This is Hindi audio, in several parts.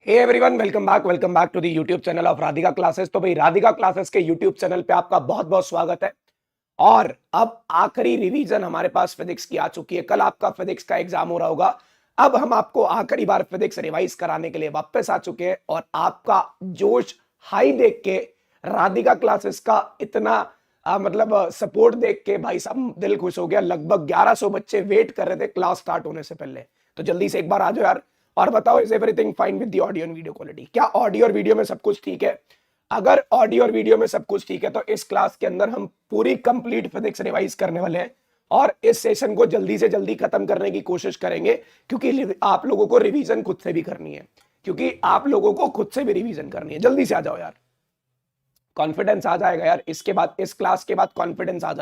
Hey everyone, welcome back to the YouTube channel of Radhika classes. तो भाई राधिका क्लासेस के यूट्यूब चैनल पे आपका बहुत बहुत स्वागत है। और अब आखिरी रिवीजन हमारे पास फिजिक्स की आ चुकी है। कल आपका फिजिक्स का एग्जाम हो रहा होगा। अब हम आपको आखिरी बार फिजिक्स रिवाइज कराने के लिए वापस आ चुके हैं और आपका जोश हाई देख के, राधिका क्लासेस का इतना मतलब सपोर्ट देख के भाई साहब दिल खुश हो गया। लगभग 1100 बच्चे वेट कर रहे थे क्लास स्टार्ट होने से पहले। तो जल्दी से एक बार आ जाओ यार और बताओ, is everything fine with the audio and video quality? क्या ऑडियो और वीडियो में सब कुछ ठीक है? अगर ऑडियो और वीडियो में सब कुछ ठीक है तो इस क्लास के अंदर हम पूरी कंप्लीट फिजिक्स रिवाइज करने वाले हैं और इस सेशन को जल्दी से जल्दी खत्म करने की कोशिश करेंगे, क्योंकि आप लोगों को रिवीजन खुद से भी करनी है। जल्दी से आ जाओ यार, कॉन्फिडेंस आ जाएगा यार। इसके बाद इस क्लास के बाद कॉन्फिडेंस आ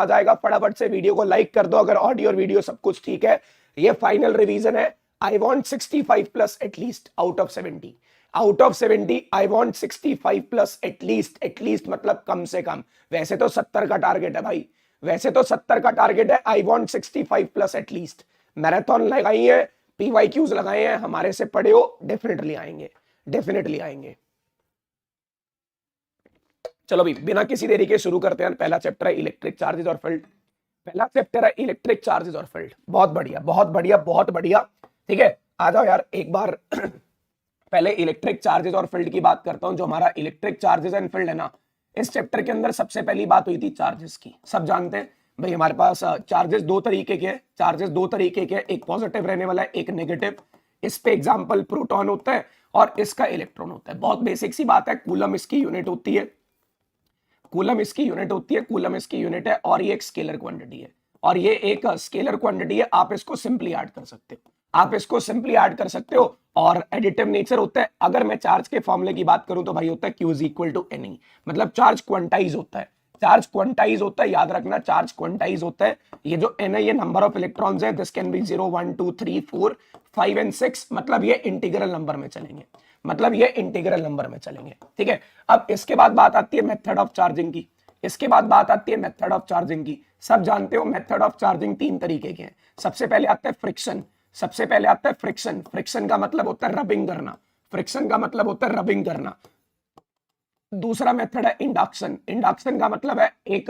जाएगा। फटाफट से वीडियो को लाइक कर दो अगर ऑडियो और वीडियो सब कुछ ठीक है। ये फाइनल रिवीजन है। I want 65 plus at least out of 70 I want 65 plus at least मतलब कम से कम। वैसे तो 70 का टारगेट है भाई, I want 65 plus at least. Marathon लगाई है, पीवाईक्यूज लगाए हैं, हमारे से पढ़े हो, डेफिनेटली आएंगे। चलो भाई बिना किसी देरी के शुरू करते हैं। पहला चैप्टर है इलेक्ट्रिक चार्जेस और फील्ड। बहुत बढ़िया। ठीक है, आ जाओ यार एक बार पहले इलेक्ट्रिक चार्जेस और फील्ड की बात करता हूं। जो हमारा इलेक्ट्रिक चार्जेस एंड फील्ड है ना, इस चैप्टर के अंदर सबसे पहली बात हुई थी चार्जेस की। सब जानते हैं भाई हमारे पास चार्जेस दो तरीके के हैं। एक पॉजिटिव रहने वाला है, एक नेगेटिव। इस पे एग्जांपल प्रोटॉन होता है और इसका इलेक्ट्रॉन होता है। बहुत बेसिक सी बात है। कूलम इसकी यूनिट होती है, कूलम इसकी यूनिट है और ये एक स्केलर क्वांटिटी है। आप इसको सिंपली ऐड कर सकते हो और एडिटिव नेचर होता है। अगर मैं चार्ज के फॉर्मूले की बात करूं तो भाई होता है Q is equal to NE, मतलब चार्ज क्वांटाइज होता है। याद रखना, चार्ज क्वांटाइज होता है। ये जो N है ये नंबर ऑफ इलेक्ट्रॉन्स है। दिस कैन बी 0 1 2 3 4 5 एंड 6, मतलब ये इंटीग्रल नंबर में चलेंगे। ठीक है, अब इसके बाद बात आती है मेथड ऑफ चार्जिंग की। सब जानते हो मेथड ऑफ चार्जिंग तीन तरीके के हैं। सबसे पहले आता है फ्रिक्शन। फ्रिक्शन का मतलब होता है रबिंग करना। दूसरा मेथड है इंडक्शन का मतलब है एक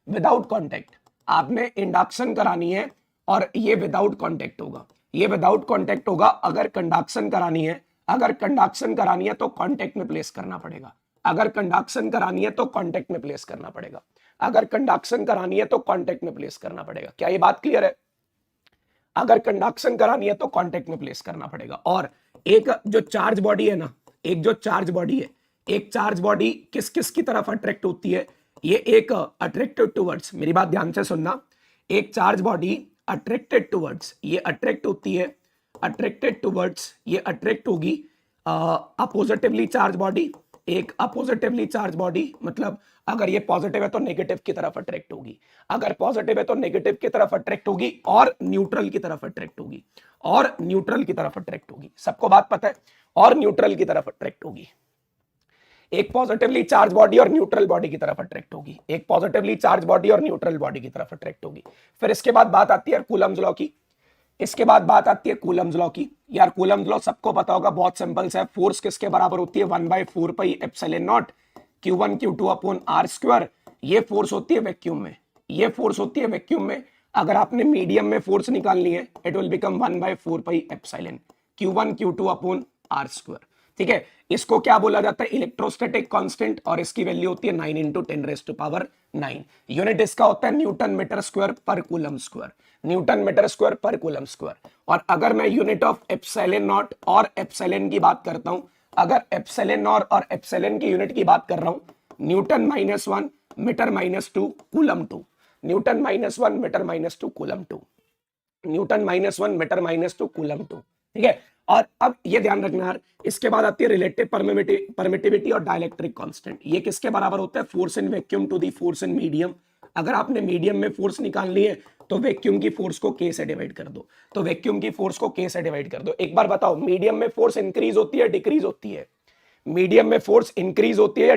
विदाउट कांटेक्ट। आपने इंडक्शन करानी है और ये विदाउट कांटेक्ट होगा। अगर कंडक्शन करानी है तो कांटेक्ट में प्लेस करना पड़ेगा। क्या ये बात क्लियर है? अगर कंडक्शन करानी है तो कांटेक्ट में प्लेस करना पड़ेगा। और एक जो चार्ज बॉडी किस किस की तरफ अट्रैक्ट होती है? ये एक अट्रैक्टेड टुवर्ड्स, मेरी बात ध्यान से सुनना। एक चार्ज बॉडी अट्रैक्टेड टुवर्ड्स, ये अट्रैक्ट होती है, ये अट्रैक्ट होगी अपोजिटिवली चार्ज बॉडी। एक अपोजिटिवली चार्ज बॉडी मतलब अगर ये पॉजिटिव है तो नेगेटिव की तरफ अट्रैक्ट होगी, और न्यूट्रल की तरफ अट्रैक्ट होगी। सबको बात पता है, और न्यूट्रल की तरफ अट्रैक्ट होगी। एक पॉजिटिवली चार्ज बॉडी और न्यूट्रल बॉडी की तरफ अट्रैक्ट होगी। फिर इसके बाद बात आती है कूलम्स लॉ की। यार कूलम्स लॉ सबको पता होगा, बहुत सिंपल है। फोर्स किसके बराबर होती है? 1/4 पाई epsilon not Q1 Q2 upon R square. ये फोर्स होती है वैक्यूम में। अगर आपने मीडियम में फोर्स निकालनी है, it will become 1/4 pi epsilon Q1 Q2 upon R square. ठीक है, इसको क्या बोला जाता है? इलेक्ट्रोस्टैटिक कांस्टेंट, और इसकी वैल्यू होती है 9 × 10⁹ यूनिट इसका होता है न्यूटन मीटर स्क्वायर पर कूलम स्क्वायर। और अगर मैं यूनिट ऑफ एप्सिलॉन नॉट और एप्सिलॉन की बात करता हूं, अगर एप्सिलॉन नॉट और एप्सिलॉन की यूनिट की बात कर रहा हूं, न्यूटन -1 मीटर -2 कूलम 2, ठीक है। और अब ये ध्यान रखना यार, इसके बाद आती है रिलेटिव परमिटिविटी और डाइलेक्ट्रिक कांस्टेंट। ये किसके बराबर होता है? Force in vacuum to the force in medium. अगर आपने मीडियम में फोर्स निकालनी है तो वैक्यूम की फोर्स को K से डिवाइड कर दो। एक बार बताओ, मीडियम में फोर्स इंक्रीज होती है, डिक्रीज होती है?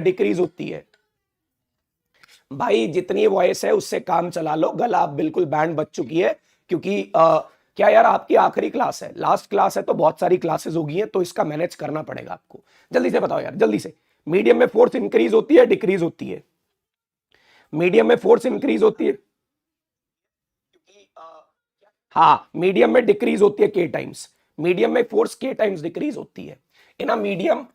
डिक्रीज होती है। भाई जितनी वॉइस है उससे काम चला लो, गला बिल्कुल बैंड बज चुकी है, क्योंकि क्या यार आपकी आखिरी क्लास है, लास्ट क्लास है, तो बहुत सारी क्लासेस होगी हैं, तो इसका मैनेज करना पड़ेगा आपको। जल्दी से बताओ यार, जल्दी से। मीडियम में फोर्स इंक्रीज होती है डिक्रीज होती है? मीडियम में फोर्स इंक्रीज होती है, हाँ मीडियम में डिक्रीज होती है के टाइम्स, मीडियम में फोर्स के टाइम्स डिक्रीज होती है। इन मीडियम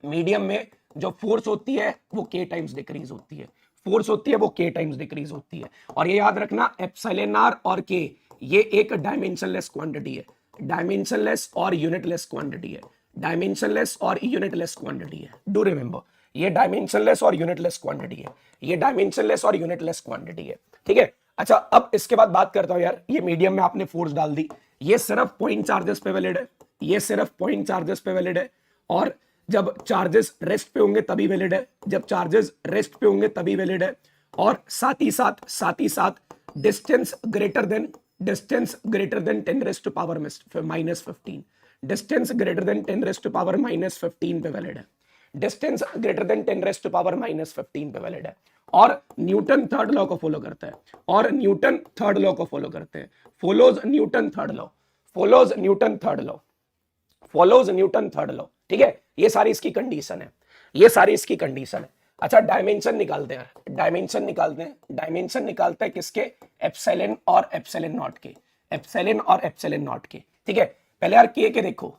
मीडियम में जो फोर्स होती है वो के टाइम्स डिक्रीज होती है, फोर्स होती है वो के टाइम्स डिक्रीज होती है। और ये याद रखना एप्सिलॉन आर और के ये एक डायमेंशनलेस क्वांटिटी है, डायमेंशनलेस और यूनिटलेस क्वांटिटी है, डायमेंशनलेस और यूनिटलेस क्वांटिटी है। डू रिमेंबर, ये डायमेंशनलेस और यूनिटलेस क्वांटिटी है, ये डायमेंशनलेस और यूनिटलेस क्वांटिटी है। ठीक है, अच्छा अब इसके बाद बात करता हूं यार, ये मीडियम में आपने फोर्स डाल दी, ये सिर्फ पॉइंट चार्जेस पे वैलिड है, ये सिर्फ पॉइंट चार्जेस पे वैलिड है। और जब चार्जेस रेस्ट पे होंगे तभी वैलिड है, जब चार्जेस रेस्ट पे होंगे तभी वैलिड है। और साथ ही साथ distance greater than 10 raised to power -15, distance greater than 10 raised to power -15 पे वैलिड है, distance greater than 10 raised to power -15 पे वैलिड है। और न्यूटन थर्ड लॉ को फॉलो करता है, और न्यूटन थर्ड लॉ को फॉलो करते हैं, follows Newton third law, follows Newton third law, follows Newton third law. ठीक है, ये सारी इसकी कंडीशन है, ये सारी इसकी कंडीशन है। अच्छा डायमेंशन निकालते हैं, डायमेंशन निकालते हैं, डायमेंशन निकालते हैं किसके? एप्सिलॉन और एप्सिलॉन नॉट के, एप्सिलॉन और एप्सिलॉन नॉट के। ठीक है, पहले यार के देखो,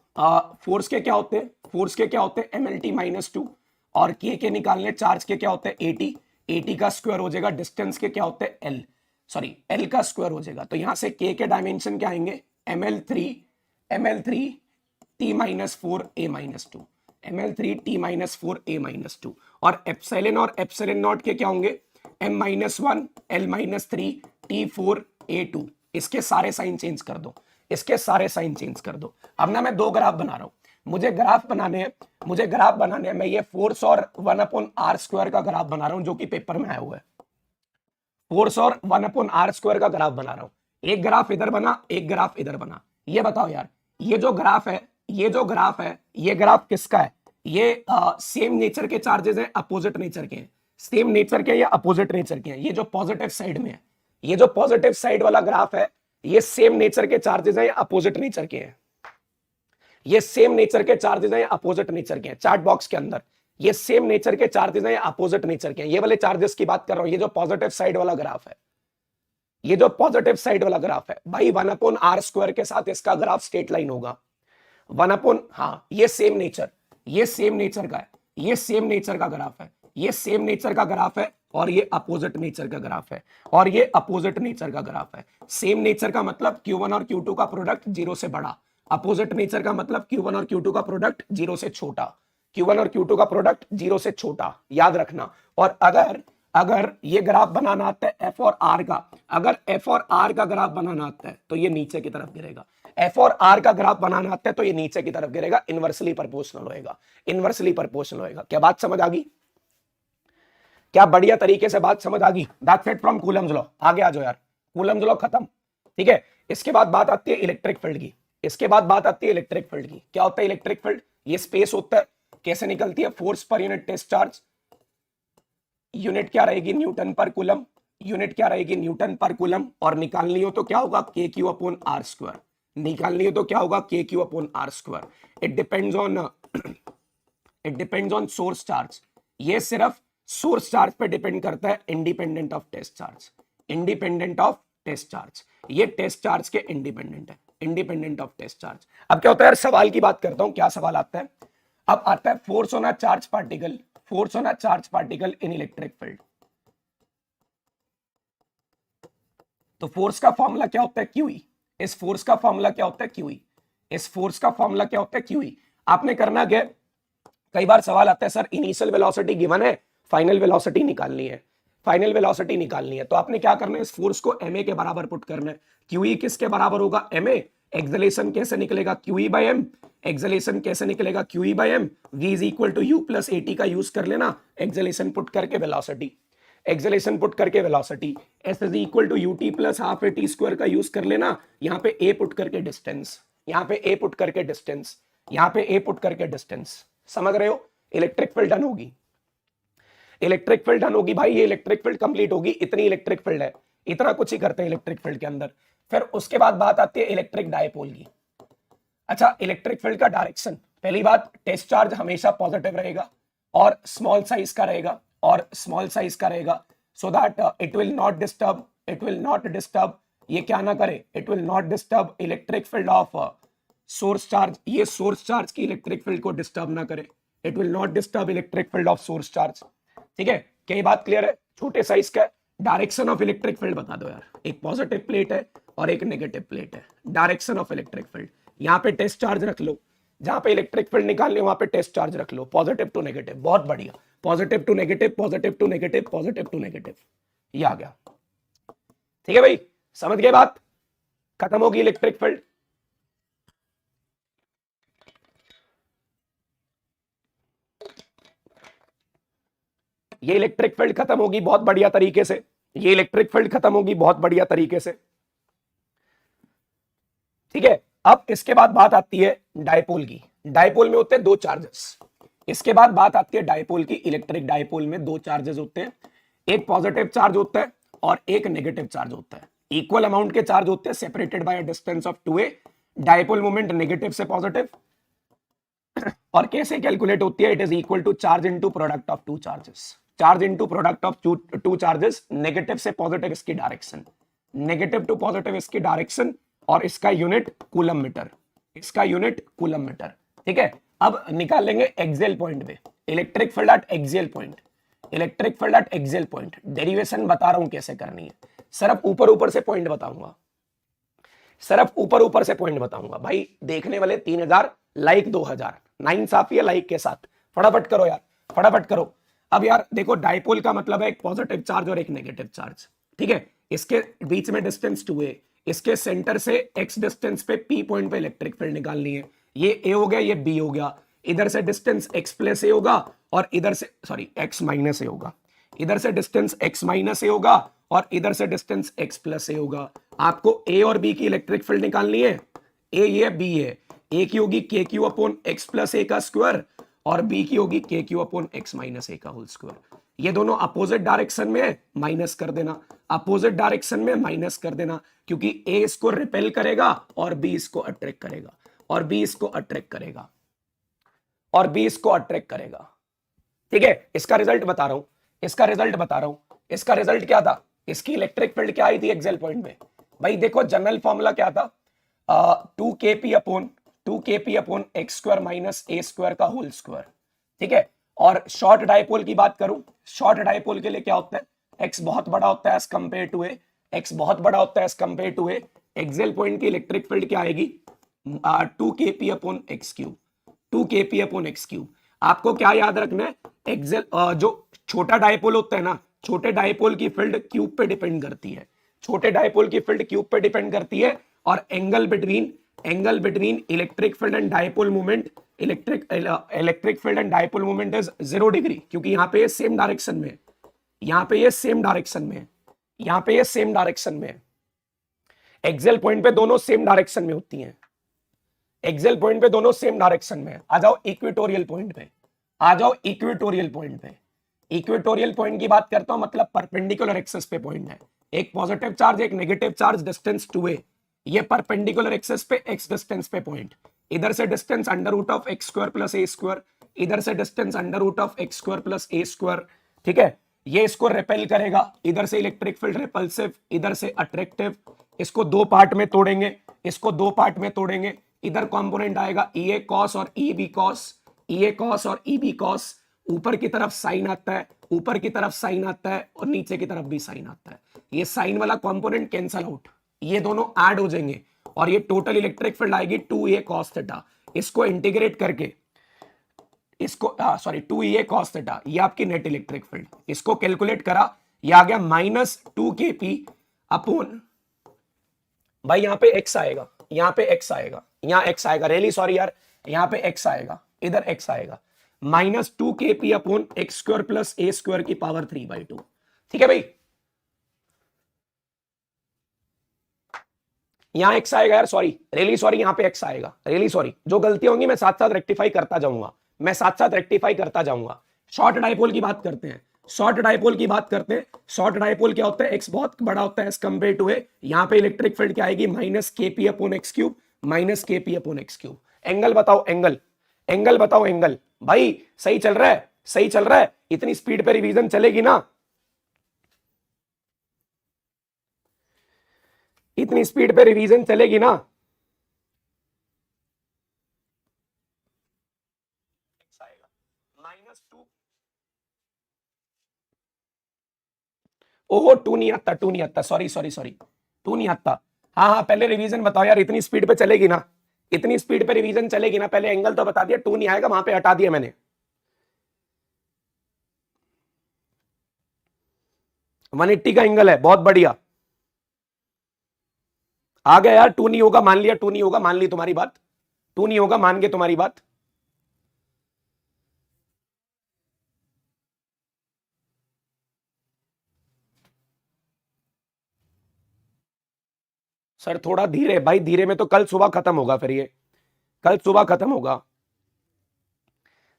फोर्स के क्या होते हैं, फोर्स के क्या होते हैं mlt -2, और के निकालने चार्ज के क्या होते हैं 80, 80 का स्क्वायर हो जाएगा, डिस्टेंस के क्या होते हैं l, सॉरी l का स्क्वायर हो जाएगा। तो यहां से के डायमेंशन क्या आएंगे ml3 t-4 a-2, ml3 t-4 a-2। और एप्सिलॉन नॉट के क्या होंगे m-1 l-3 t-4 a-2। इसके सारे साइन चेंज कर दो, इसके सारे साइन चेंज कर दो। अब ना मैं दो ग्राफ बना रहा हूं, मुझे ग्राफ बनाने हैं, मुझे ग्राफ बनाने हैं। मैं ये फोर्स और 1/r² का ग्राफ बना रहा हूं जो कि पेपर में आया हुआ है, फोर्स और 1/r² का ग्राफ बना रहा हूं। एक ग्राफ इधर बना, एक ग्राफ इधर बना। ये बताओ यार, ये जो ग्राफ है, ये जो ग्राफ है, ये ग्राफ किसका है? ये सेम नेचर के चार्जेस हैं, अपोजिट नेचर के हैं, सेम नेचर के या अपोजिट नेचर के हैं। ये जो पॉजिटिव साइड में है, ये जो पॉजिटिव साइड वाला ग्राफ है, ये सेम नेचर के चार्जेस हैं या अपोजिट नेचर के हैं? ये सेम नेचर के चार्जेस हैं या अपोजिट नेचर के हैं? चार्ट बॉक्स के अंदर ये सेम नेचर के चार्जेस हैं या अपोजिट नेचर के हैं? ये वाले चार्जेस की बात कर रहा हूं, ये जो पॉजिटिव साइड वाला ग्राफ है, ये जो पॉजिटिव साइड वाला ग्राफ है भाई 1/r² के साथ इसका ग्राफ स्ट्रेट लाइन होगा। हाँ ये सेम नेचर, ये सेम नेचर का है, ये सेम नेचर का ग्राफ है, ये सेम नेचर का ग्राफ है, और ये अपोजिट नेचर का ग्राफ है, और ये अपोजिट नेचर का ग्राफ है। सेम नेचर का मतलब Q1 और Q2 का प्रोडक्ट 0 से बड़ा, अपोजिट नेचर का मतलब Q1 और Q2 का प्रोडक्ट 0 से छोटा, Q1 और Q2 का प्रोडक्ट 0 से छोटा, याद रखना। और अगर ये ग्राफ बनाना आता है F और R का, अगर F और R का ग्राफ बनाना आता है तो ये नीचे की तरफ गिरेगा, F और R का ग्राफ बनाना आता है तो ये नीचे की तरफ गिरेगा, इनवर्सली प्रोपोर्शनल होएगा, इनवर्सली प्रोपोर्शनल होएगा। क्या बात समझ आ गई? क्या बढ़िया तरीके से बात समझ आ गई? That's it from Coulomb's law. आगे आ जाओ यार, कूलम्स लॉ खत्म। ठीक है, इसके बाद बात आती है इलेक्ट्रिक फील्ड की, इसके बाद बात आती है इलेक्ट्रिक फील्ड की। क्या होता है इलेक्ट्रिक फील्ड? ये स्पेस होता है, कैसे निकलती है? Force per unit test charge, unit क्या रहेगी? न्यूटन पर कूलम, यूनिट क्या रहेगी? न्यूटन पर कूलम। और निकालनी हो तो क्या होगा? KQ/r², निकालनी हो तो क्या होगा? KQ/r²। It depends on source charge, ये सिर्फ सोर्स चार्ज पे डिपेंड करता है, independent of test charge, independent of test charge. ये टेस्ट चार्ज के इंडिपेंडेंट है, इंडिपेंडेंट ऑफ टेस्ट चार्ज। अब क्या होता है यार, सवाल की बात करता हूं, क्या सवाल आता है? अब आता है force on a charge particle, force on a charge particle in electric field. तो फोर्स का फॉर्मूला क्या होता है? QE। इस फोर्स का फॉर्मूला क्या होता है? QE। इस फोर्स का फॉर्मूला क्या होता है? QE। आपने करना क्या, कई बार सवाल आता है सर इनिशियल वेलोसिटी गिवन है, फाइनल वेलोसिटी निकालनी है, फाइनल वेलोसिटी निकालनी है। तो आपने क्या करना है, इस फोर्स को ma के बराबर पुट करना है। QE किसके बराबर होगा? ma। एक्सेलरेशन कैसे निकलेगा? QE/m। एक्सेलरेशन कैसे निकलेगा? QE/m। v is equal to u plus at का यूज कर लेना, एक्सेलरेशन पुट करके वेलोसिटी, एक्सेलरेशन पुट करके velocity. s is equal to ut plus half at² का यूज कर लेना, यहाँ पे a पुट करके डिस्टेंस, यहाँ पे a पुट करके डिस्टेंस, यहाँ पे a पुट करके डिस्टेंस। समझ रहे हो? इलेक्ट्रिक फील्ड डन होगी, इलेक्ट्रिक फील्ड डन होगी भाई, ये इलेक्ट्रिक फील्ड कंप्लीट होगी। इतनी इलेक्ट्रिक फील्ड है, इतना कुछ ही करते हैं इलेक्ट्रिक फील्ड के अंदर। फिर उसके बाद बात आती है इलेक्ट्रिक डायपोल की। अच्छा, इलेक्ट्रिक फील्ड का डायरेक्शन, पहली बात टेस्ट चार्ज हमेशा पॉजिटिव रहेगा और स्मॉल साइज का रहेगा, so that it will not disturb, ये क्या ना करे, it will not disturb electric field of source charge, ये सोर्स चार्ज की इलेक्ट्रिक फील्ड को डिस्टर्ब ना करे, it will not disturb electric field of source charge. ठीक है, क्या ये बात क्लियर है? छोटे साइज का डायरेक्शन ऑफ इलेक्ट्रिक फील्ड बता दो यार, एक पॉजिटिव प्लेट है और एक नेगेटिव प्लेट है, डायरेक्शन ऑफ इलेक्ट्रिक फील्ड, यहाँ पे टेस्ट चार्ज रख लो, जहां पे इलेक्ट्रिक फील्ड निकालने वहां पे टेस्ट चार्ज रख लो, पॉजिटिव टू नेगेटिव, बहुत बढ़िया, positive to negative, positive to negative, positive to negative, ये आ गया। ठीक है भाई, समझ गए बात? खत्म होगी इलेक्ट्रिक फील्ड। ये इलेक्ट्रिक फील्ड खत्म होगी बहुत बढ़िया तरीके से, ये इलेक्ट्रिक फील्ड खत्म होगी बहुत बढ़िया तरीके से। ठीक है, अब इसके बाद बात आती है डायपोल की। डायपोल में होते हैं दो चार्जेस। इसके बाद बात आती है डायपोल की। इलेक्ट्रिक डायपोल में दो चार्जेस होते हैं, एक पॉजिटिव चार्ज होता है और एक नेगेटिव चार्ज होता है। इक्वल अमाउंट के चार्ज होते हैं, separated by a distance of 2a। Dipole moment negative से पॉजिटिव, और कैसे कैलकुलेट होती है? It is equal to charge into product of two charges, charge into product of two charges, negative से पॉजिटिव इसकी डायरेक्शन, नेगेटिव टू पॉजिटिव इसकी डायरेक्शन, और इसका यूनिट कूलम मीटर, इसका यूनिट कूलम मीटर। ठीक है, अब निकाल लेंगे एक्सियल पॉइंट पे, electric field at axial point, electric field at axial point. Derivation बता रहा हूं कैसे करनी है, सिर्फ ऊपर ऊपर से पॉइंट बताऊंगा, सिर्फ ऊपर ऊपर से पॉइंट बताऊंगा। भाई देखने वाले 3000, लाइक 2000, नाइंसाफी है लाइक के साथ, फटाफट करो यार, फटाफट करो। अब यार देखो, डायपोल का मतलब है एक पॉजिटिव चार्ज और एक नेगेटिव चार्ज। ठीक है, इसके बीच में डिस्टेंस 2a, इसके सेंटर से x डिस्टेंस पे p पॉइंट पे इलेक्ट्रिक फील्ड निकालनी है। ये a हो गया, ये b हो गया, इधर से डिस्टेंस x प्लस a होगा और इधर से x माइनस a होगा, इधर से डिस्टेंस x माइनस a होगा और इधर से डिस्टेंस x प्लस a होगा। आपको a और b की इलेक्ट्रिक फील्ड निकालनी है, a ये b है, a की होगी kq upon x plus a का स्क्वायर और b की होगी kq upon x minus a का होल स्क्वायर। ये दोनों अपोजिट डायरेक्शन में, माइनस कर देना, अपोजिट डायरेक्शन में माइनस कर देना, क्योंकि a इसको रिपेल करेगा और b इसको अट्रैक्ट करेगा, और b इसको अट्रैक्ट करेगा, और b इसको अट्रैक्ट करेगा। ठीक है, इसका रिजल्ट बता रहा हूं, इसका रिजल्ट बता रहा हूं। इसका रिजल्ट क्या था? इसकी इलेक्ट्रिक फील्ड क्या आई थी एक्सियल पॉइंट में? भाई देखो, जनरल फॉर्मूला क्या था? 2kp upon X square minus a square का होल स्क्वायर। ठीक है, और शॉर्ट डायपोल की बात करूं, शॉर्ट डायपोल के लिए क्या होता है? x बहुत बड़ा होता है as compare to a, x बहुत बड़ा होता है as compare to a। Axial point की इलेक्ट्रिक फील्ड क्या आएगी? 2kp upon x cube, 2kp upon x cube. आपको क्या याद रखना है? एक्सियल जो छोटा डायपोल होता है ना, छोटे डायपोल की फील्ड क्यूब पे डिपेंड करती है, छोटे डायपोल की फील्ड क्यूब पे डिपेंड करती है, और angle between electric field and dipole moment, electric field and dipole moment is 0 degree, क्योंकि यहाँ पे ये सेम डायरेक्शन में, यहाँ पे ये सेम डायरेक्शन में, यहाँ पे ये सेम डायरेक्शन में। एक्सियल पॉइंट पे दोनों सेम डायरेक्शन में होती हैं, एक्सियल पॉइंट पे दोनों सेम डायरेक्शन में। आ जाओ इक्वेटोरियल पॉइंट पे, आ जाओ इक्वेटोरियल पॉइंट पे। इक्वेटोरियल पॉइंट की बात करता हूं, मतलब परपेंडिकुलर एक्सिस पे पॉइंट है, एक पॉजिटिव चार्ज एक नेगेटिव चार्ज, डिस्टेंस 2a, ये परपेंडिकुलर एक्सिस पे x डिस्टेंस पे पॉइंट, इधर से distance under root of x square plus a square, इधर से distance under root of x square plus a square. ठीक है, ये इसको रिपेल करेगा, इधर से इलेक्ट्रिक फील्ड रिपल्सिव, इधर से अट्रैक्टिव। इसको दो पार्ट में तोड़ेंगे, इसको दो पार्ट में तोड़ेंगे, इधर कंपोनेंट आएगा EA cos और EB cos, EA cos और EB cos। ऊपर की तरफ साइन आता है, ऊपर की तरफ साइन आता है, और नीचे की तरफ भी साइन आता है। ये साइन वाला कंपोनेंट कैंसल आउट, ये दोनों ऐड हो जाएंगे, और ये टोटल इलेक्ट्रिक फील्ड आएगी 2A cos थीटा। इसको इंटीग्रेट करके, इसको 2A cos थीटा, ये आपकी नेट इलेक्ट्रिक फील्ड। इसको कैलकुलेट करा, ये आ गया -2kp अपॉन, भाई यहाँ पे x आएगा, यहाँ पे x आएगा, यहाँ x आएगा, रियली सॉरी यार, यहाँ पे x आएगा, इधर x आएगा, -2kp upon X square plus a square की पावर 3/2। ठीक है भाई, यहाँ x आएगा यार, सॉरी रियली सॉरी, यहाँ पे x आएगा, रियली सॉरी। जो गलती होंगी मैं साथ साथ रेक्टिफाई करता जाऊंगा, मैं साथ साथ रेक्टिफाई करता जाऊंगा। शॉर्ट डायपोल की बात करते हैं, शॉर्ट डायपोल की बात करते हैं। शॉर्ट डायपोल क्या होता है, एक्स बहुत बड़ा होता है एज कंपेयर टू ए, यहां पे इलेक्ट्रिक फील्ड क्या आएगी, minus K P upon x cube, minus K P upon x cube. Angle बताओ, एंगल, एंगल बताओ, एंगल भाई सही चल रहा है, सही चल रहा है, इतनी स्पीड पे रिवीजन चलेगी ना, इतनी स्पीड पे रिवीजन चलेगी ना। -2, ओहो 2 नहीं आता, 2 नहीं आता, सॉरी सॉरी सॉरी, 2 नहीं आता। हाँ हाँ पहले रिवीजन बताओ यार, इतनी स्पीड पे चलेगी ना, इतनी स्पीड पे रिवीजन चलेगी ना, पहले एंगल तो बता दिया, 2 नहीं आएगा, वहां पे हटा दिया मैंने। 180 का एंगल है, बहुत बढ़िया, आ गया यार, 2 नहीं होगा, मान लिया 2 नहीं होगा, मान ली तुम्हारी बात, 2 नहीं होगा, मान गए तुम्हारी बात। सर थोड़ा धीरे भाई, धीरे में तो कल सुबह खत्म होगा, फिर ये कल सुबह खत्म होगा,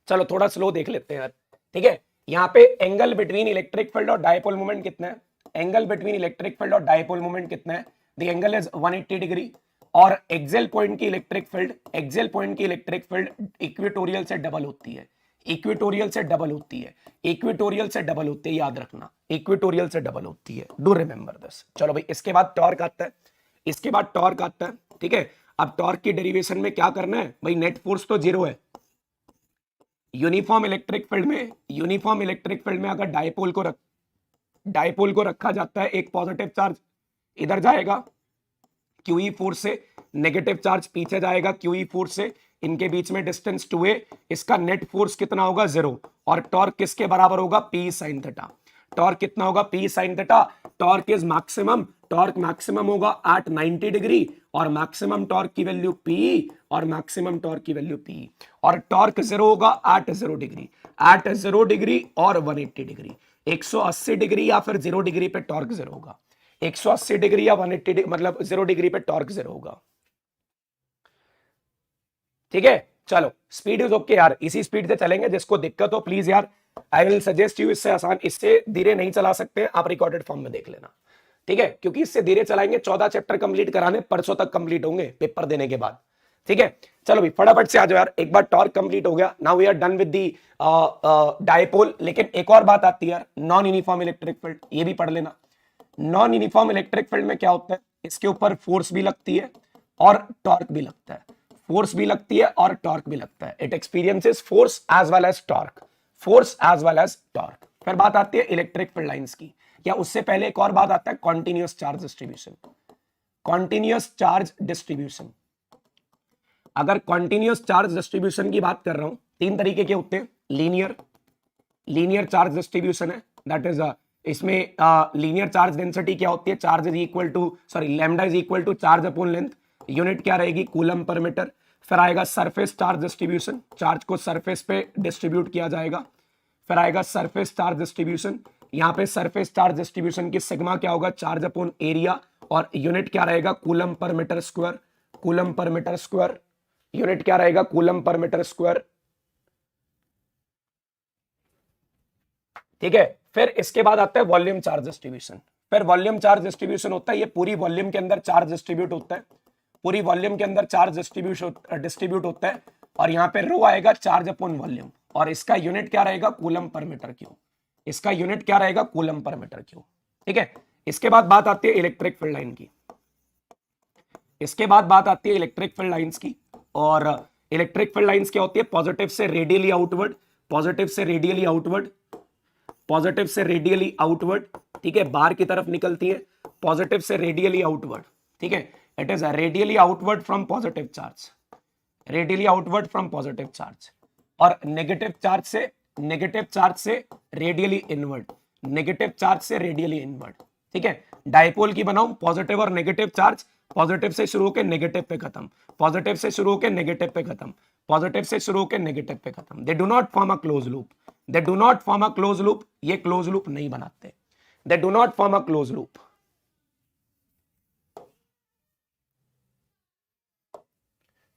चलो थोड़ा स्लो देख लेते हैं यार, ठीक है। यहाँ पे एंगल बिटवीन इलेक्ट्रिक फील्ड और डायपोल मोमेंट कितना है, एंगल बिटवीन इलेक्ट्रिक फील्ड और डायपोल मोमेंट कितना है, द एंगल इज 180 डिग्री, और एक्सेल पॉइंट की इलेक्ट्रिक फील्ड, एक्सेल पॉइंट की इलेक्ट्रिक फील्ड इक्वेटोरियल से डबल होती है, इक्वेटोरियल से डबल होती है, इक्वेटोरियल से डबल होती है, याद रखना, इक्वेटोरियल से डबल होती है, डू रिमेंबर दिस। चलो भाई इसके बाद टॉर्क आता है, इसके बाद टॉर्क आता है, ठीक है। अब टॉर्क की डेरिवेशन में क्या करना है भाई, नेट फोर्स तो जीरो है, यूनिफॉर्म इलेक्ट्रिक फील्ड में, यूनिफॉर्म इलेक्ट्रिक फील्ड में अगर डायपोल को रखा जाता है, एक पॉजिटिव चार्ज इधर जाएगा क्यूई फोर्स से, नेगेटिव चार्ज पीछे जाएगा क्यूई फोर्स से, इनके बीच में डिस्टेंस 2a, इसका नेट फोर्स कितना होगा, 0, और टॉर्क किसके बराबर होगा, पी साइन थीटा। टॉर्क कितना होगा, P sine theta, torque is maximum, torque maximum होगा एट 90 डिग्री, और मैक्सिमम टॉर्क की वैल्यू पी, और मैक्सिमम टॉर्क की वैल्यू पी, और टॉर्क 0 होगा एट 0 डिग्री, एट 0 डिग्री और 180 डिग्री, 180 डिग्री या फिर 0 डिग्री पे टॉर्क 0 होगा, 180 डिग्री या 180 डिग्री, मतलब 0 डिग्री पे टॉर्क 0 होगा, ठीक है। चलो स्पीड इज ओके यार, इसी स्पीड से चलेंगे, जिसको दिक्कत हो प्लीज यार, आई विल सजेस्ट यू, इससे आसान, इससे धीरे नहीं चला सकते, आप रिकॉर्डेड फॉर्म में देख लेना, ठीक है, क्योंकि इससे धीरे चलाएंगे, 14 चैप्टर कंप्लीट कराने, परसों तक कंप्लीट होंगे पेपर देने के बाद, ठीक है। चलो भाई फटाफट से आ जाओ यार, एक बार टॉर्क कंप्लीट हो गया, now we are done with the dipole. लेकिन एक और बात आती है यार, नॉन यूनिफॉर्म इलेक्ट्रिक फील्ड, ये भी पढ़ लेना। नॉन यूनिफॉर्म इलेक्ट्रिक फील्ड में क्या होता है, इसके ऊपर फोर्स भी लगती है और टॉर्क भी लगता है, फोर्स भी लगती है और टॉर्क भी लगता है, it experiences force as well as torque, force as well as torque. फिर बात आती है इलेक्ट्रिक फील्ड लाइंस की, या उससे पहले एक और बात आता है continuous charge distribution, continuous charge distribution. अगर कॉन्टिन्यूअस चार्ज डिस्ट्रीब्यूशन की बात कर रहा हूं, 3 तरीके के होते हैं, लीनियर, लीनियर चार्ज डिस्ट्रीब्यूशन है, दैट इज इसमें लीनियर चार्ज डेंसिटी क्या होती है, charge is equal to, sorry lambda is equal to charge upon length, unit क्या रहेगी, कूलम पर मीटर। फिर आएगा सरफेस चार्ज डिस्ट्रीब्यूशन, चार्ज को सरफेस पे डिस्ट्रीब्यूट किया जाएगा। फिर आएगा सरफेस चार्ज डिस्ट्रीब्यूशन, यहाँ पे सरफेस चार्ज डिस्ट्रीब्यूशन की सिग्मा क्या होगा, चार्ज अपॉन एरिया, और यूनिट क्या रहेगा, coulomb per metre square, coulomb per metre square, unit क्या रहेगा, कूलम पर मीटर स्क्वायर, ठीक है। फिर इसके बाद आता है वॉल्यूम चार्ज डिस्ट्रीब्यूशन, फिर वॉल्यूम चार्ज डिस्ट्रीब्यूशन होता है, ये पूरी वॉल्यूम के अंदर चार्ज डिस्ट्रीब्यूट होता है, पूरी वॉल्यूम के अंदर चार्ज डिस्ट्रीब्यूट होता है, और यहाँ पे रो आएगा चार्ज अपॉन वॉल्यूम, और इसका यूनिट क्या रहेगा, कूलम पर मीटर क्यूब, इसका यूनिट क्या रहेगा, कूलम पर मीटर क्यूब, ठीक है। इसके बाद बात आती है इलेक्ट्रिक फील्ड लाइन की, इसके बाद बात आती है इलेक्ट्रिक फील्ड लाइंस की, और इलेक्ट्रिक फील्ड लाइंस क्या होती है, पॉजिटिव से रेडियली आउटवर्ड, पॉजिटिव से रेडियली आउटवर्ड, पॉजिटिव से रेडियली आउटवर्ड, ठीक है, बाहर की तरफ निकलती है, पॉजिटिव से रेडियली आउटवर्ड, ठीक है, it is radially outward from positive charge, radially outward from positive charge, और नेगेटिव चार्ज से रेडियली इनवर्ड, नेगेटिव चार्ज से रेडियली इनवर्ड, ठीक है। डायपोल की बनाऊं, पॉजिटिव और नेगेटिव चार्ज, पॉजिटिव से शुरू होकर नेगेटिव पे खत्म, पॉजिटिव से शुरू होकर नेगेटिव पे खत्म, पॉजिटिव से शुरू होकर नेगेटिव पे खत्म, they do not form a close loop, they do not form a close loop, ये क्लोज लूप नहीं बनाते, they do not form a close loop,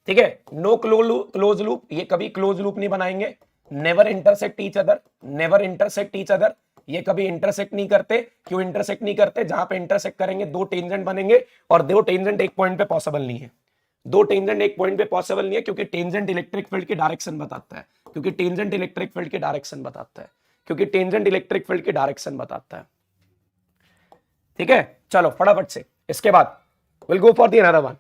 ठीक है। नो क्लोज लूप, ये कभी क्लोज लूप नहीं बनाएंगे, never intersect each other, never intersect each other, ये कभी इंटरसेक्ट नहीं करते। क्यों इंटरसेक्ट नहीं करते? जहां पे इंटरसेक्ट करेंगे दो टेंजेंट बनेंगे और दो टेंजेंट एक पॉइंट पे पॉसिबल नहीं है। दो टेंजेंट एक पॉइंट पे पॉसिबल नहीं है क्योंकि टेंजेंट इलेक्ट्रिक फील्ड की डायरेक्शन बताता है, क्योंकि टेंजेंट इलेक्ट्रिक फील्ड की डायरेक्शन बताता है, क्योंकि टेंजेंट इलेक्ट्रिक फील्ड की डायरेक्शन बताता है। ठीक है, चलो फटाफट से इसके बाद will go for the another one.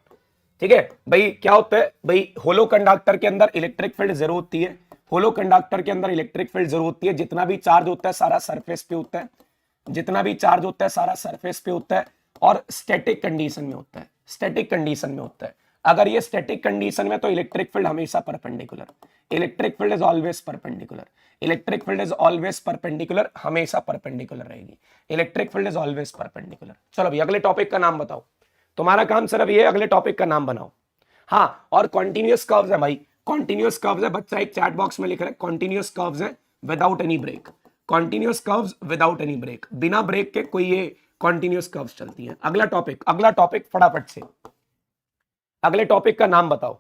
ठीक है भाई, क्या होता है भाई, होलो कंडक्टर के अंदर इलेक्ट्रिक फील्ड जरूर होती है। होलो कंडक्टर के अंदर इलेक्ट्रिक फील्ड जरूर होती है। जितना भी चार्ज होता है सारा सरफेस पे होता है, जितना भी चार्ज होता है सारा सरफेस पे होता है और स्टैटिक कंडीशन में होता है, स्टैटिक कंडीशन में होता है। अगर ये स्टैटिक कंडीशन में तो इलेक्ट्रिक फील्ड हमेशा perpendicular, electric field is always perpendicular, electric field is always perpendicular, हमेशा परपेंडिकुलर रहेगी, electric field is always perpendicular. चलो भाई अगले टॉपिक का नाम बताओ, तुम्हारा काम सिर्फ ये अगले टॉपिक का नाम बनाओ। हाँ, और कॉन्टिन्यूअस कर्व्स है भाई, कॉन्टिन्यूअस कर्व्स है, बच्चा एक चैट बॉक्स में लिख रहा है कॉन्टिन्यूअस कर्व्स है without any break, continuous curves without any break, बिना ब्रेक के कोई ये कॉन्टिन्यूअस कर्व्स चलती है। अगला टॉपिक फटाफट से, अगले टॉपिक का नाम बताओ।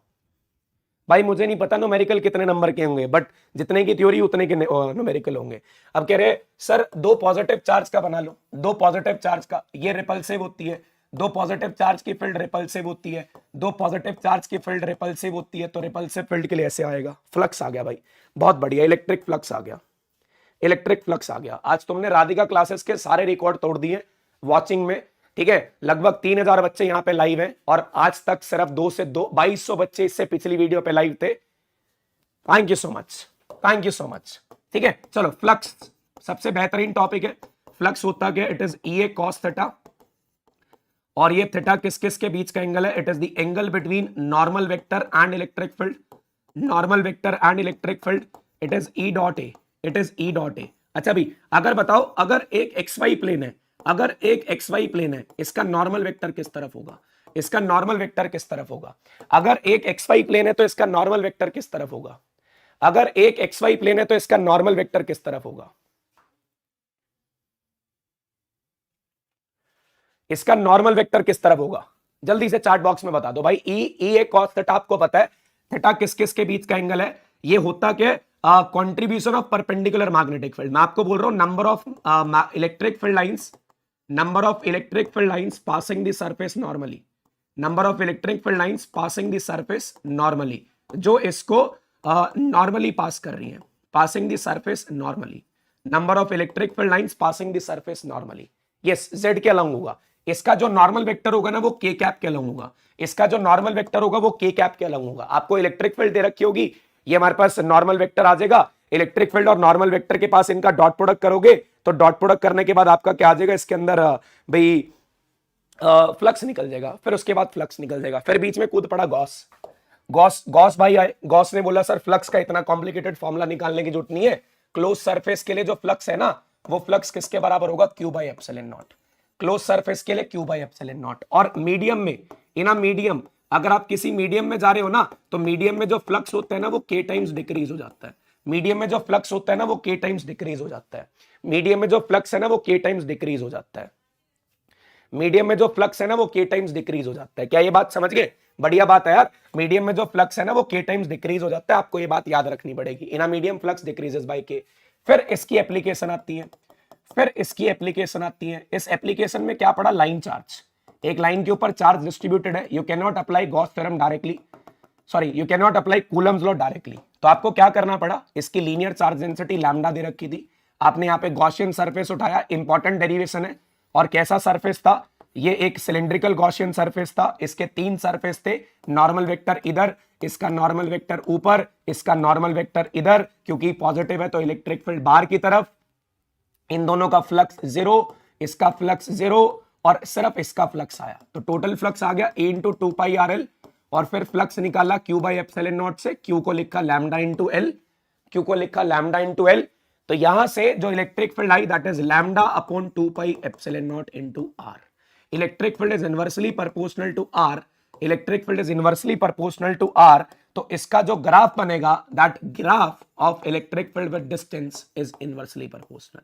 भाई मुझे नहीं पता न्यूमेरिकल कितने नंबर के होंगे, बट जितने की थ्योरी उतने के न्यूमेरिकल होंगे। अब कह रहे सर दो पॉजिटिव चार्ज का बना लो, दो पॉजिटिव चार्ज का, ये रिपल्सिव होती है, दो पॉजिटिव चार्ज की फील्ड रिपल्सिव होती है, दो पॉजिटिव चार्ज की फील्ड रिपल्सिव होती है, तो रिपल्सिव फील्ड के लिए ऐसे आएगा, फ्लक्स आ गया भाई, बहुत बढ़िया, इलेक्ट्रिक फ्लक्स आ गया, इलेक्ट्रिक फ्लक्स आ गया। आज तुमने राधिका क्लासेस के सारे रिकॉर्ड तोड़ दिए वॉचिंग में। ठीक है, लगभग 3000 बच्चे यहाँ पे लाइव हैं और आज तक सिर्फ 2200 बच्चे इससे पिछली वीडियो पे लाइव थे। Thank you so much, thank you so much. ठीक है, चलो फ्लक्स सबसे बेहतरीन टॉपिक है। फ्लक्स होता क्या? It is E A cos theta, और ये थीटा किस किस के बीच का एंगल है? It is the angle between normal vector and electric field, normal vector and electric field. It is E dot A, it is E dot A. अच्छा भी, अगर बताओ, अगर एक एक्स वाई प्लेन है, अगर एक एक्स वाई प्लेन है, इसका नॉर्मल वेक्टर किस तरफ होगा? इसका नॉर्मल वेक्टर किस तरफ होगा? अगर एक एक्स वाई प्लेन है तो इसका नॉर्मल वेक्टर किस तरफ होगा? अगर एक एक्स वाई प्लेन है तो इसका नॉर्मल वेक्टर किस तरफ होगा? इसका नॉर्मल वेक्टर किस तरफ होगा? जल्दी से चैट बॉक्स में बता दो भाई। ई ए कॉस थीटा आपको पता है, थीटा किस किस के बीच का एंगल है? ये होता क्या? Contribution of perpendicular magnetic field. मैं आपको बोल रहा हूं number of electric field lines, number of electric field lines passing the surface normally, number of electric field lines passing the surface normally, जो इसको normally pass कर रही हैं, passing the surface normally, number of electric field lines passing the surface normally, yes, z के अलॉन्ग होगा। इसका जो नॉर्मल वेक्टर होगा ना वो k कैप के अलॉन्ग होगा, इसका जो नॉर्मल वेक्टर होगा वो k कैप के अलॉन्ग होगा। आपको इलेक्ट्रिक फील्ड दे रखी होगी, ये हमारे पास नॉर्मल वेक्टर आ जाएगा, इलेक्ट्रिक फील्ड और नॉर्मल वेक्टर के पास इनका डॉट प्रोडक्ट करोगे तो डॉट प्रोडक्ट करने के बाद आपका क्या आ जाएगा? इसके अंदर भाई फ्लक्स निकल जाएगा, फिर उसके बाद फ्लक्स निकल जाएगा। फिर बीच में कूद पड़ा गॉस, गॉस भाई आए, गॉस ने बोला सर फ्लक्स का इतना कॉम्प्लिकेटेड फॉर्मूला निकालने की जरूरत नहीं है, क्लोज सरफेस के लिए जो फ्लक्स है ना वो फ्लक्स किसके बराबर होगा? Q by epsilon not, close surface के लिए क्यू बाई एप्सिलॉन नॉट। और मीडियम में, इन अ मीडियम, अगर आप किसी मीडियम में जा रहे हो ना तो मीडियम में जो फ्लक्स होता है ना वो के टाइम्स डिक्रीज हो जाता है, मीडियम में जो फ्लक्स होता है ना वो के टाइम्स डिक्रीज हो जाता है, मीडियम में जो फ्लक्स है ना वो के टाइम्स डिक्रीज हो जाता है, मीडियम में जो फ्लक्स है ना वो के टाइम्स डिक्रीज हो जाता है। क्या ये बात समझ गए? बढ़िया बात है यार, मीडियम में जो फ्लक्स है ना वो के टाइम्स डिक्रीज हो जाता है, आपको ये बात याद रखनी पड़ेगी, in a medium flux decreases by K. फिर इसकी एप्लीकेशन आती है, फिर इसकी एप्लीकेशन आती है। इस एप्लीकेशन में क्या पड़ा? लाइन चार्ज, एक लाइन के ऊपर चार्ज डिस्ट्रीब्यूटेड है, you can not apply Gauss theorem directly, sorry you can not apply Coulomb's law directly, तो आपको क्या करना पड़ा? इसकी लीनियर चार्ज डेंसिटी लैम्डा दे रखी थी, आपने यहाँ पे गॉसियन सरफेस उठाया, इंपॉर्टेंट डेरिवेशन है। और कैसा सरफेस था? ये एक सिलेंड्रिकल गॉसियन सरफेस था, इसके तीन सरफेस थे, नॉर्मल वेक्टर इधर, इसका नॉर्मल वेक्टर ऊपर, इसका नॉर्मल वेक्टर इधर, क्योंकि पॉजिटिव है तो इलेक्ट्रिक फील्ड बाहर की तरफ, इन दोनों का फ्लक्स जीरो, इसका फ्लक्स जीरो और सिर्फ इसका फ्लक्स आया, तो टोटल फ्लक्स आ गया a into two pi R L, और फिर फ्लक्स निकाला क्यू बाई एप्सिलॉन नॉट से, क्यू को लिखा लैम्डा इंटू एल, क्यू को लिखा लैम्डा इंटू एल, तो यहां से जो इलेक्ट्रिक फील्ड आई that is lambda upon 2 pi epsilon naught into r. Electric field is inversely proportional to r, electric field is inversely proportional to r, तो इसका जो ग्राफ बनेगा that graph of electric field with distance is inversely proportional,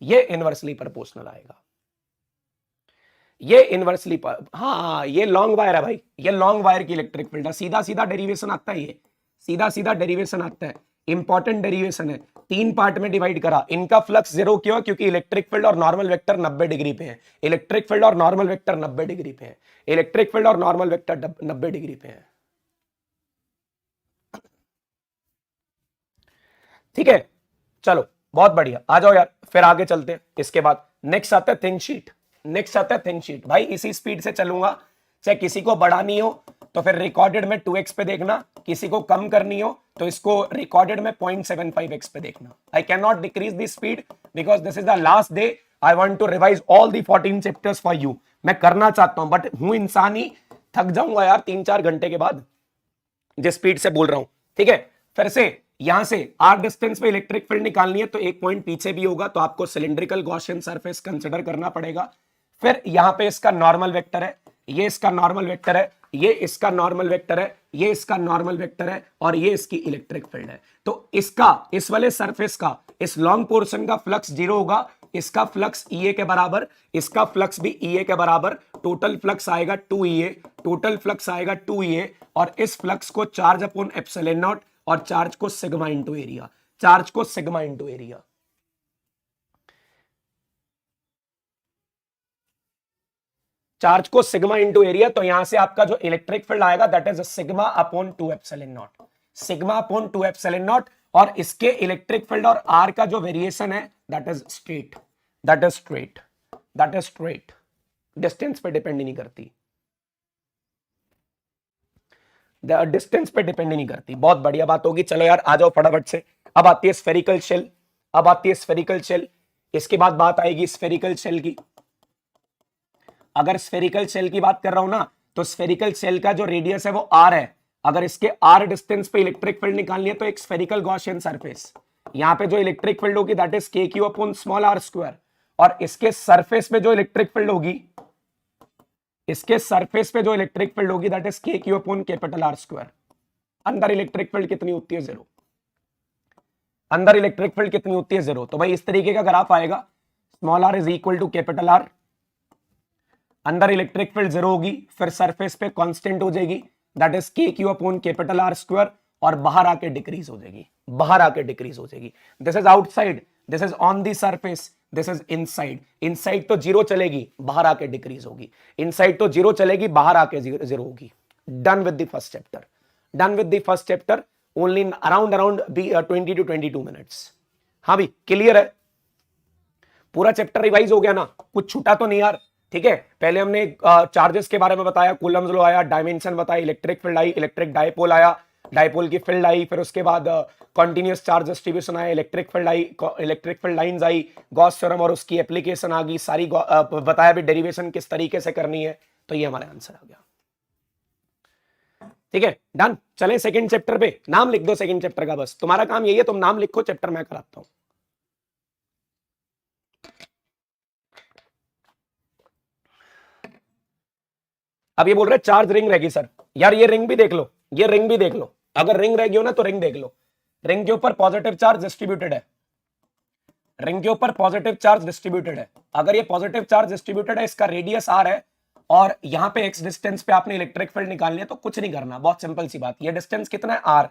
ये इनवर्सली प्रोपोर्शनल आएगा, ये इनवर्सली हाँ ये लॉन्ग वायर है भाई, ये लॉन्ग वायर की इलेक्ट्रिक फील्ड है, सीधा सीधा डेरिवेशन आता है, ये सीधा सीधा डेरिवेशन आता है, इंपॉर्टेंट डेरिवेशन है, 3 पार्ट में डिवाइड करा। इनका फ्लक्स 0 क्यों? क्योंकि इलेक्ट्रिक फील्ड और नॉर्मल वेक्टर 90 डिग्री पे है। इलेक्ट्रिक फील्ड और नॉर्मल वेक्टर 90 डिग्री पे है। इलेक्ट्रिक फील्ड और नॉर्मल वेक्टर 90 डिग्री पे है। ठीक है, चलो बहुत बढ़िया, आ जाओ यार, फिर आगे चलते हैं। इसके बाद नेक्स्ट आता है थिंक शीट। नेक्स्ट आता है थिंक शीट। भाई इसी स्पीड से चलूंगा, चाहे किसी को बढ़ानी हो तो फिर रिकॉर्डेड में 2x पे देखना, किसी को कम करनी हो तो इसको रिकॉर्डेड में 0.75x पे देखना। I can not decrease the speed because this is the last day. I want to revise all the 14 chapters for you. मैं करना चाहता हूं बट हूं इंसान ही, थक जाऊंगा यार 3-4 घंटे के बाद जिस स्पीड से बोल रहा हूं। ठीक है, फिर से यहां से आर डिस्टेंस पे इलेक्ट्रिक फील्ड निकालनी है तो एक पॉइंट पीछे भी होगा, तो आपको सिलिंड्रिकल गॉसियन सरफेस कंसिडर करना पड़ेगा। फिर यहां पे इसका नॉर्मल वेक्टर है, ये इसका नॉर्मल वेक्टर है, ये इसका नॉर्मल वेक्टर है, ये इसका नॉर्मल वेक्टर है और ये इसकी इलेक्ट्रिक फील्ड है। तो इसका, इस वाले सरफेस का, इस लॉन्ग पोर्शन का फ्लक्स 0 होगा, इसका फ्लक्स EA के बराबर, इसका फ्लक्स भी EA के बराबर। टोटल फ्लक्स आएगा 2EA, टोटल फ्लक्स आएगा 2EA और इस फ्लक्स को चार्ज अपॉन एप्सिलॉन नॉट और चार्ज को सिग्मा इनटू एरिया, चार्ज को सिग्मा इनटू एरिया। चार्ज को सिग्मा इनटू एरिया, तो यहां से आपका जो इलेक्ट्रिक फील्ड आएगा that is sigma upon 2 epsilon naught, sigma upon 2 epsilon not. और इसके इलेक्ट्रिक फील्ड और आर का जो वेरिएशन है that is straight, that is straight, that is straight, distance पे डिपेंड नहीं करती, डिस्टेंस पे डिपेंड नहीं करती। बहुत बढ़िया बात होगी। चलो यार आ जाओ फटाफट से। अब आती है स्फेरिकल शेल, अब आती है स्फेरिकल शेल। इसके बाद बात आएगी स्फेरिकल शेल की। अगर स्फेरिकल शेल की बात कर रहा हूं ना, तो स्फेरिकल शेल का जो रेडियस है वो आर है। अगर इसके आर डिस्टेंस पे इलेक्ट्रिक फील्ड निकालनी है तो एक स्फेरिकल गॉसियन सरफेस, यहां पे जो इलेक्ट्रिक फील्ड होगी that is k q upon small are square, और इसके सरफेस पे जो इलेक्ट्रिक फील्ड होगी, इसके सरफेस पे जो इलेक्ट्रिक फील्ड होगी that is k q upon capital R square. अंदर इलेक्ट्रिक फील्ड कितनी होती है? 0। अंदर इलेक्ट्रिक फील्ड कितनी होती है? 0। तो भाई इस तरीके का ग्राफ आएगा, small r is equal to capital R, अंदर इलेक्ट्रिक फील्ड 0 होगी, फिर सरफेस पे कांस्टेंट हो जाएगी that is k q upon capital R square, और बाहर आके डिक्रीज हो जाएगी, बाहर आके डिक्रीज हो जाएगी। This is outside, this is on the surface, this is inside. Inside तो 0 चलेगी, बाहर आके डिक्रीज होगी। इनसाइड तो 0 चलेगी, बाहर आके 0 होगी। Done with the first chapter, done with the first chapter only in around 20 to 22 minutes. हाँ भी क्लियर है, पूरा चैप्टर रिवाइज हो गया ना, कुछ छूटा तो नहीं यार? ठीक है, पहले हमने चार्जेस के बारे में बताया, कूलम्स लॉ आया, डायमेंशन बताया, इलेक्ट्रिक फील्ड आई, इलेक्ट्रिक डायपोल आया, डायपोल की फील्ड आई, फिर उसके बाद कॉन्टिन्यूअस चार्ज डिस्ट्रीब्यूशन आया, इलेक्ट्रिक फील्ड आई, इलेक्ट्रिक फील्ड लाइंस आई, गॉस थ्योरम और उसकी एप्लीकेशन आ गई सारी, बताया भी डेरिवेशन किस तरीके से करनी है। तो ये हमारा आंसर आ गया। ठीक है, डन। चलें सेकंड चैप्टर पे। नाम लिख दो सेकंड चैप्टर का, बस तुम्हारा काम यही है, तुम नाम लिखो, चैप्टर मैं कराता हूं। अब ये बोल रहे चार्ज रिंग रहेगी सर। यार ये रिंग भी देख लो, ये रिंग भी देख लो। अगर रिंग रहेगी हो ना तो रिंग देख लो, रिंग के ऊपर पॉजिटिव चार्ज डिस्ट्रीब्यूटेड है, रिंग के ऊपर पॉजिटिव चार्ज डिस्ट्रीब्यूटेड है। अगर ये पॉजिटिव चार्ज डिस्ट्रीब्यूटेड है, इसका रेडियस आर है, और यहां पे एक्स डिस्टेंस पे आपने इलेक्ट्रिक फील्ड निकालनी है, तो कुछ नहीं करना, बहुत सिंपल सी बात। ये डिस्टेंस कितना है? आर।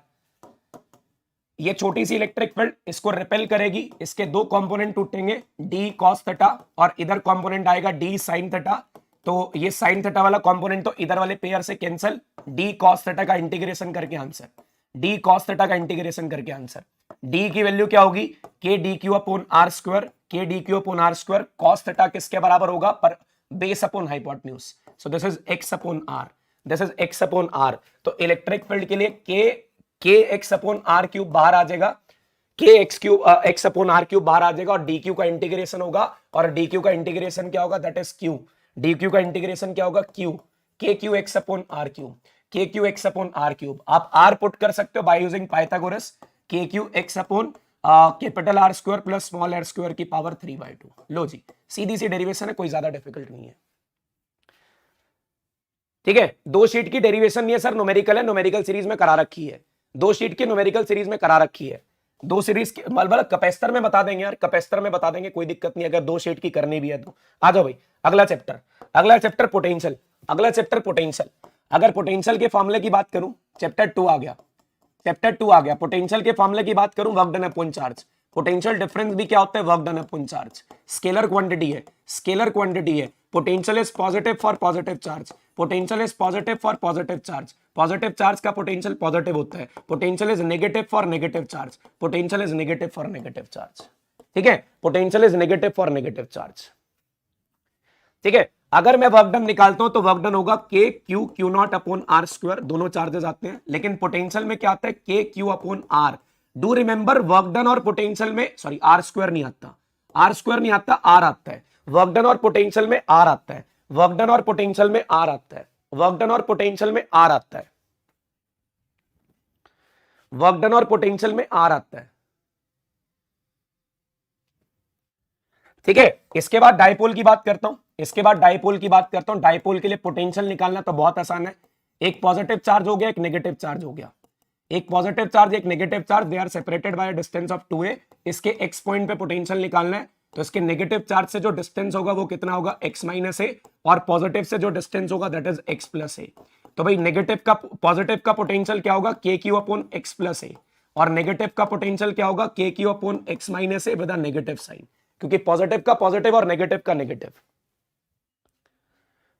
ये छोटी सी इलेक्ट्रिक फील्ड इसको रिपेल करेगी, इसके दो कंपोनेंट टूटेंगे, डी कॉस थीटा और इधर कंपोनेंट आएगा डी साइन थीटा। तो ये साइन थीटा वाला कंपोनेंट तो इधर वाले पेयर से कैंसिल, डी कॉस थीटा का इंटीग्रेशन करके आंसर, डी कॉस थीटा का इंटीग्रेशन करके आंसर। डी की वैल्यू क्या होगी? K D Q upon are square, K D Q upon are square. Cos theta किसके बराबर होगा? पर base upon hypotenuse, so this is X upon R, this is X upon R. तो इलेक्ट्रिक फील्ड के लिए के एक्स अपॉन आर क्यूब बाहर आ जाएगा, k x cube x upon R cube बाहर आ जाएगा, और डी क्यू का इंटीग्रेशन होगा, और डी क्यू का इंटीग्रेशन क्या होगा? That is Q. D Q का इंटीग्रेशन क्या होगा? Q, K Q X upon R cube, K Q X upon R cube. आप आर पुट कर सकते हो by using Pythagoras, K Q X upon capital R square plus small are square की पावर 3/2। लो जी, सीधी सी डेरिवेशन है, कोई ज्यादा डिफिकल्ट नहीं है। ठीक है, दो शीट की डेरिवेशन नहीं है सर, न्यूमेरिकल है, न्यूमेरिकल सीरीज में करा रखी है, दो शीट की न्यूमेरिकल सीरीज में करा रखी है। दो सीरीज मतलब कैपेसिटर में बता देंगे यार, कैपेसिटर में बता देंगे, कोई दिक्कत नहीं अगर दो शीट की करनी भी है तो। आ जाओ भाई, अगला चैप्टर, अगला चैप्टर पोटेंशियल, अगला चैप्टर पोटेंशियल। अगर पोटेंशियल के फॉर्मूले की बात करूं, चैप्टर 2 आ गया, चैप्टर 2 आ गया। पोटेंशियल के फॉर्मूले की बात करूं, work done upon charge. Potential difference भी क्या होता है, work done upon charge. Scalar quantity है, स्केलर क्वांटिटी है। Potential is positive for positive charge, potential is positive for positive charge. Positive charge का पोटेंशियल पॉजिटिव होता है। Potential is negative for negative charge, potential is negative for negative charge. ठीक है, potential is negative for negative charge. ठीक है, अगर मैं वर्क डन निकालता हूं तो वर्क डन होगा k q q naught upon are square, दोनों चार्जेस आते हैं। लेकिन पोटेंशियल में क्या आता है, k q upon r. Do remember, work done और पोटेंशियल में, सॉरी आर स्क्वायर नहीं आता, आर स्क्वायर नहीं आता, आर आता है। वर्क डन और पोटेंशियल में आर आता है, वर्क डन और पोटेंशियल में आर आता है, वर्क डन और पोटेंशियल में आर आता है, वर्क डन और पोटेंशियल में आर आता है। ठीक है, इसके बाद डाइपोल की बात करता हूं, इसके बाद डाइपोल की बात करता हूं। डाइपोल के लिए पोटेंशियल निकालना तो बहुत आसान है। एक पॉजिटिव चार्ज हो गया, एक नेगेटिव चार्ज हो गया। एक पॉजिटिव चार्ज, एक negative charge, they are separated by distance of 2a। इसके x पॉइंट पे पोटेंशियल निकालना है, तो इसके नेगेटिव चार्ज से जो डिस्टेंस होगा वो कितना होगा, x माइनस ए, और पॉजिटिव से जो डिस्टेंस होगा दैट इज x प्लस ए। तो भाई नेगेटिव का, पॉजिटिव का पोटेंशियल क्या होगा, k q upon x plus a, और नेगेटिव का पोटेंशियल क्या होगा, k q upon x minus a with a negative sign, क्योंकि पॉजिटिव का पॉजिटिव और नेगेटिव का नेगेटिव,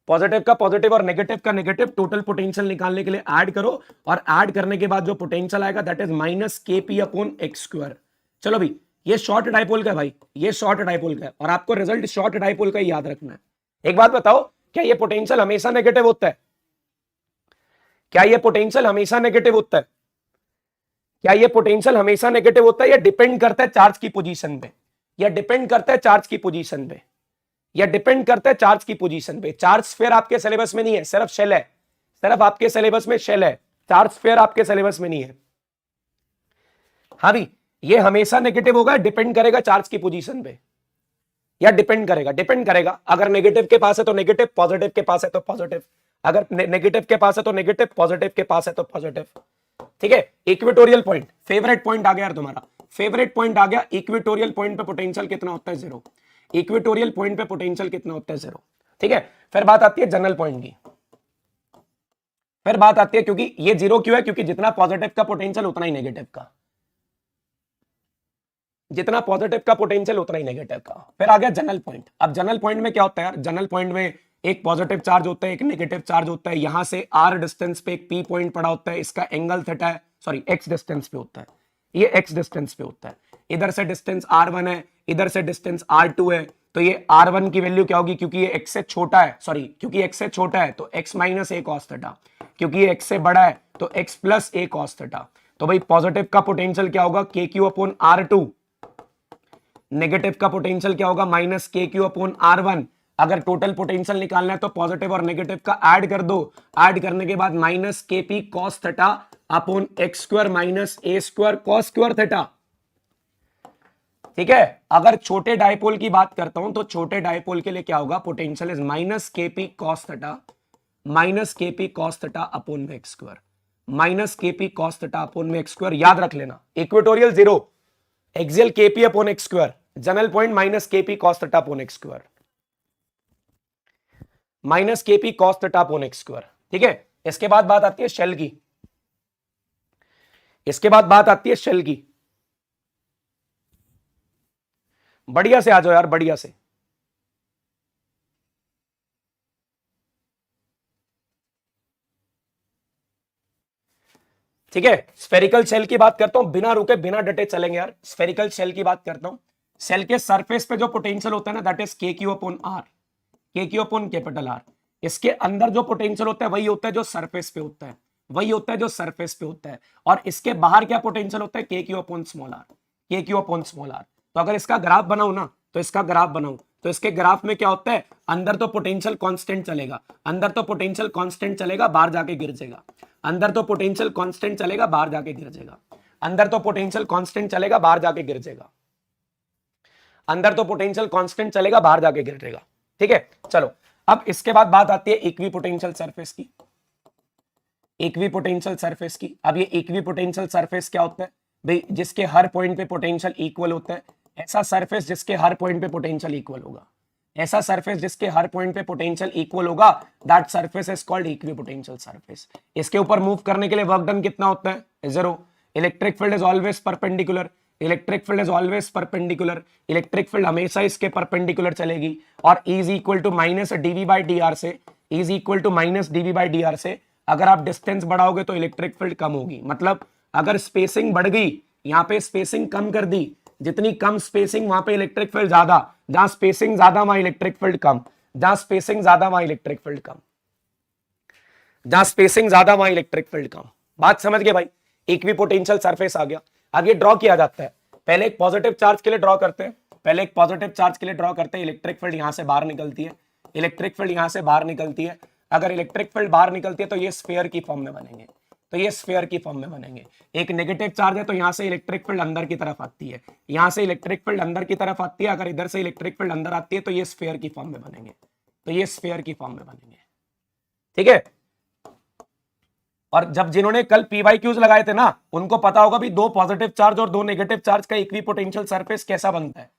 पॉजिटिव का पॉजिटिव और नेगेटिव का नेगेटिव। टोटल पोटेंशियल निकालने के लिए ऐड करो, और ऐड करने के बाद जो पोटेंशियल आएगा that is minus K P upon X square. चलो भाई, ये शॉर्ट डाइपोल का है भाई, ये शॉर्ट डाइपोल का है, और आपको रिजल्ट शॉर्ट डाइपोल का ही याद रखना है। एक बात बताओ, क्या ये पोटेंशियल हमेशा नेगेटिव होता है? क्या ये पोटेंशियल हमेशा नेगेटिव होता है? क्या ये पोटेंशियल हमेशा नेगेटिव होता है? या डिपेंड करता है चार्ज की पोजीशन पे, या डिपेंड करता है चार्ज की पोजीशन पे, या डिपेंड करता है चार्ज की पोजीशन पे। चार्ज स्फीयर आपके सिलेबस में नहीं है, सिर्फ शेल है, सिर्फ आपके सिलेबस में शेल है, चार्ज स्फीयर आपके सिलेबस में नहीं है। हाँ भी, ये हमेशा नेगेटिव होगा, डिपेंड करेगा चार्ज की पोजीशन पे, या डिपेंड करेगा, डिपेंड करेगा। अगर नेगेटिव के पास है तो नेगेटिव, पॉजिटिव के पास है तो पॉजिटिव, अगर नेगेटिव के पास है तो नेगेटिव, पॉजिटिव के पास है तो पॉजिटिव। ठीक है, इक्वेटोरियल पॉइंट, फेवरेट पॉइंट आ गया यार तुम्हारा, फेवरेट पॉइंट आ गया। इक्वेटोरियल पॉइंट पे पोटेंशियल कितना होता है, 0। इक्वेटोरियल पॉइंट पे पोटेंशियल कितना होता है, 0। ठीक है, फिर बात आती है जनरल पॉइंट की, फिर बात आती है, क्योंकि ये 0 क्यों है, क्योंकि जितना पॉजिटिव का पोटेंशियल उतना ही नेगेटिव का, जितना पॉजिटिव का पोटेंशियल उतना ही नेगेटिव का। फिर आ गया जनरल पॉइंट। अब जनरल पॉइंट में क्या होता है यार, जनरल पॉइंट में एक पॉजिटिव चार्ज होता है, एक नेगेटिव चार्ज होता है। यहां से आर डिस्टेंस पे एक पी पॉइंट पड़ा होता है, इसका एंगल थीटा है, सॉरी एक्स डिस्टेंस पे होता है, ये एक्स डिस्टेंस पे होता है। इधर से डिस्टेंस r1 है, इधर से डिस्टेंस r2 है, तो ये r1 की वैल्यू क्या होगी, क्योंकि ये x से छोटा है, सॉरी क्योंकि x से छोटा है तो x माइनस ए कॉस थीटा, क्योंकि ये x से बड़ा है तो x प्लस ए कॉस थीटा। तो भाई पॉजिटिव का पोटेंशियल क्या होगा, k q upon R2, negative का पोटेंशियल क्या होगा, माइनस के क्यू अपॉन R1। अगर टोटल पोटेंशियल निकालना है तो पॉजिटिव और नेगेटिव का ऐड कर दो, ऐड करने के बाद minus K P cos theta upon X square minus A square cos square theta. ठीक है, अगर छोटे डाइपोल की बात करता हूं तो छोटे डाइपोल के लिए क्या होगा, potential is minus K P cos theta, minus K P cos theta upon में X square, minus K P cos theta upon में एक्स स्क्वायर। याद रख लेना, equatorial 0, axial K P upon X square, general point minus K P cos theta upon X square, minus K P cos theta upon X square. ठीक है, इसके बाद बात आती है शेल की, इसके बाद बात आती है शेल की। बढ़िया से आ जाओ यार, बढ़िया से। ठीक है, स्फेरिकल शेल की बात करता हूं, बिना रुके बिना डटे चलेंगे यार। स्फेरिकल शेल की बात करता हूं, सेल के सरफेस पे जो पोटेंशियल होता है ना that is k q upon are, के क्यू अपॉन कैपिटल आर। इसके अंदर जो पोटेंशियल होता है वही होता है जो सरफेस पे होता है, वही होता है जो सरफेस पे होता है। और इसके बाहर क्या पोटेंशियल होता है, k q upon small are, के क्यू अपॉन स्मॉल आर। तो अगर इसका ग्राफ बनाऊं ना, तो इसका ग्राफ बनाऊं तो इसके ग्राफ में क्या होता है, अंदर तो पोटेंशियल कांस्टेंट चलेगा, अंदर तो पोटेंशियल कांस्टेंट चलेगा, बाहर जाके गिर जाएगा। अंदर तो पोटेंशियल कांस्टेंट चलेगा, बाहर जाके गिर जाएगा। अंदर तो पोटेंशियल कांस्टेंट चलेगा, बाहर जाके गिर जाएगा। अंदर तो पोटेंशियल कांस्टेंट चलेगा, बाहर जाके गिर जाएगा। ठीक है, चलो अब इसके बाद बात आती है इक्विपोटेंशियल सरफेस की, इक्विपोटेंशियल सरफेस की। अब ये इक्विपोटेंशियल सरफेस क्या होता है भाई, जिसके हर पॉइंट पे पोटेंशियल इक्वल होता है। ऐसा सरफेस जिसके हर पॉइंट पे पोटेंशियल इक्वल होगा, ऐसा सरफेस जिसके हर पॉइंट पे पोटेंशियल इक्वल होगा, that surface is called equipotential surface. इसके ऊपर मूव करने के लिए वर्क डन कितना होता है, 0। Electric field is always perpendicular, electric field is always perpendicular, electric field हमेशा इसके परपेंडिकुलर चलेगी, और is equal to minus D V by D R से, is equal to minus D V by D R से अगर आप डिस्टेंस बढ़ाओगे तो इलेक्ट्रिक फील्ड कम होगी। मतलब अगर स्पेसिंग बढ़ गई, यहां पे स्पेसिंग कम कर दी, जितनी कम स्पेसिंग वहां पे इलेक्ट्रिक फील्ड ज्यादा, जहां स्पेसिंग ज्यादा वहां इलेक्ट्रिक फील्ड कम, जहां स्पेसिंग ज्यादा वहां इलेक्ट्रिक फील्ड कम, जहां स्पेसिंग ज्यादा वहां इलेक्ट्रिक फील्ड कम। बात समझ गए भाई? इक्विपोटेंशियल सरफेस आ गया। आगे ड्रॉ किया जाता है, पहले एक पॉजिटिव चार्ज के लिए ड्रॉ करते हैं, पहले एक पॉजिटिव चार्ज के लिए ड्रॉ करते हैं। इलेक्ट्रिक फील्ड यहां से बाहर निकलती है, इलेक्ट्रिक फील्ड यहां से बाहर निकलती है। अगर इलेक्ट्रिक फील्ड बाहर निकलती है तो ये स्फीयर की फॉर्म में बनेंगे, तो ये स्फीयर की फॉर्म में बनेंगे। एक नेगेटिव चार्ज है तो यहां से इलेक्ट्रिक फील्ड अंदर की तरफ आती है, यहां से इलेक्ट्रिक फील्ड अंदर की तरफ आती है। अगर इधर से इलेक्ट्रिक फील्ड अंदर आती है तो ये स्फीयर की फॉर्म में बनेंगे, तो ये स्फीयर की फॉर्म में बनेंगे। ठीक है। और जब जिन्होंने कल पीवाईक्यूज लगाए थे ना, उनको पता होगा भी दो पॉजिटिव चार्ज और दो नेगेटिव चार्ज का इक्विपोटेंशियल सरफेस कैसा बनता है।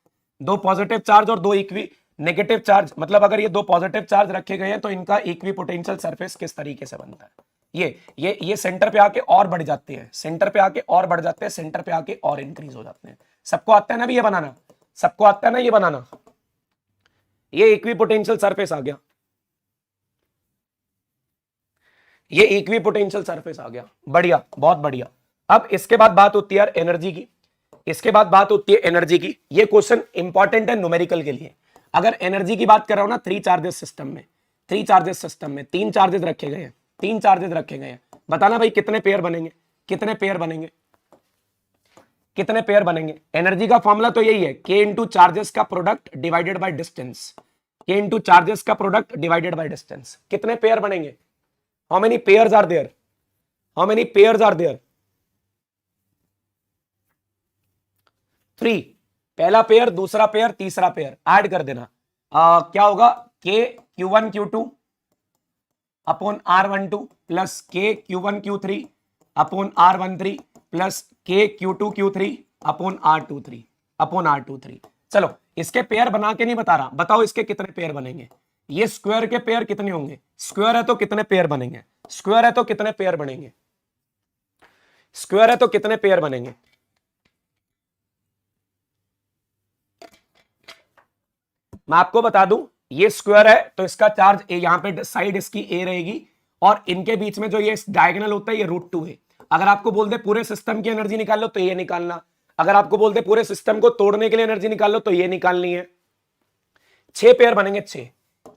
दो पॉजिटिव चार्ज और दो इक्वी नेगेटिव चार्ज, मतलब अगर ये दो पॉजिटिव चार्ज रखे गए हैं तो इनका इक्विपोटेंशियल सरफेस किस तरीके से बनता है। ये सेंटर पे आके और बढ़ जाते हैं, सेंटर पे आके और बढ़ जाते हैं, सेंटर पे आके और इंक्रीज हो जाते हैं। सबको आता है ना भी ये बनाना, सबको आता है ना ये बनाना। ये इक्विपोटेंशियल सरफेस आ गया, ये इक्विपोटेंशियल सरफेस आ गया। बढ़िया, बहुत बढ़िया। अब इसके बाद बात होती है यार एनर्जी की, इसके बाद बात होती है एनर्जी की। ये क्वेश्चन इंपॉर्टेंट है न्यूमेरिकल के लिए। अगर एनर्जी की बात कर रहा हूं ना, थ्री चार्जेस सिस्टम में, थ्री चार्जेस सिस्टम में तीन चार्जेस रखे गए हैं, तीन चार्जेस रखे गए हैं। बताना भाई कितने पेयर बनेंगे, कितने पेयर बनेंगे, कितने पेयर बनेंगे। एनर्जी का फॉर्मूला तो यही है, के इंटू चार्जेस का प्रोडक्ट डिवाइडेड बाय डिस्टेंस, के इंटू चार्जेस का प्रोडक्ट डिवाइडेड बाय डिस्टेंस। कितने पेयर बनेंगे? How many pairs are there? How many pairs are there? 3। पहला पेयर, दूसरा पेयर, तीसरा पेयर ऐड कर देना। क्या होगा? K Q1 Q2 upon R12 plus K Q1 Q3 upon R13 plus K Q2 Q3 upon R23 upon R23। चलो इसके पेयर बना के नहीं बता रहा, बताओ इसके कितने पेयर बनेंगे। ये स्क्वायर के पेयर कितने होंगे? स्क्वायर है तो कितने पेयर बनेंगे? स्क्वायर है तो कितने पेयर बनेंगे? स्क्वायर है तो कितने पेयर बनेंगे? मैं आपको बता दूं, ये स्क्वायर है तो इसका चार्ज ए, यहां पे साइड इसकी ए रहेगी, और इनके बीच में जो ये डायगोनल होता है ये √2 है। अगर आपको बोल दे पूरे सिस्टम की एनर्जी निकाल लो तो ये निकालना, अगर आपको बोल दे पूरे सिस्टम को तोड़ने के लिए एनर्जी निकाल लो तो ये निकालनी है। 6 पेयर बनेंगे,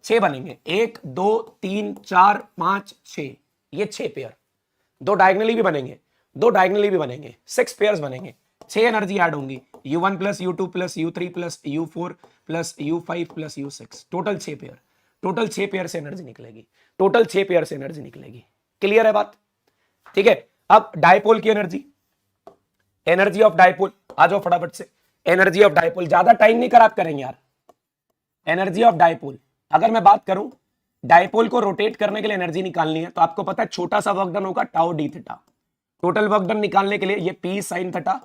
6 बनेंगे, 1 2 3 4 5 6, ये 6 पेयर। दो डायगोनली भी बनेंगे, दो डायगोनली भी बनेंगे, 6 पेयर्स बनेंगे। 6 एनर्जी ऐड होंगी, U1 plus U2 plus U3 plus U4 plus U5 plus U6, total 6 pair. Total 6 pair से एनर्जी निकलेगी, टोटल 6 पेयर से एनर्जी निकलेगी। क्लियर है बात? ठीक है। अब डायपोल की एनर्जी, एनर्जी ऑफ डायपोल, आ जाओ फटाफट से। एनर्जी ऑफ डायपोल, ज्यादा टाइम नहीं खराब करेंगे यार। एनर्जी ऑफ डायपोल, अगर मैं बात करूं डायपोल को रोटेट करने के लिए एनर्जी निकालनी है तो आपको पता है छोटा सा वर्क डन होगा tau D theta. Total work done निकालने के लिए ये पी साइन थीटा,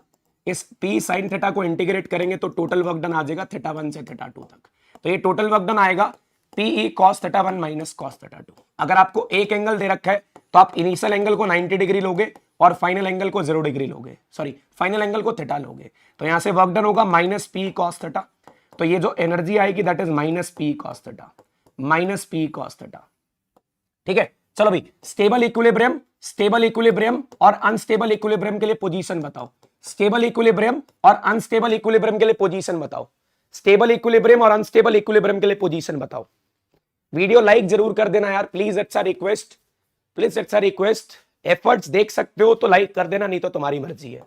इस पी साइन थीटा को इंटीग्रेट करेंगे तो टोटल वर्क डन आ जाएगा θ1 से θ2 तक। तो ये टोटल वर्क डन आएगा पीई cos θ1 माइनस cos θ2। अगर आपको एक एंगल दे रखा है तो आप इनिशियल एंगल को 90 डिग्री लोगे और फाइनल एंगल को 0 डिग्री लोगे, सॉरी फाइनल एंगल को थीटा लोगे, तो यहां से वर्क डन होगा माइनस पी cos θ। तो ये जो एनर्जी आएगी that is minus P cos θ, minus P cos θ। ठीक है। चलो भाई, स्टेबल इक्विलिब्रियम, स्टेबल इक्विलिब्रियम और अनस्टेबल इक्विलिब्रियम के लिए पोजीशन बताओ। स्टेबल इक्विलिब्रियम और अनस्टेबल इक्विलिब्रियम के लिए पोजीशन बताओ। स्टेबल इक्विलिब्रियम और अनस्टेबल इक्विलिब्रियम के लिए पोजीशन बताओ। वीडियो लाइक जरूर कर देना यार please, it's a request, please it's a request. Efforts देख सकते हो तो लाइक कर देना, नहीं तो तुम्हारी मर्जी है।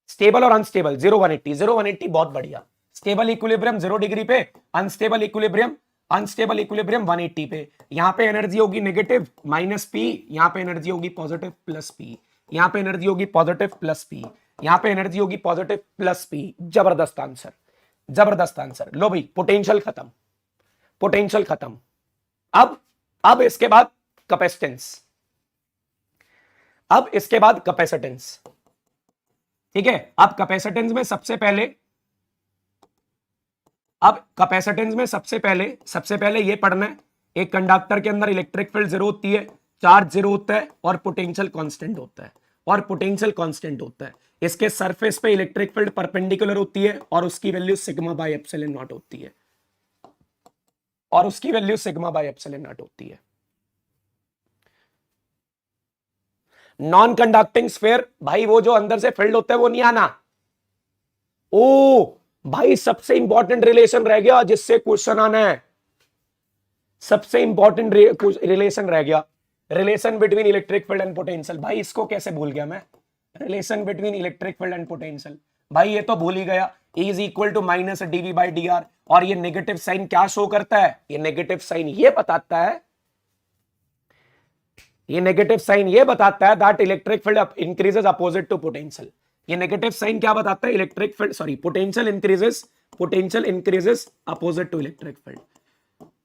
स्टेबल और अनस्टेबल 0 180, 0 180 बहुत बढ़िया। स्टेबल इक्विलिब्रियम 0 डिग्री पे, अनस्टेबल इक्विलिब्रियम 180 पे। यहां पे एनर्जी होगी नेगेटिव माइनस पी, यहां पे एनर्जी होगी पॉजिटिव प्लस पी, यहां पे एनर्जी होगी पॉजिटिव प्लस पी, यहां पे एनर्जी होगी पॉजिटिव प्लस पी। जबरदस्त आंसर, जबरदस्त आंसर। लो भाई, पोटेंशियल खत्म, पोटेंशियल खत्म। अब इसके बाद कैपेसिटेंस, अब इसके बाद कैपेसिटेंस। ठीक है। अब कैपेसिटेंस में सबसे पहले, अब कैपेसिटेंस में सबसे पहले ये पढ़ना है, एक कंडक्टर के अंदर इलेक्ट्रिक फील्ड 0 होती है, चार्ज 0 होता है और पोटेंशियल कांस्टेंट होता है। और पोटेंशियल कांस्टेंट होता है। इसके सरफेस पे इलेक्ट्रिक फील्ड परपेंडिकुलर होती है और उसकी value sigma by epsilon not होती है, और उसकी value sigma by epsilon not होती है। नॉन कंडक्टिंग स्फीयर, भाई वो जो अंदर से फील्ड होता है वो नहीं आना। ओ भाई सबसे इंपॉर्टेंट रिलेशन रह गया जिससे क्वेश्चन आना है, सबसे इंपॉर्टेंट रिलेशन रह गया, relation between electric field and potential. भाई इसको कैसे भूल गया मैं, relation between electric field and potential. भाई ये तो भूल ही गया, E is equal to minus dv by dr। और ये नेगेटिव साइन क्या शो करता है, ये नेगेटिव साइन ये बताता है, ये नेगेटिव साइन ये बताता है that electric field increases opposite to potential. ये नेगेटिव साइन क्या बताता है, electric field sorry potential increases opposite to electric field,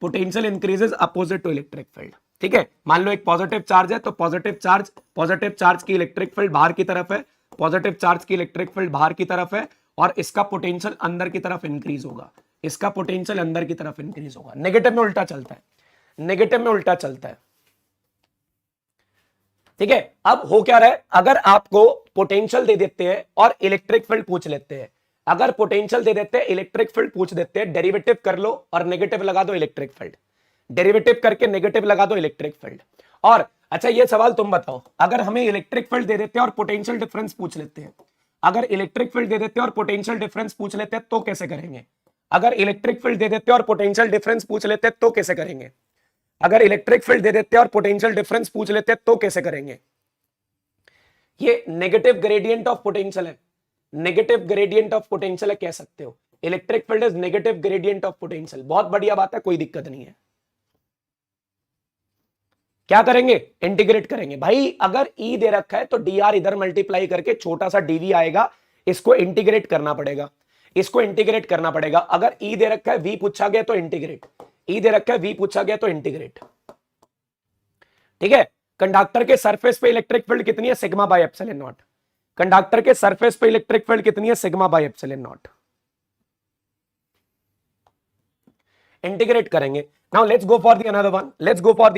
potential increases opposite to electric field. ठीक है, मान लो एक पॉजिटिव चार्ज है तो पॉजिटिव चार्ज की इलेक्ट्रिक फील्ड बाहर की तरफ है, पॉजिटिव चार्ज की इलेक्ट्रिक फील्ड बाहर की तरफ है, और इसका पोटेंशियल अंदर की तरफ इंक्रीज होगा, इसका पोटेंशियल अंदर की तरफ इंक्रीज होगा। नेगेटिव में उल्टा चलता है, नेगेटिव में उल्टा चलता है। ठीक है, अब हो क्या रहा है, अगर आपको पोटेंशियल दे देते हैं और इलेक्ट्रिक फील्ड पूछ लेते हैं, अगर पोटेंशियल दे देते हैं इलेक्ट्रिक फील्ड पूछ देते हैं, डेरिवेटिव कर लो और नेगेटिव लगा दो इलेक्ट्रिक फील्ड, डेरिवेटिव करके नेगेटिव लगा दो इलेक्ट्रिक फील्ड। और अच्छा ये सवाल तुम बताओ, अगर हमें इलेक्ट्रिक फील्ड दे देते हैं और पोटेंशियल डिफरेंस पूछ लेते हैं, अगर इलेक्ट्रिक फील्ड दे देते हैं और पोटेंशियल डिफरेंस पूछ लेते हैं तो कैसे करेंगे, अगर इलेक्ट्रिक फील्ड दे देते हैं और पोटेंशियल डिफरेंस पूछ लेते हैं तो कैसे करेंगे, अगर इलेक्ट्रिक फील्ड दे देते हैं और पोटेंशियल डिफरेंस पूछ लेते हैं तो कैसे करेंगे। ये नेगेटिव ग्रेडियंट ऑफ पोटेंशियल है, नेगेटिव ग्रेडियंट ऑफ पोटेंशियल है कह सकते हो, electric field is negative gradient of potential. बहुत बढ़िया बात है, कोई दिक्कत नहीं है। क्या करेंगे, इंटीग्रेट करेंगे। भाई अगर E दे रखा है तो dr इधर मल्टीप्लाई करके छोटा सा dv आएगा, इसको इंटीग्रेट करना पड़ेगा, इसको इंटीग्रेट करना पड़ेगा। अगर E दे रखा है v पूछा गया तो इंटीग्रेट, E दे रखा है v पूछा गया तो इंटीग्रेट। ठीक है, कंडक्टर के सरफेस पे इलेक्ट्रिक फील्ड कितनी है, sigma by epsilon naught. Conductor के सरफेस पे इलेक्ट्रिक फील्ड कितनी है, sigma by epsilon naught. Integrate करेंगे। Now let's go for the another one, let's go for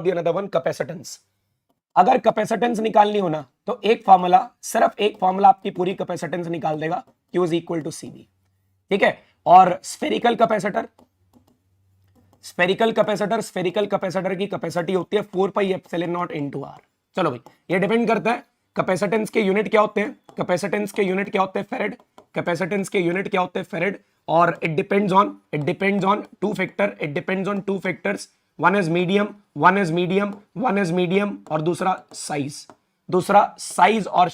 the another one, capacitance. अगर कैपेसिटेंस निकालनी हो ना तो एक फॉर्मूला, सिर्फ एक फॉर्मूला आपकी पूरी कैपेसिटेंस निकाल देगा, Q is equal to CV। ठीक है, और स्फेरिकल कैपेसिटर की कैपेसिटी होती है 4 पाई एप्सिलॉन नॉट इनटू R। चलो भाई, ये डिपेंड करता है कैपेसिटेंस के यूनिट क्या होते हैं, कैपेसिटेंस के यूनिट क्या होते हैं, फेरेड, कैपेसिटेंस के यूनिट क्या होते हैं, फेरेड। और it depends on two factors, one is medium और दूसरा साइज और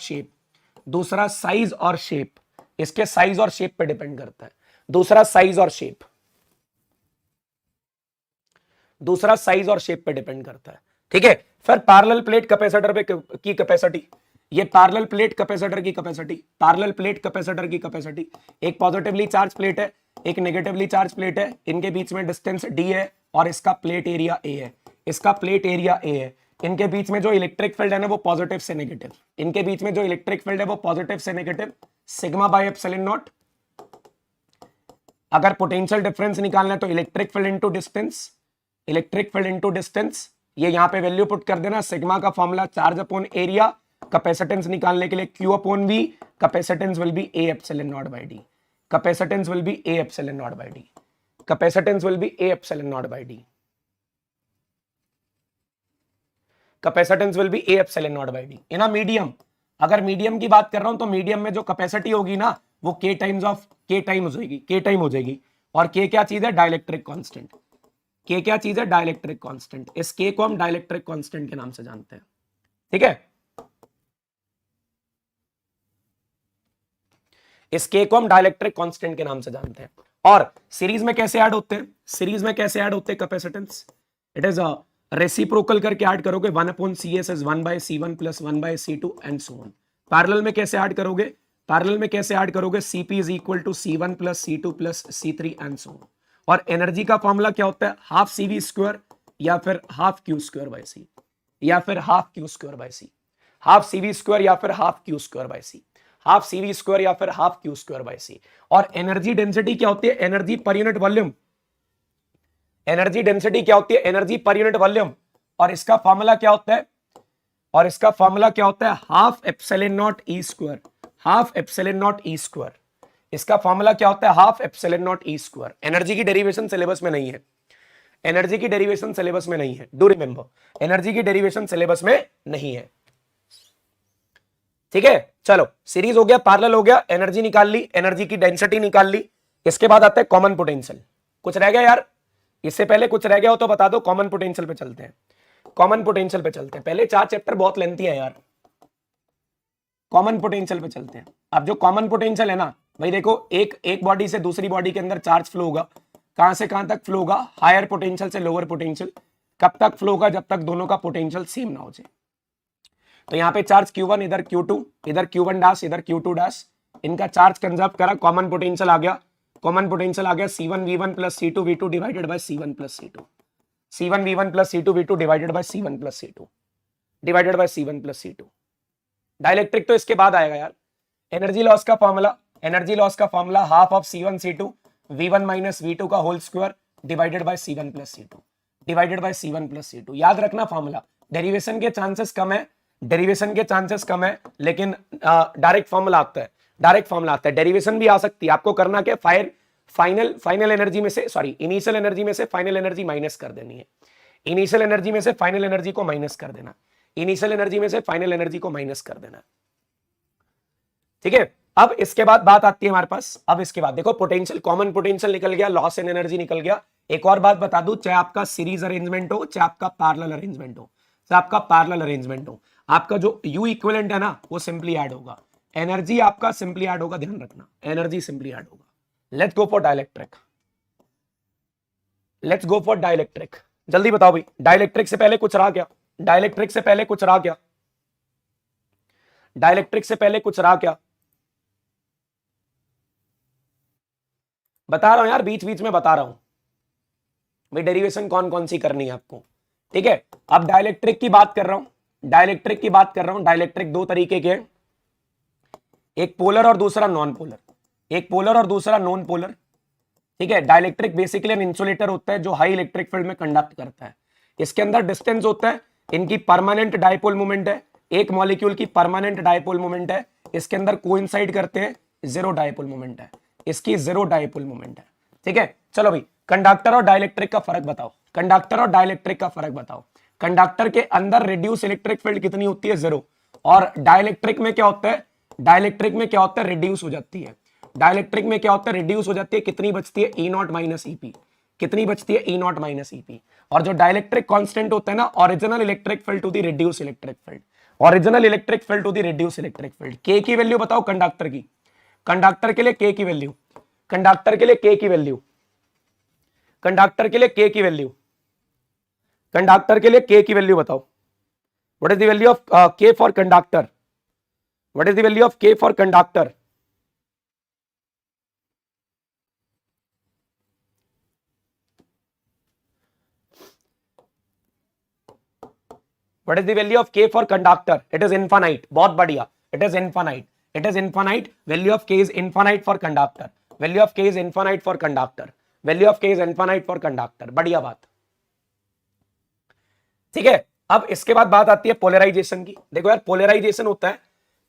शेप, इसके साइज और शेप पे डिपेंड करता है, दूसरा साइज और शेप पे डिपेंड करता है। ठीक है, फिर पैरेलल प्लेट कैपेसिटर पे की कैपेसिटी, ये पैरेलल प्लेट कैपेसिटर की कैपेसिटी, एक पॉजिटिवली चार्ज प्लेट है, एक नेगेटिवली चार्ज प्लेट है, इनके बीच में डिस्टेंस d है और इसका प्लेट एरिया a है, इनके बीच में जो इलेक्ट्रिक फील्ड है ना वो पॉजिटिव से negative, sigma by epsilon not. अगर पोटेंशियल डिफरेंस निकालना है तो इलेक्ट्रिक फील्ड इनटू डिस्टेंस, ये यहां पे वैल्यू पुट कर देना, सिग्मा का formula charge upon area, capacitance निकालने के लिए Q upon V, capacitance will be A epsilon naught by D, capacitance will be A epsilon naught by D in a medium. अगर मीडियम की बात कर रहा हूं तो मीडियम में जो कैपेसिटी होगी ना वो K टाइम हो जाएगी, और K क्या चीज है, डाइलेक्ट्रिक कांस्टेंट। K क्या चीज है, डाइलेक्ट्रिक कांस्टेंट। इस K को हम डाइलेक्ट्रिक कांस्टेंट के नाम से जानते हैं। ठीक है, इस K को हम डाइलेक्ट्रिक कांस्टेंट के नाम से जानते हैं। और सीरीज में कैसे ऐड होते हैं, कैपेसिटेंस, इट इज रेसिप्रोकल करके ऐड करोगे, 1/CS is 1/C1 plus 1/C2 and so on. Parallel में कैसे ऐड करोगे, CP is equal to C1 plus C2 plus C3 and so on. और एनर्जी का फॉर्मूला क्या होता है, हाफ CV स्क्वायर या फिर half Q square by C, half CV square या फिर half Q square by C। और एनर्जी डेंसिटी क्या होती है, एनर्जी पर यूनिट वॉल्यूम, और इसका फॉर्मूला क्या होता है, और इसका फॉर्मूला क्या होता है, half epsilon not E square, half epsilon not E square. इसका फॉर्मूला क्या होता है, half epsilon not E square. Energy की डेरिवेशन सिलेबस में नहीं है, एनर्जी की डेरिवेशन सिलेबस में नहीं है, डू रिमेंबर एनर्जी की डेरिवेशन सिलेबस में नहीं है। ठीक है, चलो सीरीज हो गया, पैरेलल हो गया, एनर्जी निकाल ली, एनर्जी की डेंसिटी निकाल ली। इसके बाद आता है कॉमन पोटेंशियल। कुछ रह गया यार, इससे पहले कुछ रह गया हो तो बता दो। कॉमन पोटेंशियल पे चलते हैं, कॉमन पोटेंशियल पे चलते हैं। पहले 4 चैप्टर बहुत लेंथी है यार, कॉमन पोटेंशियल पे चलते हैं। अब जो कॉमन पोटेंशियल है ना भाई, देखो एक बॉडी से दूसरी बॉडी के अंदर चार्ज फ्लो होगा, कहां से कहां तक फ्लो होगा, हायर पोटेंशियल से लोअर पोटेंशियल। कब तक फ्लो होगा, जब तक दोनों का पोटेंशियल सेम ना हो जाए। तो यहाँ पे चार्ज Q1, इधर Q2, इधर Q1 डैश, इधर Q2 डैश, इनका चार्ज कंजर्व करा, कॉमन पोटेंशियल आ गया। कॉमन पोटेंशियल आ गया C1V1 plus C2V2 divided by C1 plus C2, C1V1 plus C2V2 divided by C1 plus C2 divided by C1 plus C2। Dielectric तो इसके बाद आएगा यार। एनर्जी लॉस का फॉर्मूला, एनर्जी लॉस का formula half of C1 C2 V1 minus V2 का whole square divided by C1 plus C2 divided by C1 plus C2। याद रखना फॉर्मूला, डेरिवेशन के चांसेस कम है, डेरिवेशन के चांसेस कम है, लेकिन डायरेक्ट फॉर्मूला आता है, डायरेक्ट फॉर्मूला आता है। डेरिवेशन भी आ सकती है, आपको करना क्या, फाइनल एनर्जी में से, सॉरी इनिशियल एनर्जी में से फाइनल एनर्जी माइनस कर देनी है। इनिशियल एनर्जी में से फाइनल एनर्जी को माइनस कर देना, इनिशियल एनर्जी में से फाइनल एनर्जी को माइनस कर देना। ठीक है, अब इसके बाद बात आती है हमारे पास, अब इसके बाद देखो पोटेंशियल, कॉमन पोटेंशियल निकल गया, लॉस इन एनर्जी निकल गया। एक और बात बता दूं, चाहे आपका सीरीज अरेंजमेंट हो, चाहे आपका पैरेलल अरेंजमेंट हो, चाहे आपका पैरेलल अरेंजमेंट हो, आपका जो U इक्विवेलेंट है ना वो सिंपली ऐड होगा, एनर्जी आपका सिंपली ऐड होगा, ध्यान रखना एनर्जी सिंपली ऐड होगा। Let's go for dielectric, let's go for dielectric. जल्दी बताओ भाई, डाइलेक्ट्रिक से पहले कुछ रहा क्या, डाइलेक्ट्रिक से पहले कुछ रहा क्या, डाइलेक्ट्रिक से पहले कुछ रहा क्या, बता रहा हूं यार, बीच बीच में बता रहा हूं भाई, डेरिवेशन कौन कौन सी करनी है आपको। ठीक है, अब डाइलेक्ट्रिक की बात कर रहा हूं, डाइलेक्ट्रिक की बात कर रहा हूं। डाइलेक्ट्रिक दो तरीके के हैं, एक पोलर और दूसरा नॉन पोलर, एक पोलर और दूसरा नॉन पोलर। ठीक है, डाइलेक्ट्रिक बेसिकली एन इंसुलेटर होता है जो हाई इलेक्ट्रिक फील्ड में कंडक्ट करता है। इसके अंदर डिस्टेंस होता है, इनकी परमानेंट डायपोल मोमेंट है, एक मॉलिक्यूल की परमानेंट डायपोल मोमेंट है, इसके अंदर कोइंसाइड करते हैं, जीरो डायपोल मोमेंट है, इसकी जीरो डायपोल मोमेंट है। ठीक है, चलो भाई कंडक्टर और डाइलेक्ट्रिक का फर्क बताओ, कंडक्टर और डाइलेक्ट्रिक का फर्क बताओ। कंडक्टर के अंदर रिड्यूस इलेक्ट्रिक फील्ड कितनी होती है, जीरो, और डाइलेक्ट्रिक में क्या होता है, डाइलेक्ट्रिक में क्या होता है, रिड्यूस हो जाती है। डाइलेक्ट्रिक में क्या होता है, रिड्यूस हो जाती है, कितनी बचती है, ई नॉट माइनस ईपी, कितनी बचती है, ई नॉट माइनस ईपी। और जो डाइलेक्ट्रिक कांस्टेंट होता है ना, original electric field to the reduce electric field, original electric field to the reduce electric field. K की वैल्यू बताओ कंडक्टर की, कंडक्टर के लिए के की वैल्यू, कंडक्टर के लिए के की वैल्यू, कंडक्टर के लिए के की वैल्यू, कंडक्टर के लिए के की वैल्यू बताओ। What is the value of K for conductor, what is the value of K for conductor, what is the value of k for conductor, it is infinite, बहुत बढ़िया, it is infinite, it is infinite, value of k is infinite for conductor, value of k is infinite for conductor, value of k is infinite for conductor, बढ़िया बात। ठीक है, अब इसके बाद बात आती है पोलराइजेशन की। देखो यार पोलराइजेशन होता है,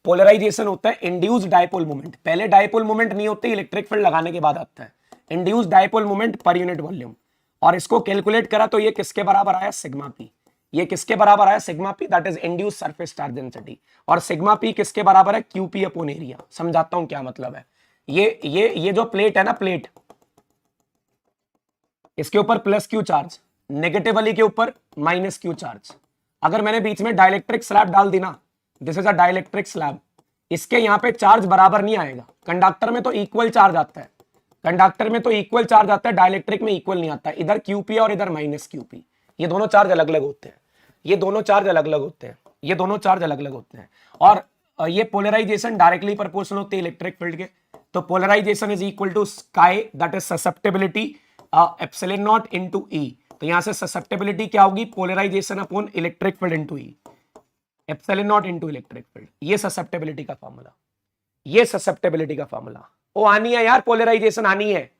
पोलराइजेशन होता है इंड्यूस्ड डायपोल मोमेंट, पहले डायपोल मोमेंट नहीं होती, इलेक्ट्रिक फील्ड लगाने के बाद आता है induced dipole moment per unit volume. और इसको कैलकुलेट करा तो ये किसके बराबर आया, सिग्मा पी, ये किसके बराबर आया, sigma P, that is induced surface charge density. और सिग्मा पी किसके बराबर है, क्यूपी अपॉन एरिया। समझाता हूं क्या मतलब है, ये जो प्लेट है ना, प्लेट, इसके ऊपर प्लस क्यू चार्ज, नेगेटिव वाली के ऊपर माइनस क्यू चार्ज। अगर मैंने बीच में डाइलेक्ट्रिक स्लैब डाल दी ना, this is a dielectric slab, इसके यहां पे चार्ज बराबर नहीं आएगा। कंडक्टर में तो इक्वल चार्ज आता है, कंडक्टर में तो इक्वल चार्ज आता है, डाइलेक्ट्रिक में इक्वल नहीं आता, इधर क्यूपी और इधर माइनस क्यूपी, ये दोनों चार्ज अलग अलग होते हैं, ये दोनों चार्ज अलग अलग होते हैं, ये दोनों चार्ज अलग अलग होते हैं। और ये पोलराइजेशन डायरेक्टली प्रोपोर्शनल होती है इलेक्ट्रिक फील्ड के। तो polarization is equal to chi, that is susceptibility epsilon naught into E. तो यहां से ससेप्टेबिलिटी क्या होगी, polarization upon electric field into E, epsilon naught into electric field. ये ससेप्टेबिलिटी का फॉर्मूला, ये ससेप्टेबिलिटी का फॉर्मूला। ओ आनी है यार, पोलराइजेशन आनी है।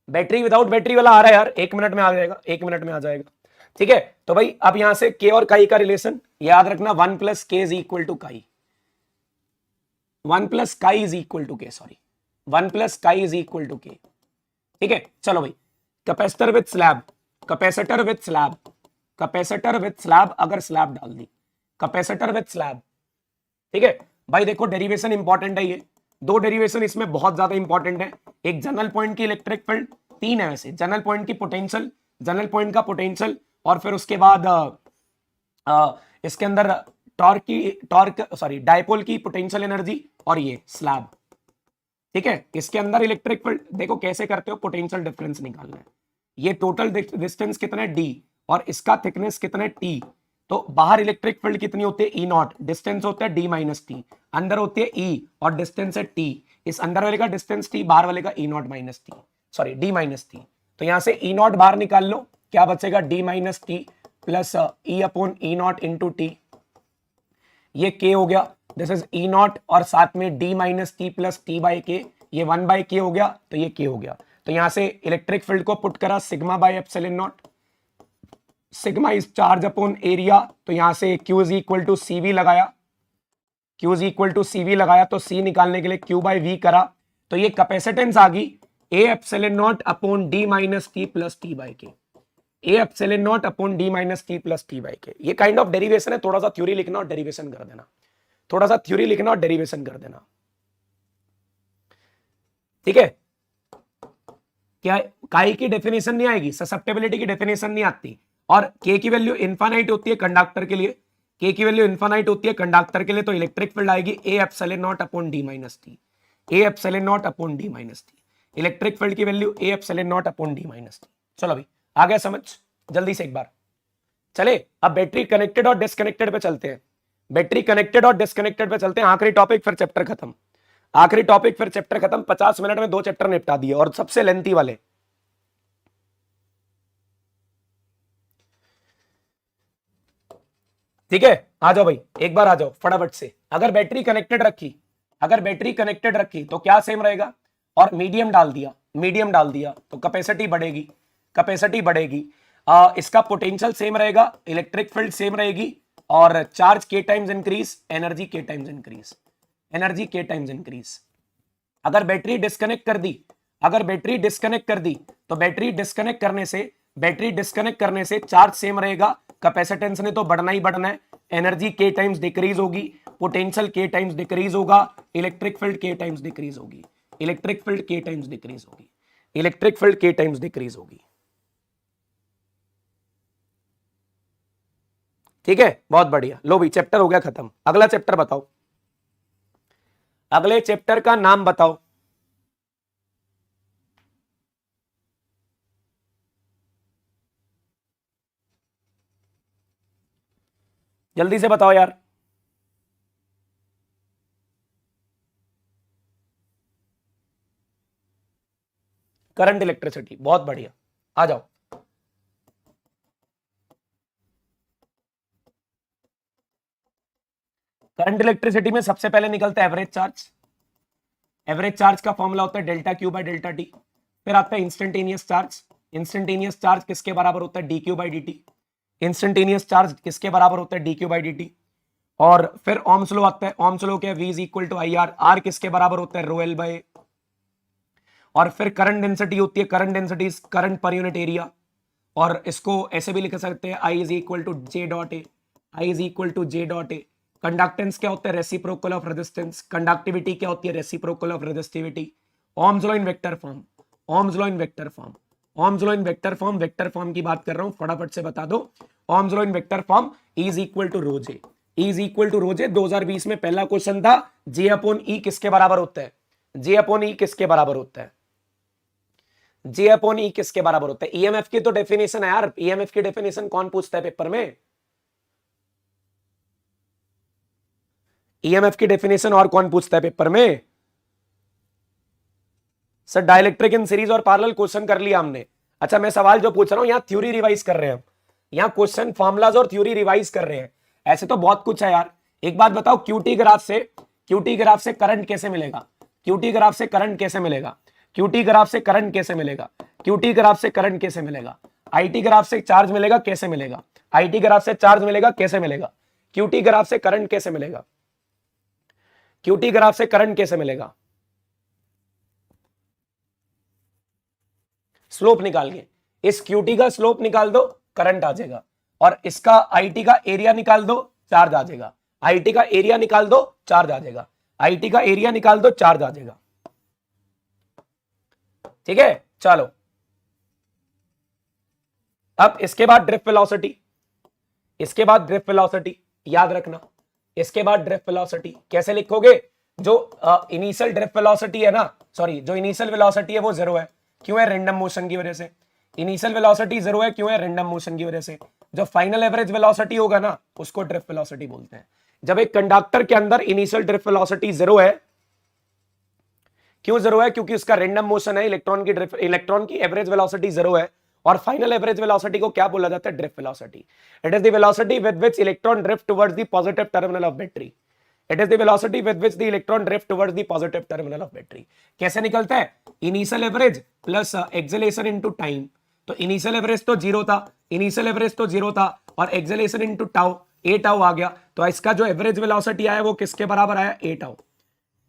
बैटरी विदाउट बैटरी वाला आ रहा है यार, 1 मिनट में आ जाएगा, 1 मिनट में आ जाएगा। ठीक है, तो भाई अब यहां से के और काई का रिलेशन याद रखना, 1 प्लस के इज इक्वल टू काई, 1 plus chi is equal to K, sorry 1 plus chi is equal to K. ठीक है, चलो भाई capacitor with slab, capacitor with slab, capacitor with slab, अगर स्लैब डाल दी, कैपेसिटर विथ स्लैब। ठीक है भाई, देखो डेरिवेशन इंपॉर्टेंट है, ये दो डेरिवेशन इसमें बहुत ज्यादा इंपॉर्टेंट है। एक जनरल पॉइंट की इलेक्ट्रिक फील्ड, तीन है वैसे, जनरल पॉइंट की पोटेंशियल, जनरल पॉइंट का पोटेंशियल, और फिर उसके बाद इसके अंदर डायपोल की पोटेंशियल एनर्जी, और ये स्लैब। ठीक है, इसके अंदर इलेक्ट्रिक फील्ड देखो कैसे करते हो, पोटेंशियल डिफरेंस निकालना है। ये टोटल डिस्टेंस कितना है d, और इसका थिकनेस कितना है t, तो बाहर इलेक्ट्रिक फील्ड कितनी होती है E नॉट, डिस्टेंस होता है d माइनस टी, अंदर होती है E और डिस्टेंस है t, इस अंदर वाले का डिस्टेंस t, बाहर वाले का E not minus T, sorry d minus T. तो यहां से E नॉट बाहर निकाल लो, क्या बचेगा d minus T plus E upon E not into T, ये k हो गया, दिस इज E नॉट, और साथ में d minus T plus T by के, ये 1 बाई के हो गया, तो ये k हो गया। तो यहां से इलेक्ट्रिक फील्ड को पुट करा sigma by epsilon naught, sigma is charge upon area, तो यहां से Q is equal to CV लगाया, Q is equal to CV लगाया, तो C निकालने के लिए Q बाई V करा, तो ये कैपेसिटेंस आ गई A epsilon naught upon D minus T plus T by के, A epsilon naught upon D minus T plus T by के। ये काइंड ऑफ डेरिवेशन है, थोड़ा सा थ्योरी लिखना और डेरिवेशन कर देना, थोड़ा सा थ्योरी लिखना और डेरिवेशन कर देना। ठीक है, क्या काई की डेफिनेशन नहीं आएगी, ससेप्टेबिलिटी की डेफिनेशन नहीं आती, और k की वैल्यू इनफाइनाइट होती है कंडक्टर के लिए, k की वैल्यू इनफाइनाइट होती है कंडक्टर के लिए, तो इलेक्ट्रिक फील्ड आएगी A epsilon naught upon D minus T, A epsilon naught upon D minus T, electric field की value A epsilon naught upon D minus T. चलो अभी आ गया समझ, जल्दी से एक बार चले। अब बैटरी कनेक्टेड और डिस्कनेक्टेड पे चलते हैं, बैटरी कनेक्टेड और डिस्कनेक्टेड पे चलते हैं, आखिरी टॉपिक फिर चैप्टर खत्म, आखिरी टॉपिक फिर चैप्टर खत्म। 50 मिनट में 2 चैप्टर निपटा दिए, और सबसे लेंथी वाले। ठीक है, आ जाओ भाई एक बार आ जाओ फटाफट से। अगर बैटरी कनेक्टेड रखी, अगर बैटरी कनेक्टेड रखी तो क्या सेम रहेगा, और मीडियम डाल दिया, मीडियम डाल दिया तो कैपेसिटी बढ़ेगी, कैपेसिटी बढ़ेगी, इसका पोटेंशियल सेम रहेगा, इलेक्ट्रिक फील्ड सेम रहेगी, और चार्ज के टाइम्स इंक्रीज, एनर्जी के टाइम्स इंक्रीज, एनर्जी के टाइम्स इंक्रीज। अगर बैटरी डिस्कनेक्ट कर दी, अगर बैटरी डिस्कनेक्ट कर दी, तो बैटरी डिस्कनेक्ट करने से, बैटरी डिस्कनेक्ट करने से चार्ज सेम रहेगा, कैपेसिटेंस ने तो बढ़ना ही बढ़ना है, एनर्जी के टाइम्स डिक्रीज होगी, पोटेंशियल के टाइम्स डिक्रीज होगा, इलेक्ट्रिक फील्ड के टाइम्स डिक्रीज होगी, इलेक्ट्रिक फील्ड के टाइम्स डिक्रीज होगी, इलेक्ट्रिक फील्ड के टाइम्स डिक्रीज होगी। ठीक है, बहुत बढ़िया। लो भाई चैप्टर हो गया खत्म, अगला चैप्टर बताओ, अगले चैप्टर का नाम बताओ। जल्दी से बताओ यार, करंट इलेक्ट्रिसिटी, बहुत बढ़िया, आ जाओ। करंट इलेक्ट्रिसिटी में सबसे पहले निकलता है एवरेज चार्ज, एवरेज चार्ज का फॉर्मूला होता है delta Q by delta T, फिर आता है इंस्टेंटेनियस चार्ज, इंस्टेंटेनियस चार्ज किसके बराबर होता है D Q by D T, instantaneous charge किसके बराबर होता है D Q by D T, और फिर ओम्स लॉ आता है, ओम्स लॉ क्या है, V is equal to I R, R किसके बराबर होता है रो एल बाय, और फिर करंट डेंसिटी होती है, current density current per unit area, और इसको ऐसे भी लिख सकते हैं I is equal to J dot A, I is equal to J dot A. Conductance क्या होता है, रेसिप्रोकल ऑफ रेजिस्टेंस, कंडक्टिविटी क्या होती है, reciprocal of resistivity. Ohm's law in vector form, Ohm's law in vector form, Ohm's law in vector form, vector form की बात कर रहा हूं, फटाफट से बता दो। Ohm's law in vector form, E is equal to rho J, E is equal to rho J. 2020 में पहला क्वेश्चन था, J अपॉन E किसके बराबर होता है, J अपॉन E किसके बराबर होता है, J अपॉन E किसके बराबर होता है। EMF की तो डेफिनेशन है यार, EMF की डेफिनेशन कौन पूछता है पेपर में, EMF की डेफिनेशन और कौन पूछता है पेपर में। सर डाइलेक्ट्रिक इन सीरीज और पैरेलल क्वेश्चन कर लिया हमने। अच्छा मैं सवाल जो पूछ रहा हूं, यहां थ्योरी रिवाइज कर रहे हैं हम, यहां क्वेश्चन फॉर्मुलाज और थ्योरी रिवाइज कर रहे हैं। ऐसे तो बहुत कुछ है यार। एक बात बताओ, क्यूटी ग्राफ से, क्यूटी ग्राफ से करंट कैसे मिलेगा, क्यूटी ग्राफ से करंट कैसे मिलेगा, क्यूटी ग्राफ से करंट कैसे मिलेगा, क्यूटी ग्राफ से करंट कैसे मिलेगा, आईटी ग्राफ से चार्ज मिलेगा कैसे मिलेगा, आईटी ग्राफ से चार्ज मिलेगा कैसे मिलेगा, क्यूटी ग्राफ से करंट कैसे मिलेगा, क्यूटी ग्राफ से करंट कैसे मिलेगा, स्लोप निकाल के, इस क्यूटी का स्लोप निकाल दो करंट आ जाएगा, और इसका आईटी का एरिया निकाल दो चार्ज आ जाएगा, आईटी का एरिया निकाल दो चार्ज आ जाएगा, आईटी का एरिया निकाल दो चार्ज आ जाएगा। ठीक है, चलो अब इसके बाद ड्रिफ्ट वेलोसिटी, इसके बाद ड्रिफ्ट वेलोसिटी याद रखना, इसके बाद ड्रिफ्ट वेलोसिटी कैसे लिखोगे, जो इनिशियल ड्रिफ्ट वेलोसिटी है ना, सॉरी जो इनिशियल वेलोसिटी है वो जीरो है, क्यों है, रैंडम मोशन की वजह से, इनिशियल वेलोसिटी जीरो है, क्यों है, रैंडम मोशन की वजह से। जो फाइनल एवरेज वेलोसिटी होगा ना उसको ड्रिफ्ट वेलोसिटी बोलते हैं। जब एक कंडक्टर के अंदर इनिशियल ड्रिफ्ट वेलोसिटी जीरो है, क्यों जीरो है, क्योंकि उसका रैंडम मोशन है, इलेक्ट्रॉन की एवरेज वेलोसिटी जीरो है, और फाइनल एवरेज वेलोसिटी को क्या बोला जाता है, drift velocity. It is the velocity with which electron drift towards the positive terminal of battery, it is the velocity with which the electron drift towards the positive terminal of battery. कैसे निकलता है, initial average plus acceleration into time, तो इनिशियल एवरेज तो जीरो था, इनिशियल एवरेज तो जीरो था, और एक्सेलरेशन इनटू टाउ, ए टाउ आ गया, तो इसका जो एवरेज वेलोसिटी आया वो किसके बराबर आया, ए टाउ।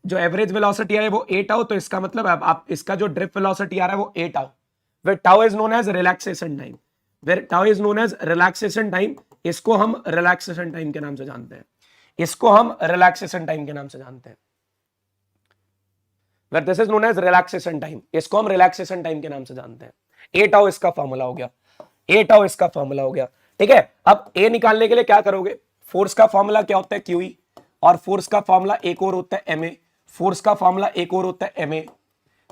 जो एवरेज वेलोसिटी आया वो ए टाउ, तो इसका मतलब आप इसका जो ड्रिफ्ट वेलोसिटी आ रहा है वो ए tau, where tau is known as relaxation time, where tau is known as relaxation time, इसको हम relaxation time के नाम से जानते हैं, इसको हम relaxation time के नाम से जानते हैं, where this is known as relaxation time, इसको हम relaxation time के नाम से जानते हैं। ए टाउ इसका फॉर्मूला हो गया, ए टाउ इसका फॉर्मूला हो गया। ठीक है, अब ए निकालने के लिए क्या करोगे, फोर्स का फॉर्मूला क्या होता है, क्यूई, और फोर्स का फॉर्मूला एक और होता है एमए, फोर्स का फॉर्मूला एक और होता है एमए,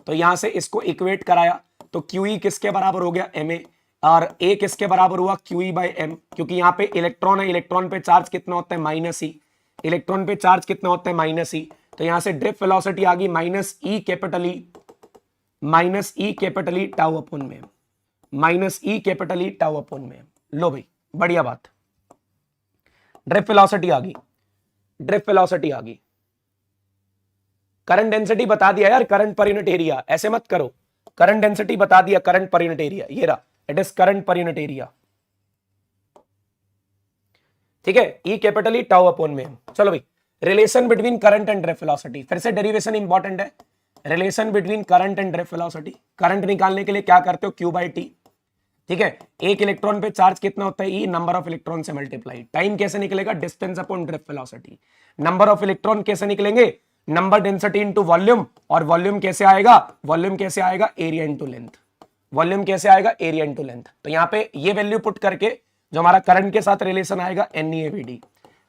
तो यहां से इसको इक्वेट कराया तो क्यूई किसके बराबर हो गया, एम ए, और ए किसके बराबर हुआ, क्यूई बाई एम, क्योंकि यहाँ पे इलेक्ट्रॉन है, इलेक्ट्रॉन पे चार्ज कितना होता है, माइनस ई, इलेक्ट्रॉन पे चार्ज कितना होता है, माइनस ई, तो यहां से ड्रिफ्ट वेलोसिटी आ गई माइनस ई कैपिटली टाउ अपॉन में, माइनस ई कैपिटली टाउ अपॉन में। लो भाई बढ़िया बात, ड्रिफ्ट वेलोसिटी आ गई, ड्रिफ्ट वेलोसिटी आ गई। करंट डेंसिटी बता दिया यार, करंट पर यूनिट एरिया, ऐसे मत करो, करंट डेंसिटी बता दिया, करंट पर यूनिट एरिया ये रहा, it is current per unit area. ठीक है, ई कैपिटली टाउ अपॉन में। चलो भाई, relation between current and drift velocity, फिर से डेरिवेशन इंपॉर्टेंट है, relation between current and drift velocity. Current निकालने के लिए क्या करते हो, क्यू बाई टी। ठीक है, एक इलेक्ट्रॉन पे चार्ज कितना होता है, ई, नंबर ऑफ इलेक्ट्रॉन से मल्टीप्लाई, टाइम कैसे निकलेगा, distance upon drift velocity. Number of electron कैसे निकलेंगे, नंबर डेंसिटी इनटू वॉल्यूम, और वॉल्यूम कैसे आएगा, वॉल्यूम कैसे आएगा, एरिया इनटू लेंथ, वॉल्यूम कैसे आएगा, एरिया इनटू लेंथ। तो यहाँ पे ये वैल्यू पुट करके जो हमारा करंट के साथ रिलेशन आएगा NeAVD,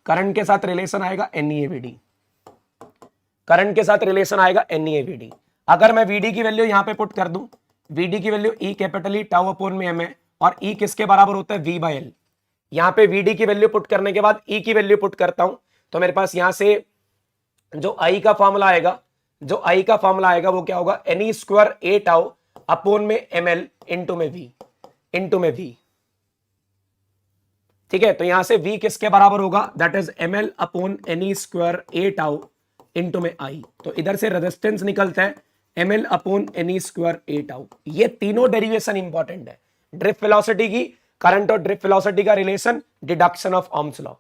करंट के साथ रिलेशन आएगा NeAVD, करंट के साथ रिलेशन आएगा NeAVD। अगर मैं VD की वैल्यू यहाँ पे पुट कर दूं, VD की वैल्यू ई कैपिटली टाउ अपॉन में एम है, और ई किसके बराबर होता है, V बाई एल। यहाँ पे VD की वैल्यू पुट करने के बाद ई की वैल्यू पुट करता हूं, तो मेरे पास यहां से जो आई का फॉर्मूला आएगा, जो आई का फॉर्मूला आएगा वो क्या होगा, N E square A tau upon में एम एल इंटू में वी। ठीक है, तो यहां से v किसके बराबर होगा, that is M L upon any square A tau into में आई। तो इधर से रेजिस्टेंस निकलता है M L upon any square A tau. ये तीनों डेरिवेशन इंपॉर्टेंट है, ड्रिफ्ट वेलोसिटी की, करंट और ड्रिफ्ट वेलोसिटी का relation, deduction of Ohm's law,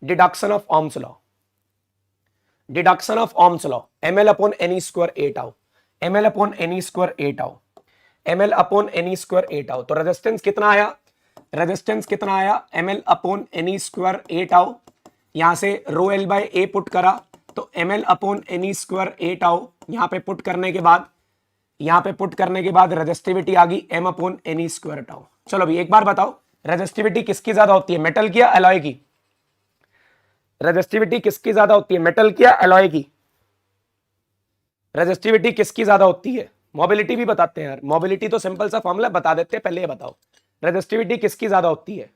deduction of Ohm's law, deduction of Ohm's law, M L upon any square A tau, M L upon any square A tau, M L upon any square A tau. तो रेजिस्टेंस कितना आया, रेजिस्टेंस कितना आया, M L upon any square A tau. यहां से rho L by A put करा तो M L upon any square A tau. यहां पे पुट करने के बाद, यहां पे पुट करने के बाद रेजिस्टिविटी आ गई m upon any square tau. चलो अभी एक बार बताओ, रेजिस्टिविटी किसकी ज्यादा होती है, मेटल की या एलॉय की? रेजिस्टिविटी किसकी ज्यादा होती है, मेटल की या एलॉय की? रेजिस्टिविटी किसकी ज्यादा होती है? मोबिलिटी भी बताते हैं यार, मोबिलिटी तो सिंपल सा फॉर्मूला बता देते हैं, पहले ये बताओ रेजिस्टिविटी किसकी ज्यादा होती है?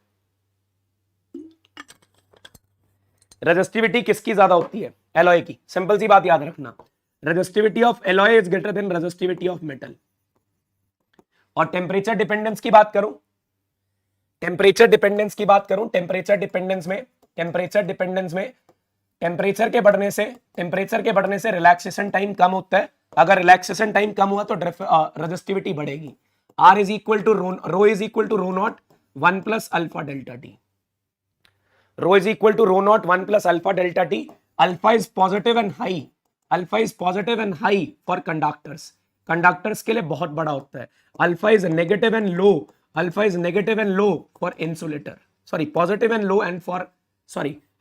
रेजिस्टिविटी किसकी ज्यादा होती है? एलॉय की। सिंपल सी बात याद रखना, resistivity of alloy is greater than resistivity of metal. और टेम्परेचर डिपेंडेंस की बात करूं, टेम्परेचर डिपेंडेंस की बात करूं, टेम्परेचर डिपेंडेंस में, टेम्परेचर डिपेंडेंस में टेम्परेचर के बढ़ने से रिलैक्सेशन टाइम कम होता है। अगर रिलैक्सेशन टाइम कम हुआ तो रेजिस्टिविटी बढ़ेगी, R is equal to rho is equal to rho naught 1 plus alpha delta t. Rho is equal to rho naught 1 plus alpha delta t. Alpha is positive and high. Alpha is positive and high for conductors. Conductors के लिए बहुत बड़ा होता है. Alpha is negative and low. Alpha is negative and low for insulator. Sorry, positive and low and for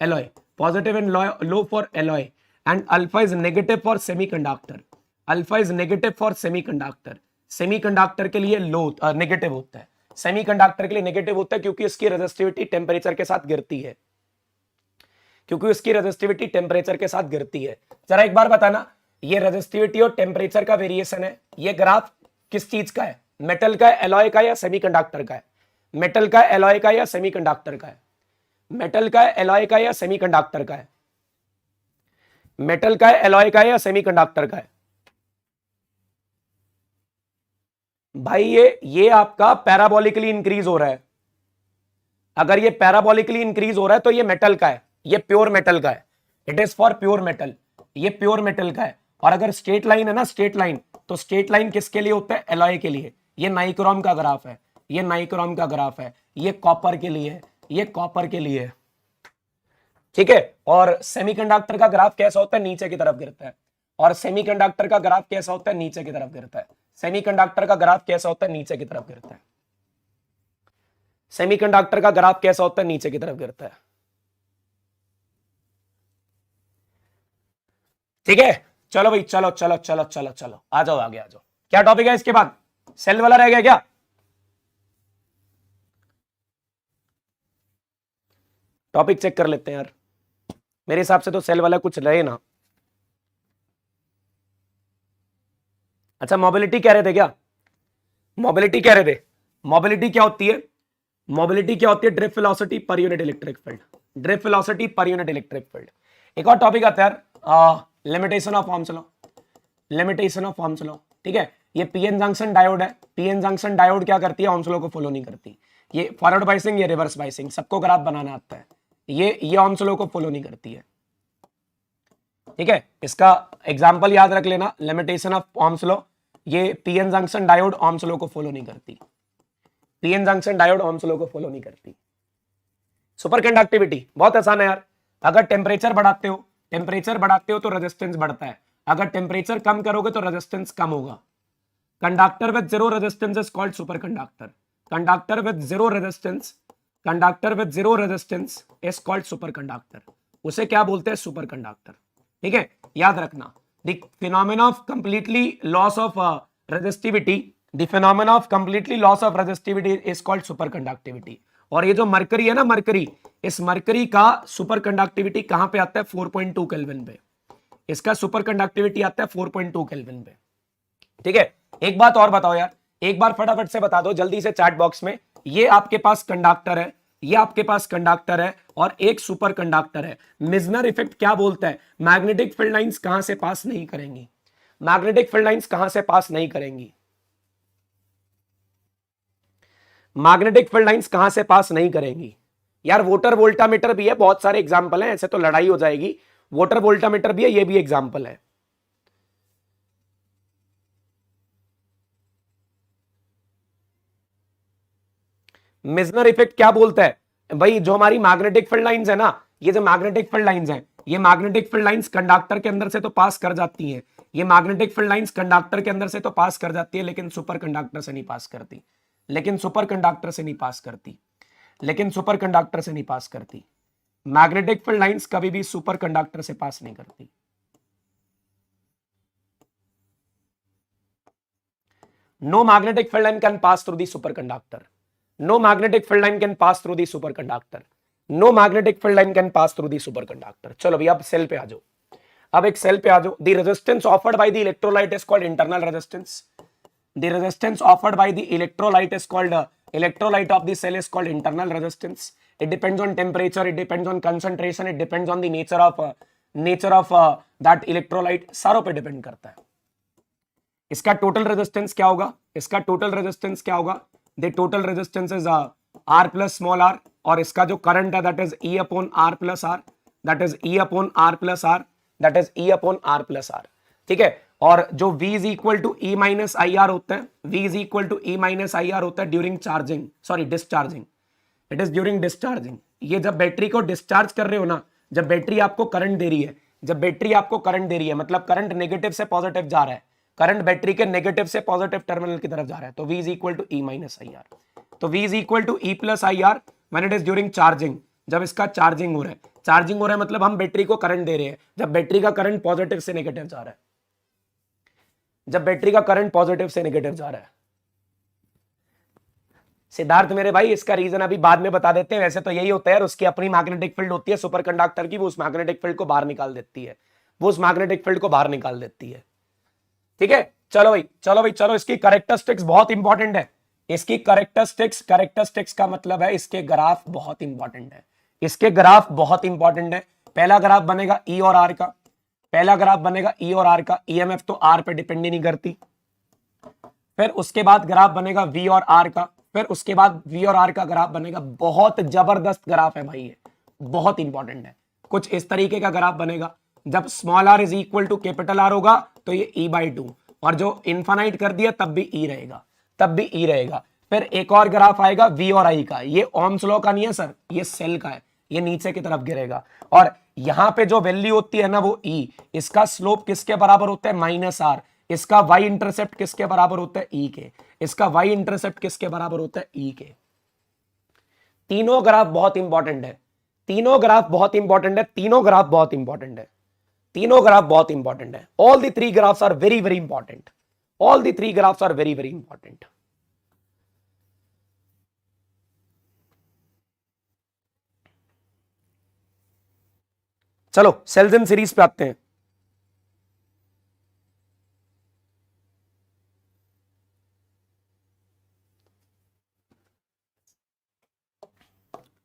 alloy. Positive and low for alloy. And alpha is negative for semiconductor. Alpha is negative for semiconductor. Semiconductor के लिए लो नेगेटिव होता है. सेमीकंडक्टर के लिए नेगेटिव होता है क्योंकि इसकी रेजिस्टिविटी टेम्परेचर के साथ गिरती है. जरा एक बार बताना, ये रेजिस्टिविटी और टेम्परेचर का वेरिएशन है. ये ग्राफ किस चीज का है? मेटल का, एलॉय का या सेमीकंडक्टर का है? मेटल का, एलॉय का या सेमीकंडक्टर का है? मेटल का, एलॉय का या सेमीकंडक्टर का है? मेटल का, एलॉय का या सेमीकंडक्टर का है? भाई ये आपका पैराबोलिकली इंक्रीज हो रहा है. अगर ये पैराबोलिकली इंक्रीज हो रहा है तो ये मेटल का है, ये प्योर मेटल का है. It is for pure metal, ये प्योर मेटल का है. और अगर स्ट्रेट लाइन है ना, स्ट्रेट लाइन, तो स्ट्रेट लाइन किसके लिए होता है? एलॉय के लिए. ये नाइक्रोम का ग्राफ है, ये नाइक्रोम का ग्राफ है. ये कॉपर के लिए है, ये कॉपर के लिए है. ठीक है. और सेमीकंडक्टर का ग्राफ कैसा होता है? नीचे की तरफ गिरता है. और सेमीकंडक्टर का ग्राफ कैसा होता है? नीचे की तरफ गिरता है. सेमीकंडक्टर का ग्राफ कैसा होता है? नीचे की तरफ गिरता है. सेमीकंडक्टर का ग्राफ कैसा होता है? नीचे की तरफ गिरता है. ठीक है. चलो भाई, चलो चलो चलो चलो चलो, आ जाओ आगे आ जाओ. क्या टॉपिक है इसके बाद? सेल वाला रह गया क्या? टॉपिक चेक कर लेते हैं यार. मेरे हिसाब से तो सेल वाला कुछ रहे ना. अच्छा, मोबिलिटी कह रहे थे क्या? मोबिलिटी कह रहे थे. मोबिलिटी क्या होती है? मोबिलिटी क्या होती है? Drift velocity per unit electric field. Drift velocity per unit electric field. एक और टॉपिक आता है यार, limitation of Ohm's law. Limitation of Ohm's law. ठीक है. ये पीएन जंक्शन डायोड है. पीएन जंक्शन डायोड क्या करती है? ओम्स लॉ को फॉलो नहीं करती. ये फॉरवर्ड बाइसिंग, ये रिवर्स बाइसिंग, सबको ग्राफ बनाना आता है. ये ओम्स लॉ को फॉलो नहीं करती है. ठीक है. इसका एग्जांपल याद रख लेना, लिमिटेशन ऑफ ओम्स लॉ. ये PN junction diode Ohm's law को फॉलो नहीं करती. PN junction diode Ohm's law को फॉलो नहीं करती. सुपर कंडक्टिविटी बहुत आसान है यार. अगर टेम्परेचर बढ़ाते हो तो रेजिस्टेंस बढ़ता है. अगर टेम्परेचर कम करोगे तो रेजिस्टेंस कम होगा. Conductor with zero resistance is called super conductor. Conductor with zero resistance is called super conductor. उसे क्या बोलते हैं? Super conductor. ठीक है. याद रखना, the phenomena of completely loss of resistivity, the phenomena of completely loss of resistivity is called super conductivity. और ये जो मरकरी है ना, मरकरी, इस मरकरी का सुपर कंडक्टिविटी कहां पे आता है? 4.2 केल्विन पे. इसका सुपर कंडक्टिविटी आता है 4.2 केल्विन पे. ठीक है. एक बात और बताओ यार, एक बार फटाफट से बता दो जल्दी से चैट बॉक्स में. ये आपके पास कंडक्टर है, ये आपके पास कंडक्टर है और एक सुपर कंडक्टर है. मिजनर इफेक्ट क्या बोलता है? मैग्नेटिक फील्ड लाइंस कहां से पास नहीं करेंगी? मैग्नेटिक फील्ड लाइंस कहां से पास नहीं करेंगी? मैग्नेटिक फील्ड लाइंस कहां से पास नहीं करेंगी? यार वोटर वोल्टामीटर भी है, बहुत सारे एग्जांपल हैं, ऐसे तो लड़ाई हो जाएगी. वोटर वोल्टामीटर भी है, ये भी एग्जांपल है. मिजनर इफेक्ट क्या बोलता है भाई? जो हमारी मैग्नेटिक फील्ड लाइंस है ना, ये जो मैग्नेटिक फील्ड लाइंस हैं, ये मैग्नेटिक फील्ड लाइंस कंडक्टर के अंदर से तो पास कर जाती हैं. ये मैग्नेटिक फील्ड लाइंस कंडक्टर के अंदर से तो पास कर जाती है, लेकिन सुपर कंडक्टर से नहीं पास करती. मैग्नेटिक फील्ड लाइंस कभी भी सुपर कंडक्टर से पास नहीं करती. No magnetic field line can pass through the super conductor. No magnetic field line can pass through the super conductor. No magnetic field line can pass through the super conductor. चलो भैया अब सेल पे आ जाओ. अब एक सेल पे आ जाओ. The resistance offered by the electrolyte is called internal resistance. The resistance offered by the electrolyte is called electrolyte of the cell is called internal resistance. It depends on temperature, it depends on concentration, it depends on the nature of that electrolyte. सारों पे डिपेंड करता है. इसका टोटल रेजिस्टेंस क्या होगा? इसका टोटल रेजिस्टेंस क्या होगा? The total resistance is R plus small r. और इसका जो करंट है that is E upon R plus R. That is E upon R plus R. That is E upon R plus R. ठीक है। और जो V is equal to E minus I R होता है, V is equal to E minus I R होता है during charging, sorry discharging, it is during discharging. ये जब बैटरी को डिस्चार्ज कर रहे हो ना, जब बैटरी आपको करंट दे रही है, जब बैटरी आपको करंट दे रही है, मतलब करंट नेगेटिव से पॉजिटिव जा रहा है, करंट बैटरी के नेगेटिव से पॉजिटिव टर्मिनल की तरफ जा रहा है, तो V is equal to E minus I R. तो V is equal to E plus I R when it is during charging, जब इसका चार्जिंग हो रहा है। चार्जिंग हो रहा है मतलब हम बैटरी को करंट दे रहे हैं, जब बैटरी का करंट पॉजिटिव से नेगेटिव जा रहा है, जब बैटरी का करंट पॉजिटिव से नेगेटिव जा रहा है। सिद्धार्थ मेरे भाई, इसका रीजन अभी बाद में बता देते हैं। वैसे तो यही होता है यार, उसकी अपनी मैग्नेटिक फील्ड होती है सुपर कंडक्टर की, वो उस मैग्नेटिक फील्ड को बाहर निकाल देती है, वो उस मैग्नेटिक फील्ड को बाहर निकाल देती है। ठीक है, चलो भाई, चलो भाई, चलो। इसकी कैरेक्टरिस्टिक्स बहुत इंपॉर्टेंट है, इसकी कैरेक्टरिस्टिक्स का मतलब है इसके ग्राफ बहुत इंपॉर्टेंट है, इसके ग्राफ बहुत इंपॉर्टेंट है। पहला ग्राफ बनेगा ई और आर का, पहला ग्राफ बनेगा ई और आर का, ईएमएफ तो आर पे डिपेंड ही नहीं करती। फिर उसके बाद ग्राफ बनेगा वी और आर का, फिर उसके बाद वी और आर का ग्राफ बनेगा। बहुत जबरदस्त ग्राफ है भाई, ये बहुत इंपॉर्टेंट है। कुछ इस तरीके का ग्राफ बनेगा, जब small r is equal to capital R होगा तो ये ई बाई टू, और जो इन्फानाइट कर दिया तब भी ई रहेगा, तब भी ई रहेगा। फिर एक और ग्राफ आएगा वी और आई का, ये ओम्स लॉ का नहीं है सर, ये सेल का है, ये नीचे की तरफ गिरेगा। और यहां पे जो वैल्यू होती है ना वो ई, इसका स्लोप किसके बराबर होता है, माइनस आर। इसका वाई इंटरसेप्ट किसके बराबर होता है, ई के। इसका वाई इंटरसेप्ट किसके बराबर होता है, ई के। तीनों ग्राफ बहुत इंपॉर्टेंट है, तीनों ग्राफ बहुत इंपॉर्टेंट है, तीनों ग्राफ बहुत इंपॉर्टेंट है, तीनों ग्राफ बहुत इंपॉर्टेंट है। All the three graphs are very very important, all the three graphs are very very important. चलो सेल्स इन सीरीज पे आते हैं।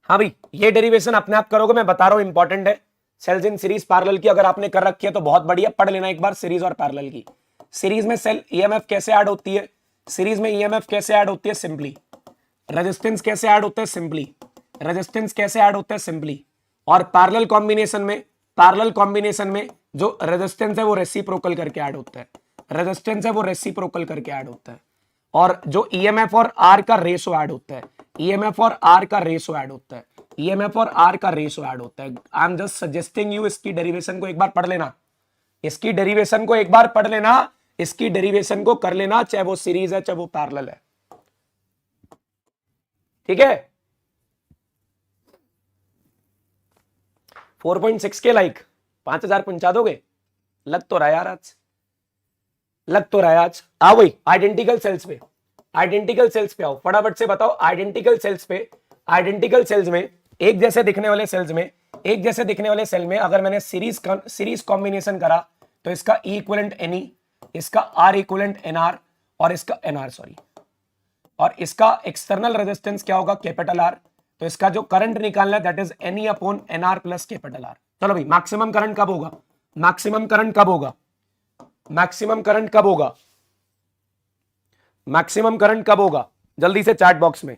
हाँ भाई, ये डेरिवेशन अपने आप करोगे, मैं बता रहा हूं इंपॉर्टेंट है। सेल्स इन सीरीज पैरेलल की अगर आपने कर रखी है तो बहुत बढ़िया, पढ़ लेना एक बार सीरीज और पैरेलल की। सीरीज में सेल ईएमएफ कैसे ऐड होती है, सीरीज में ईएमएफ कैसे ऐड होती है, सिंपली। रेजिस्टेंस कैसे ऐड होता है, सिंपली। रेजिस्टेंस कैसे ऐड होता है, सिंपली। और पैरेलल कॉम्बिनेशन में, पैरेलल कॉम्बिनेशन में जो रेजिस्टेंस है वो रेसिप्रोकल करके ऐड होता है, रेजिस्टेंस है वो रेसिप्रोकल करके ऐड होता है। और जो ईएमएफ और आर का रेशो ऐड होता है, ईएमएफ और आर का रेशो ऐड होता है, ईएमएफ और आर का रेशो ऐड होता है। I am just suggesting you, इसकी डेरिवेशन को एक बार पढ़ लेना, इसकी डेरिवेशन को एक बार पढ़ लेना, इसकी डेरिवेशन को कर लेना, चाहे वो सीरीज है चाहे वो पैरेलल है। ठीक है, 4.6 के लाइक 5000 पहुंचा दोगे, लग तो रहा है यार आज, लग तो रहा है आज। आओ भाई आइडेंटिकल सेल्स पे, आइडेंटिकल सेल्स पे आओ, फटाफट से बताओ आइडेंटिकल सेल्स पे। आइडेंटिकल सेल्स में एक जैसे दिखने वाले सेल्स में, एक जैसे दिखने वाले सेल में अगर मैंने सीरीज कॉम्बिनेशन करा तो इसका ई इक्विवेलेंट एन ई, इसका आर इक्विवेलेंट एन आर, और इसका एन आर सॉरी, और इसका एक्सटर्नल रेजिस्टेंस क्या होगा, कैपिटल आर। तो इसका जो करंट निकालना है that is n E upon n r plus capital R. चलो भाई, मैक्सिमम करंट कब होगा, मैक्सिमम करंट कब होगा, मैक्सिमम करंट कब होगा, मैक्सिमम करंट कब होगा, जल्दी से चैट बॉक्स में।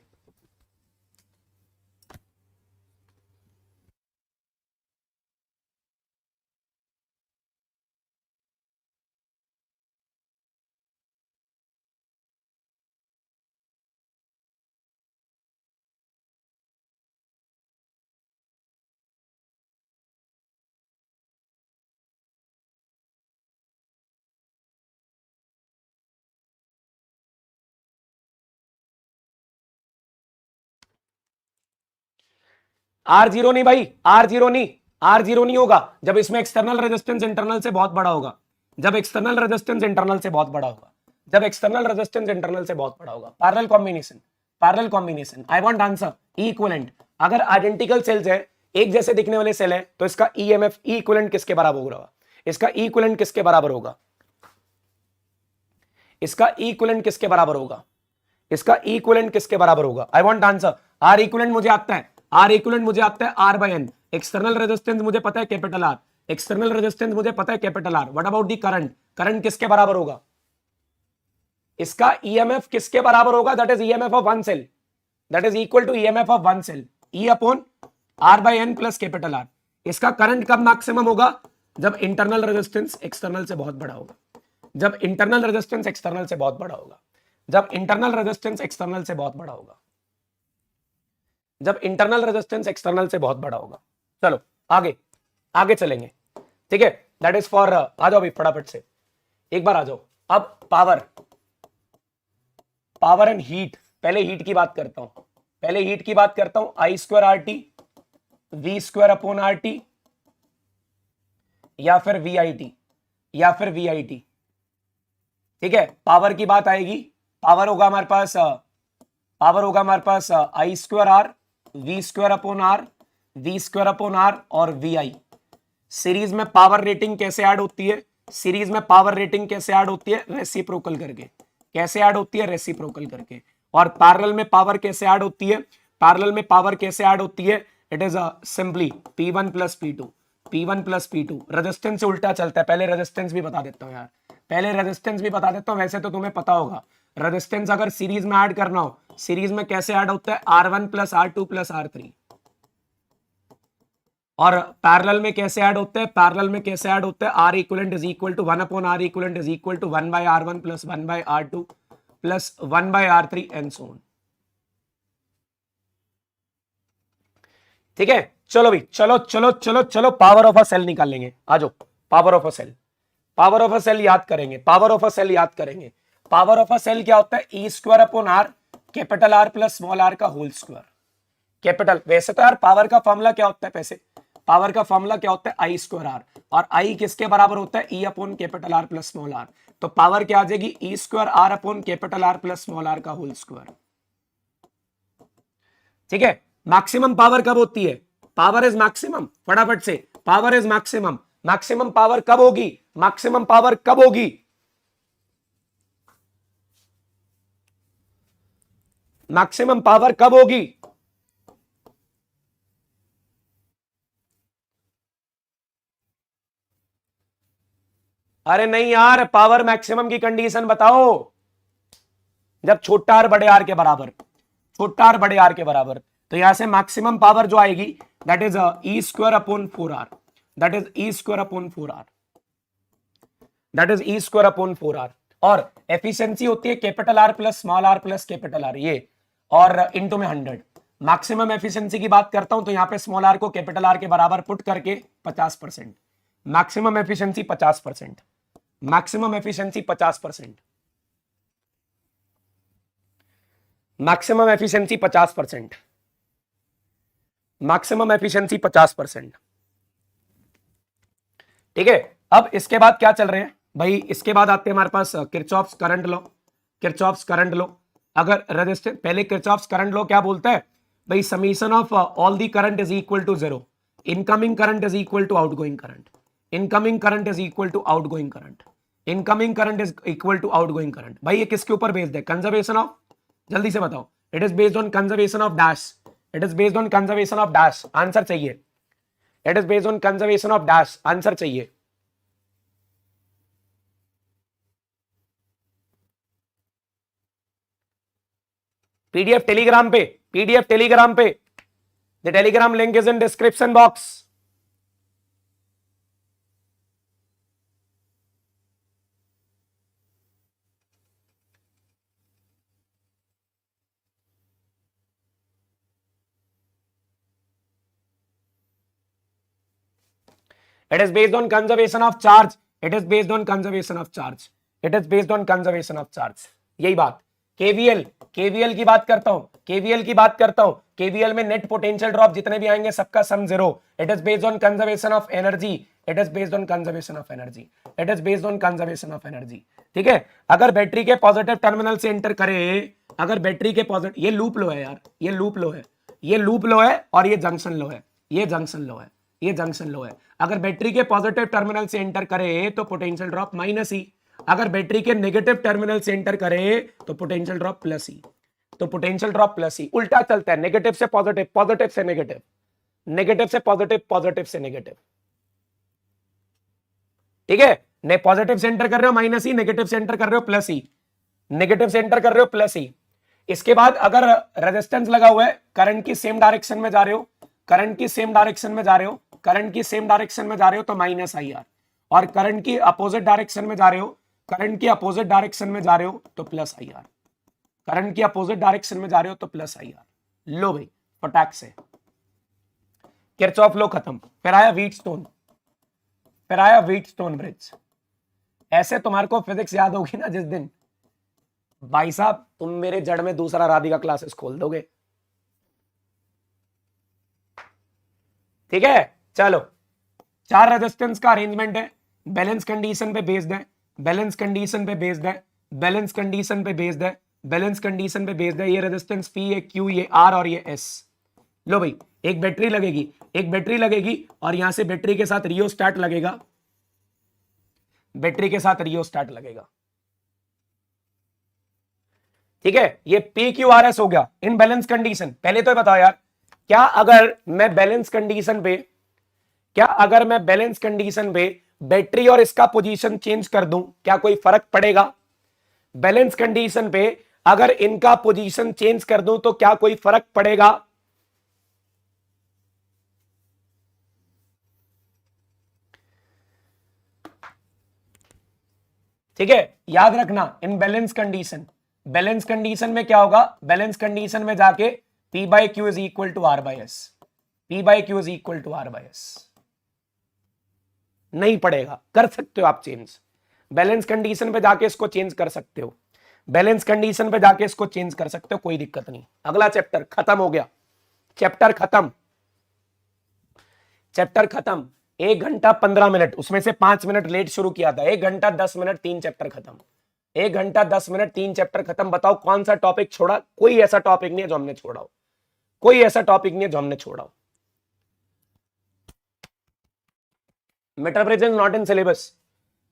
आर जीरो नहीं भाई, आर जीरो नहीं, आर जीरो नहीं होगा जब इसमें एक्सटर्नल रेजिस्टेंस इंटरनल से बहुत बड़ा होगा, जब एक्सटर्नल रेजिस्टेंस इंटरनल से बहुत बड़ा होगा, जब एक्सटर्नल रेजिस्टेंस इंटरनल से बहुत बड़ा होगा। Parallel combination, parallel combination. आई वांट आंसर, ई इक्विवेलेंट। अगर आइडेंटिकल सेल्स है, एक जैसे दिखने वाले सेल है, तो इसका ईएमएफ ई इक्विवेलेंट किसके बराबर होगा, इसका ई इक्विवेलेंट किसके बराबर होगा, इसका ई इक्विवेलेंट किसके बराबर होगा, इसका ई इक्विवेलेंट किसके बराबर होगा। I want answer. R equivalent मुझे आता है, आर इक्विवेलेंट मुझे आता है r by n. External resistance मुझे पता है कैपिटल आर, एक्सटर्नल रेजिस्टेंस मुझे पता है capital R. What about the current, current किसके बराबर होगा, इसका ईएमएफ किसके बराबर होगा, that is EMF of one cell, that is equal to EMF of one cell, E upon r by n plus capital R. इसका करंट कब मैक्सिमम होगा, जब इंटरनल रेजिस्टेंस एक्सटर्नल से बहुत बड़ा होगा, जब इंटरनल रेजिस्टेंस एक्सटर्नल से बहुत बड़ा होगा, जब इंटरनल रेजिस्टेंस एक्सटर्नल से बहुत बड़ा होगा, जब इंटरनल रेजिस्टेंस एक्सटर्नल से बहुत बड़ा होगा। चलो आगे आगे चलेंगे, ठीक है। दैट इज फॉर, आ जाओ अभी फटाफट से, एक बार आ जाओ। अब पावर, पावर एंड हीट, पहले हीट की बात करता हूं, पहले हीट की बात करता हूं। I square R T, V square upon R T, या फिर वी आई टी, या फिर वी आई टी, ठीक है। पावर की बात आएगी, पावर होगा हमारे पास, पावर होगा हमारे पास I square R, V square upon R, V square upon R और वी आई। सीरीज में पावर रेटिंग कैसे ऐड होती है, सीरीज में पावर रेटिंग कैसे ऐड होती है, रेसिप्रोकल करके। कैसे ऐड होती है, रेसिप्रोकल करके। और पैरेलल में पावर कैसे ऐड होती है, पैरेलल में पावर कैसे ऐड होती है, it is simply P1 plus P2, P1 plus P2। Resistance से उल्टा चलता है, पहले रेजिस्टेंस भी बता देता हूं यार, पहले रेजिस्टेंस भी बता देता हूं, वैसे तो तुम्हें पता होगा। रेजिस्टेंस अगर सीरीज में ऐड करना हो, सीरीज में कैसे ऐड होता है, R1 plus R2 plus R3। और पैरेलल में कैसे ऐड होते हैं, पैरेलल में कैसे ऐड होते हैं, R equivalent is equal to 1 upon R equivalent is equal to 1 by R1 plus 1 by R2 plus 1 by R3 and so on. ठीक है, चलो भी, चलो चलो चलो चलो पावर ऑफ अ सेल निकालेंगे, आ जाओ। Power of a cell, power of a cell याद करेंगे, पावर ऑफ अ सेल याद करेंगे। पावर ऑफ अ सेल क्या होता है, E square upon R, capital R plus small R का होल स्क्वायर। कैपिटल, वैसे तो यार पावर का फॉर्मूला क्या होता है, पैसे पावर का फॉर्मूला क्या होता है, आई स्क्वायर आर, और आई किसके बराबर होता है, E upon capital R plus small R. तो पावर क्या आ जाएगी, E square R upon capital R plus small R का होल स्क्वायर। ठीक है, मैक्सिमम पावर कब होती है, पावर इज मैक्सिमम, फटाफट से, power is maximum. Maximum power कब होगी, मैक्सिमम पावर कब होगी, मैक्सिमम पावर कब होगी, अरे नहीं यार, पावर मैक्सिमम की कंडीशन बताओ, जब छोटा आर बड़े आर के बराबर, छोटा आर बड़े आर के बराबर। तो यहां से मैक्सिमम पावर जो आएगी that is E square upon 4r, that is E square upon 4r, that is E square upon 4r। और एफिशिएंसी होती है capital R plus small r plus capital R, ये, और इनटू में 100। मैक्सिमम एफिशिएंसी की बात करता हूं तो यहां पे स्मॉल आर को कैपिटल आर के बराबर पुट करके 50%, maximum efficiency 50%, maximum efficiency 50%, maximum efficiency 50%, maximum efficiency 50%। ठीक है, अब इसके बाद क्या चल रहे हैं भाई, इसके बाद आते हैं हमारे पास Kirchhoff's current law, Kirchhoff's current law. अगर रेजिस्टेंस, पहले किरचॉफ्स करंट लॉ क्या बोलता है भाई, summation of all the current is equal to 0, incoming current is equal to outgoing current, incoming current is equal to outgoing current, incoming current is equal to outgoing current. भाई ये किसके ऊपर बेस्ड है, कंजर्वेशन ऑफ, जल्दी से बताओ, it is based on conservation of dash, it is based on conservation of dash, answer चाहिए, it is based on conservation of dash, answer चाहिए। पीडीएफ टेलीग्राम पे, पीडीएफ टेलीग्राम पे, the Telegram link is in description box. It is based on conservation of charge, it is based on conservation of charge, it is based on conservation of charge। यही बात। केवीएल, केवीएल की बात करता हूं, केवीएल की बात करता हूं, केवीएल में नेट पोटेंशियल ड्रॉप जितने भी आएंगे सबका सम 0। It is based on conservation of energy, it is based on conservation of energy, it is based on conservation of energy. ठीक है, अगर बैटरी के पॉजिटिव टर्मिनल से एंटर करे, अगर बैटरी के पॉजिटिव, ये लूप लो है यार, ये लूप लो है, ये लूप लो है, और ये जंक्शन लो है, ये जंक्शन लो है, ये जंक्शन लो है। अगर बैटरी के पॉजिटिव टर्मिनल से एंटर करे तो पोटेंशियल ड्रॉप माइनस ई, अगर बैटरी के नेगेटिव टर्मिनल से एंटर करे तो पोटेंशियल ड्रॉप प्लस ई, तो पोटेंशियल ड्रॉप प्लस ई। उल्टा चलता है, नेगेटिव से पॉजिटिव, पॉजिटिव से नेगेटिव, नेगेटिव से पॉजिटिव, पॉजिटिव से नेगेटिव। ठीक है, ने पॉजिटिव से एंटर कर रहे हो माइनस ई, नेगेटिव से एंटर कर रहे हो प्लस ई, नेगेटिव से एंटर कर रहे हो प्लस ई। इसके बाद अगर रेजिस्टेंस लगा हुआ है, करंट की सेम डायरेक्शन में जा रहे हो, करंट की सेम डायरेक्शन में जा रहे हो, करंट की सेम डायरेक्शन में जा रहे हो तो माइनस आई आर, और करंट की अपोजिट डायरेक्शन में जा रहे हो, करंट की अपोजिट डायरेक्शन में जा रहे हो तो प्लस आई आर, करंट की अपोजिट डायरेक्शन में जा रहे हो तो प्लस आई आर। लो भाई फटाक से किरचॉफ लॉ खत्म। फिर आया व्हीटस्टोन, फिर आया व्हीटस्टोन ब्रिज। ऐसे तुम्हारे को फिजिक्स याद होगी ना जिस दिन, भाई साहब तुम मेरे जड़ में दूसरा राधिका क्लासेस खोल दोगे। ठीक है चलो, 4 रेजिस्टेंस का अरेंजमेंट है, बैलेंस कंडीशन पे बेस्ड है, बैलेंस कंडीशन पे बेस्ड है, बैलेंस कंडीशन पे बेस्ड है, बैलेंस कंडीशन पे बेस्ड है। ये रेजिस्टेंस पी, ये क्यू, ये आर और ये एस। लो भाई एक बैटरी लगेगी, एक बैटरी लगेगी और यहां से बैटरी के साथ रियोस्टाट लगेगा, बैटरी के साथ रियोस्टाट लगेगा। ठीक है, ये पी क्यू आर एस हो गया इन बैलेंस कंडीशन। पहले तो बताओ यार, क्या अगर मैं बैलेंस कंडीशन पे, क्या अगर मैं बैलेंस कंडीशन पे बैटरी और इसका पोजीशन चेंज कर दूं, क्या कोई फर्क पड़ेगा? बैलेंस कंडीशन पे अगर इनका पोजीशन चेंज कर दूं तो क्या कोई फर्क पड़ेगा? ठीक है, याद रखना in balance condition, balance condition में क्या होगा, बैलेंस कंडीशन में जाके P by Q is equal to R by S, P by Q is equal to R by S. नहीं पड़ेगा, कर सकते हो आप चेंज, बैलेंस कंडीशन पे जाके इसको चेंज कर सकते हो, बैलेंस कंडीशन पे जाके इसको चेंज कर सकते हो, कोई दिक्कत नहीं। अगला चैप्टर खत्म हो गया, चैप्टर खत्म, चैप्टर खत्म। 1 घंटा 15 मिनट, उसमें से 5 मिनट लेट शुरू किया था। 1 घंटा 10 मिनट 3 चैप्टर खत्म, 1 घंटा 10 मिनट 3 चैप्टर खत्म। बताओ कौन सा टॉपिक छोड़ा? कोई ऐसा टॉपिक नहीं है जो हमने छोड़ा हो, कोई ऐसा टॉपिक नहीं है जो हमने छोड़ा हो। Metre bridge is not in syllabus,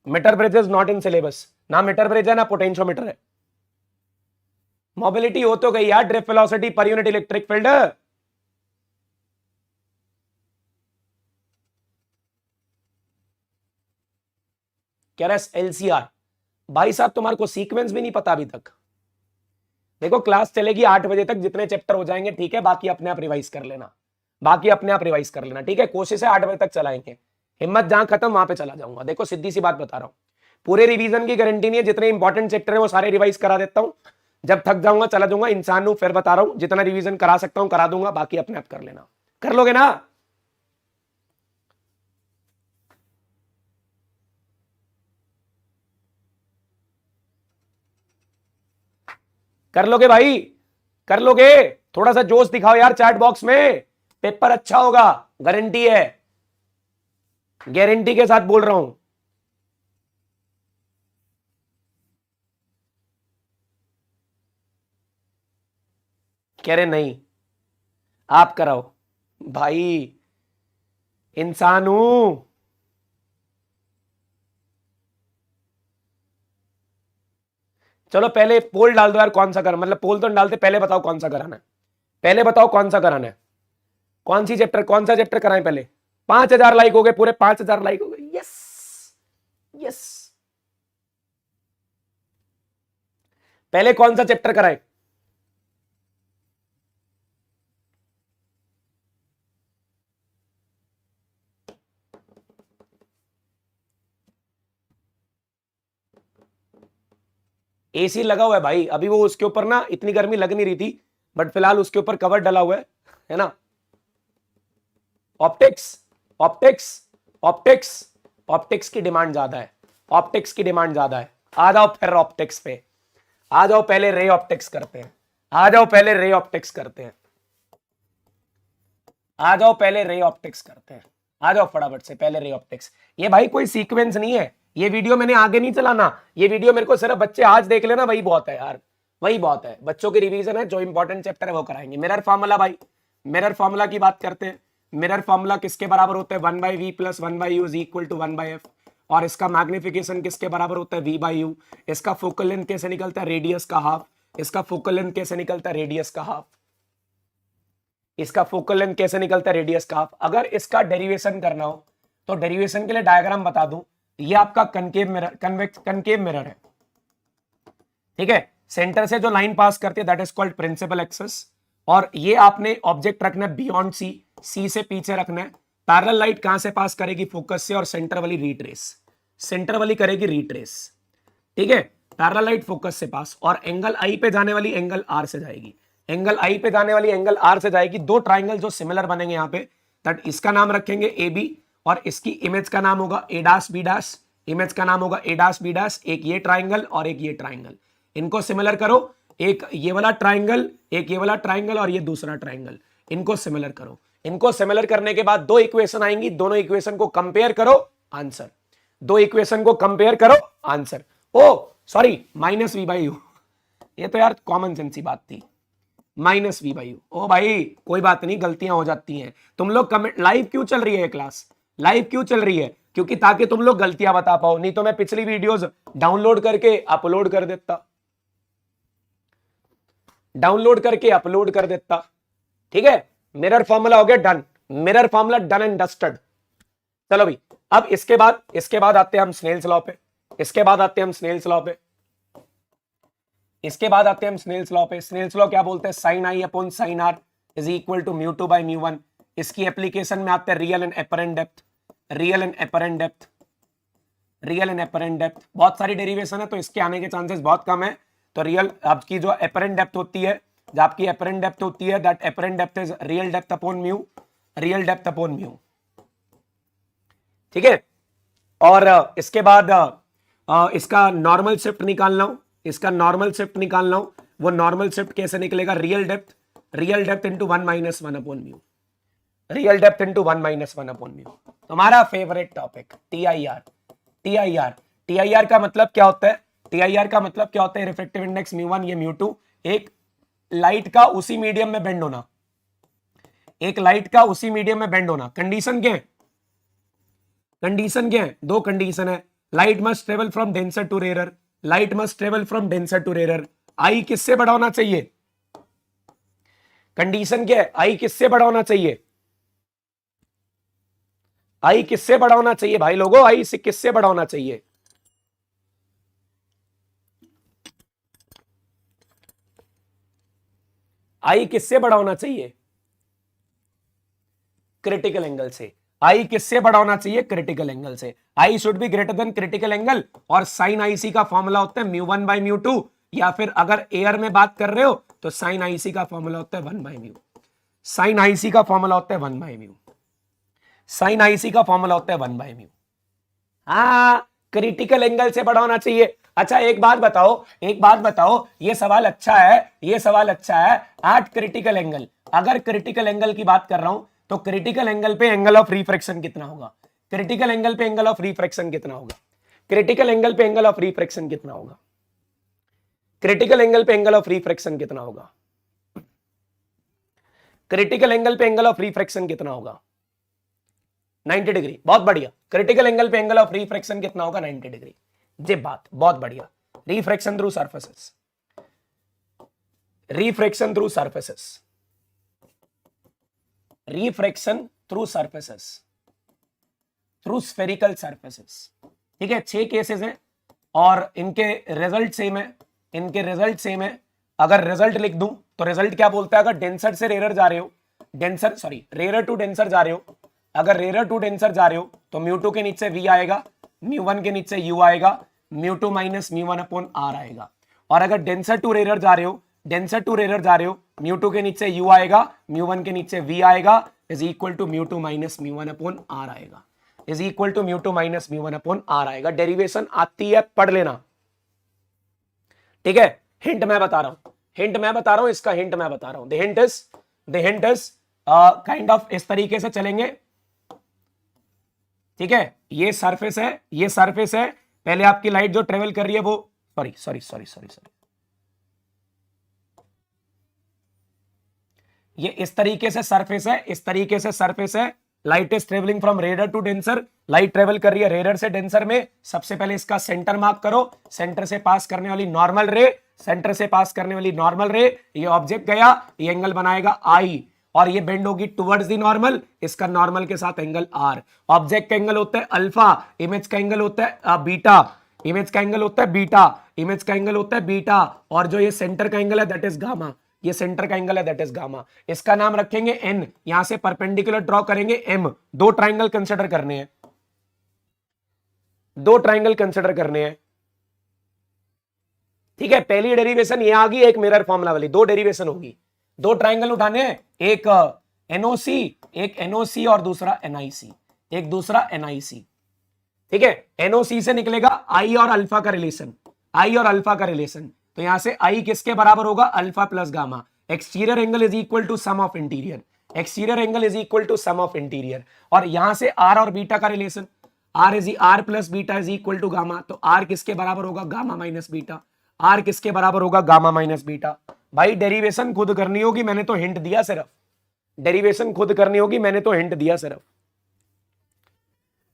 metre bridge is not in syllabus. ना मीटर ब्रिज है ना पोटेंशियोमीटर है। मोबिलिटी हो तो गई यार, drift velocity per unit electric field. कह रहा है एलसीआर। भाई साहब तुम्हारे को सीक्वेंस भी नहीं पता अभी तक। देखो क्लास चलेगी 8 बजे तक, जितने चैप्टर हो जाएंगे ठीक है, बाकी अपने आप रिवाइज कर लेना, बाकी अपने आप रिवाइज कर लेना। ठीक है, कोशिश है 8 बजे तक चलाएंगे, हिम्मत जहां खत्म वहां पे चला जाऊंगा। देखो सीधी सी बात बता रहा हूं, पूरे रिवीजन की गारंटी नहीं है, जितने इंपॉर्टेंट चैप्टर है वो सारे रिवाइज करा देता हूं, जब थक जाऊंगा चला जाऊंगा। इंसान हूं, फिर बता रहा हूं, जितना रिवीजन करा सकता हूं करा दूंगा, बाकी अपने आप कर लेना। कर लोगे ना? कर लोगे भाई, कर लोगे? थोड़ा सा जोश दिखाओ यार चैट बॉक्स में, पेपर अच्छा होगा, गारंटी है, गारंटी के साथ बोल रहा हूं। कह रहे नहीं, आप कराओ भाई, इंसान हूं। चलो पहले पोल डाल दो यार, कौन सा कर, मतलब पोल तो डालते, पहले बताओ कौन सा कराना है, पहले बताओ कौन सा कराना है, कौन सी चैप्टर, कौन सा चैप्टर कराएं पहले। 5000 लाइक हो गए, पूरे 5000 लाइक हो गए। यस यस, पहले कौन सा चैप्टर कराएं? एसी लगा हुआ है भाई, अभी वो उसके ऊपर ना इतनी गर्मी लग नहीं रही थी, बट फिलहाल उसके ऊपर कवर डला हुआ है ना। ऑप्टिक्स, ऑप्टिक्स, ऑप्टिक्स, ऑप्टिक्स की डिमांड ज्यादा है, ऑप्टिक्स की डिमांड ज्यादा है। आ जाओ फिर ऑप्टिक्स पे, आ जाओ पहले रे ऑप्टिक्स करते हैं, आ जाओ पहले रे ऑप्टिक्स करते हैं, आ जाओ पहले रे ऑप्टिक्स करते हैं, आ जाओ फटाफट से पहले रे ऑप्टिक्स। ये भाई कोई सीक्वेंस नहीं है, ये वीडियो मैंने आगे नहीं चलाना, ये वीडियो मेरे को सिर्फ बच्चे आज देख लेना, वही बहुत है यार, वही बहुत है। बच्चों की रिवीजन है, जो इंपॉर्टेंट चैप्टर है वो कराएंगे। मिरर फार्मूला भाई, मिरर फार्मूला की बात करते हैं। मिरर फार्मूला किसके बराबर होता है? 1/v plus 1/u is equal to 1/f। और इसका मैग्निफिकेशन किसके बराबर होता है? v/u। इसका फोकल लेंथ कैसे निकलता है? रेडियस का हाफ। इसका फोकल लेंथ कैसे निकलता है? रेडियस का हाफ। इसका फोकल लेंथ कैसे निकलता है? रेडियस का हाफ। अगर इसका डेरिवेशन करना हो तो डेरिवेशन के लिए डायग्राम बता दूं, ये आपका concave mirror, convex concave mirror है। ठीक है, सेंटर से जो लाइन पास करती है that is called principal axis. और ये आपने ऑब्जेक्ट रखना है बियॉन्ड सी, सी से पीछे रखना है। पैरेलल लाइट कहां से पास करेगी? फोकस से, और सेंटर वाली रीट्रेस, सेंटर वाली करेगी रीट्रेस, ठीक है। पैरेलल लाइट फोकस से पास, और एंगल आई पे जाने वाली एंगल आर से जाएगी, एंगल आई पे जाने वाली एंगल आर से जाएगी। दो ट्राइंगल जो सिमिलर बनेंगे यहां पे, दैट इसका नाम रखेंगे ए बी, और इसकी इमेज का नाम होगा ए डैश बी डैश, इमेज का नाम होगा ए डैश बी डैश। एक ये ट्राइंगल और एक ये ट्राइंगल, इनको सिमिलर करो। एक ये वाला ट्राइंगल, एक ये वाला ट्राइंगल, और ये दूसरा ट्राइंगल, इनको सिमिलर करो। इनको सिमिलर करने के बाद दो इक्वेशन आएंगी, दोनों इक्वेशन को कंपेयर करो, आंसर। दो इक्वेशन को कंपेयर करो, answer. Oh sorry, minus v by u, ये तो यार कॉमन सेंस की बात थी, माइनस वी बाई यू। ओ भाई कोई बात नहीं, गलतियां हो जाती हैं। तुम लोग कमेंट, लाइव क्यों चल रही है क्लास, लाइव क्यों चल रही है? क्योंकि ताकि तुम लोग गलतियां बता पाओ, नहीं तो मैं पिछली वीडियोस डाउनलोड करके अपलोड कर देता, डाउनलोड करके अपलोड कर देता, ठीक है। मिरर फॉर्मूला हो गया done, mirror formula done and dusted. चलो भाई, अब इसके बाद आते हैं हम स्नेल्स लॉ पे, इसके बाद आते हैं हम स्नेल्स लॉ पे, इसके बाद आते हैं हम स्नेल्स लॉ पे। स्नेल्स लॉ क्या बोलते हैं? Sine I upon sine are is equal to mu two by mu one. इसकी एप्लीकेशन में आते हैं real and apparent depth, real and apparent depth, real and apparent depth. बहुत सारी डेरिवेशन है तो इसके आने के चांसेस बहुत कम है। तो रियल आपकी जो एपरेंट डेप्थ होती है, जो आपकी एपरेंट डेप्थ होती है, that apparent depth is real depth upon mu, real depth upon mu, ठीक है। और इसके बाद इसका नॉर्मल शिफ्ट निकालना हो, इसका नॉर्मल शिफ्ट निकालना हो, वो नॉर्मल शिफ्ट कैसे निकलेगा? Real depth into 1 minus 1 upon mu, real depth into 1 minus 1 upon mu. तुम्हारा favourite topic TIR, TIR, TIR का मतलब क्या होता है? टीआईआर का मतलब क्या होता है? रिफ्रैक्टिव इंडेक्स म्यू वन, ये म्यू टू। एक लाइट का उसी मीडियम में बेंड होना, एक लाइट का उसी मीडियम में बेंड होना। कंडीशन क्या है? कंडीशन क्या है? दो कंडीशन है। Light must travel from denser to rare, light must travel from denser to rare. I किससे बड़ा होना चाहिए? कंडीशन क्या है? आई किससे बड़ा होना चाहिए? आई किससे बड़ा होना चाहिए भाई लोगों? आई से किससे बड़ा होना चाहिए? आई किससे बड़ा होना चाहिए? क्रिटिकल एंगल से। आई किससे बड़ा होना चाहिए? क्रिटिकल एंगल से। I should be greater than critical angle. और साइन आईसी का फॉर्मूला होता है mu one by mu two, या फिर अगर एयर में बात कर रहे हो तो साइन आईसी का फॉर्मूला होता है 1 बाई म्यू। साइन आईसी का फॉर्मूला होता है 1 बाई म्यू, साइन आईसी का फॉर्मूला होता है 1 बाई म्यू। हाँ, क्रिटिकल एंगल से बड़ा होना चाहिए। अच्छा एक बात बताओ, एक बात बताओ, ये सवाल अच्छा है, ये सवाल अच्छा है। एट क्रिटिकल एंगल, अगर क्रिटिकल एंगल की बात कर रहा हूं तो क्रिटिकल एंगल पे एंगल ऑफ रिफ्रैक्शन कितना होगा? क्रिटिकल एंगल पे एंगल ऑफ रिफ्रैक्शन कितना होगा? क्रिटिकल एंगल पे एंगल ऑफ रिफ्रैक्शन कितना होगा? क्रिटिकल एंगल पे एंगल ऑफ रिफ्रैक्शन कितना होगा? क्रिटिकल एंगल पे एंगल ऑफ रिफ्रैक्शन कितना होगा? 90 डिग्री। बहुत बढ़िया। क्रिटिकल एंगल पे एंगल ऑफ रिफ्रैक्शन कितना होगा? 90 डिग्री। जी बात, बहुत बढ़िया। Refraction through surfaces, refraction through surfaces, refraction through surfaces, through spherical surfaces, ठीक है। 6 केसेस हैं और इनके रिजल्ट सेम है, इनके रिजल्ट सेम है। अगर रिजल्ट लिख दूं तो रिजल्ट क्या बोलता है? अगर डेंसर से रेयर जा रहे हो, denser sorry rarer to denser जा रहे हो, अगर रेयर टू डेंसर जा रहे हो तो म्यू टू के नीचे वी आएगा, म्यू वन के नीचे यू आएगा, mu two minus mu one upon R आएगा। और अगर डेंसर टू रेयर जा रहे हो, डेंसर टू रेयर जा रहे हो, म्यू टू के नीचे यू आएगा, म्यू वन के नीचे वी आएगा, is equal to mu two minus mu one upon R आएगा, is equal to mu two minus mu one upon R आएगा। डेरिवेशन आती है, पढ़ लेना, ठीक है। हिंट मैं बता रहा हूं, हिंट मैं बता रहा हूं, इसका हिंट मैं बता रहा हूं। The hint is kind of इस तरीके से चलेंगे, ठीक है। ये सरफेस है, ये सरफेस है। पहले आपकी लाइट जो ट्रेवल कर रही है वो सॉरी ये इस तरीके से सरफेस है, इस तरीके से सरफेस है। लाइट इज ट्रेवलिंग फ्रॉम रेडर टू डेंसर, लाइट ट्रेवल कर रही है रेडर से डेंसर में। सबसे पहले इसका सेंटर मार्क करो, सेंटर से पास करने वाली नॉर्मल रे, सेंटर से पास करने वाली नॉर्मल रे, ये ऑब्जेक्ट गया, ये एंगल बनाएगा आई, और ये बेंड होगी टुवर्ड्स द नॉर्मल, इसका नॉर्मल के साथ एंगल आर। ऑब्जेक्ट का एंगल होता है अल्फा, इमेज का एंगल होता है बीटा, इमेज का एंगल होता है बीटा, इमेज का एंगल होता है बीटा, और जो ये सेंटर का एंगल है दैट इज गामा। ये सेंटर का एंगल है, दैट इज गामा। इसका नाम रखेंगे एन, यहां से परपेंडिकुलर ड्रॉ करेंगे एम। दो ट्राइंगल कंसिडर करने हैं, दो ट्राइंगल कंसिडर करने हैं, ठीक है। पहली डेरिवेशन ये आ गई, एक मिरर फॉर्मूला वाली, दो डेरिवेशन होगी। दो ट्राइंगल उठाने हैं, एक एनओसी, एक एनओसी और दूसरा एनआईसी, एक दूसरा एनआईसी, ठीक है। एनओसी से निकलेगा आई और अल्फा का रिलेशन, आई और अल्फा का रिलेशन। तो यहां से आई किसके बराबर होगा, alpha plus gamma. Exterior angle is equal to sum of interior, exterior angle is equal to sum of interior. और यहां से आर और बीटा का रिलेशन, R plus beta is equal to gamma. तो आर किसके बराबर होगा, गामा माइनस बीटा। आर किसके बराबर होगा, गामा माइनस बीटा। भाई डेरिवेशन खुद करनी होगी, मैंने तो हिंट दिया सिर्फ, डेरिवेशन खुद करनी होगी, मैंने तो हिंट दिया सिर्फ,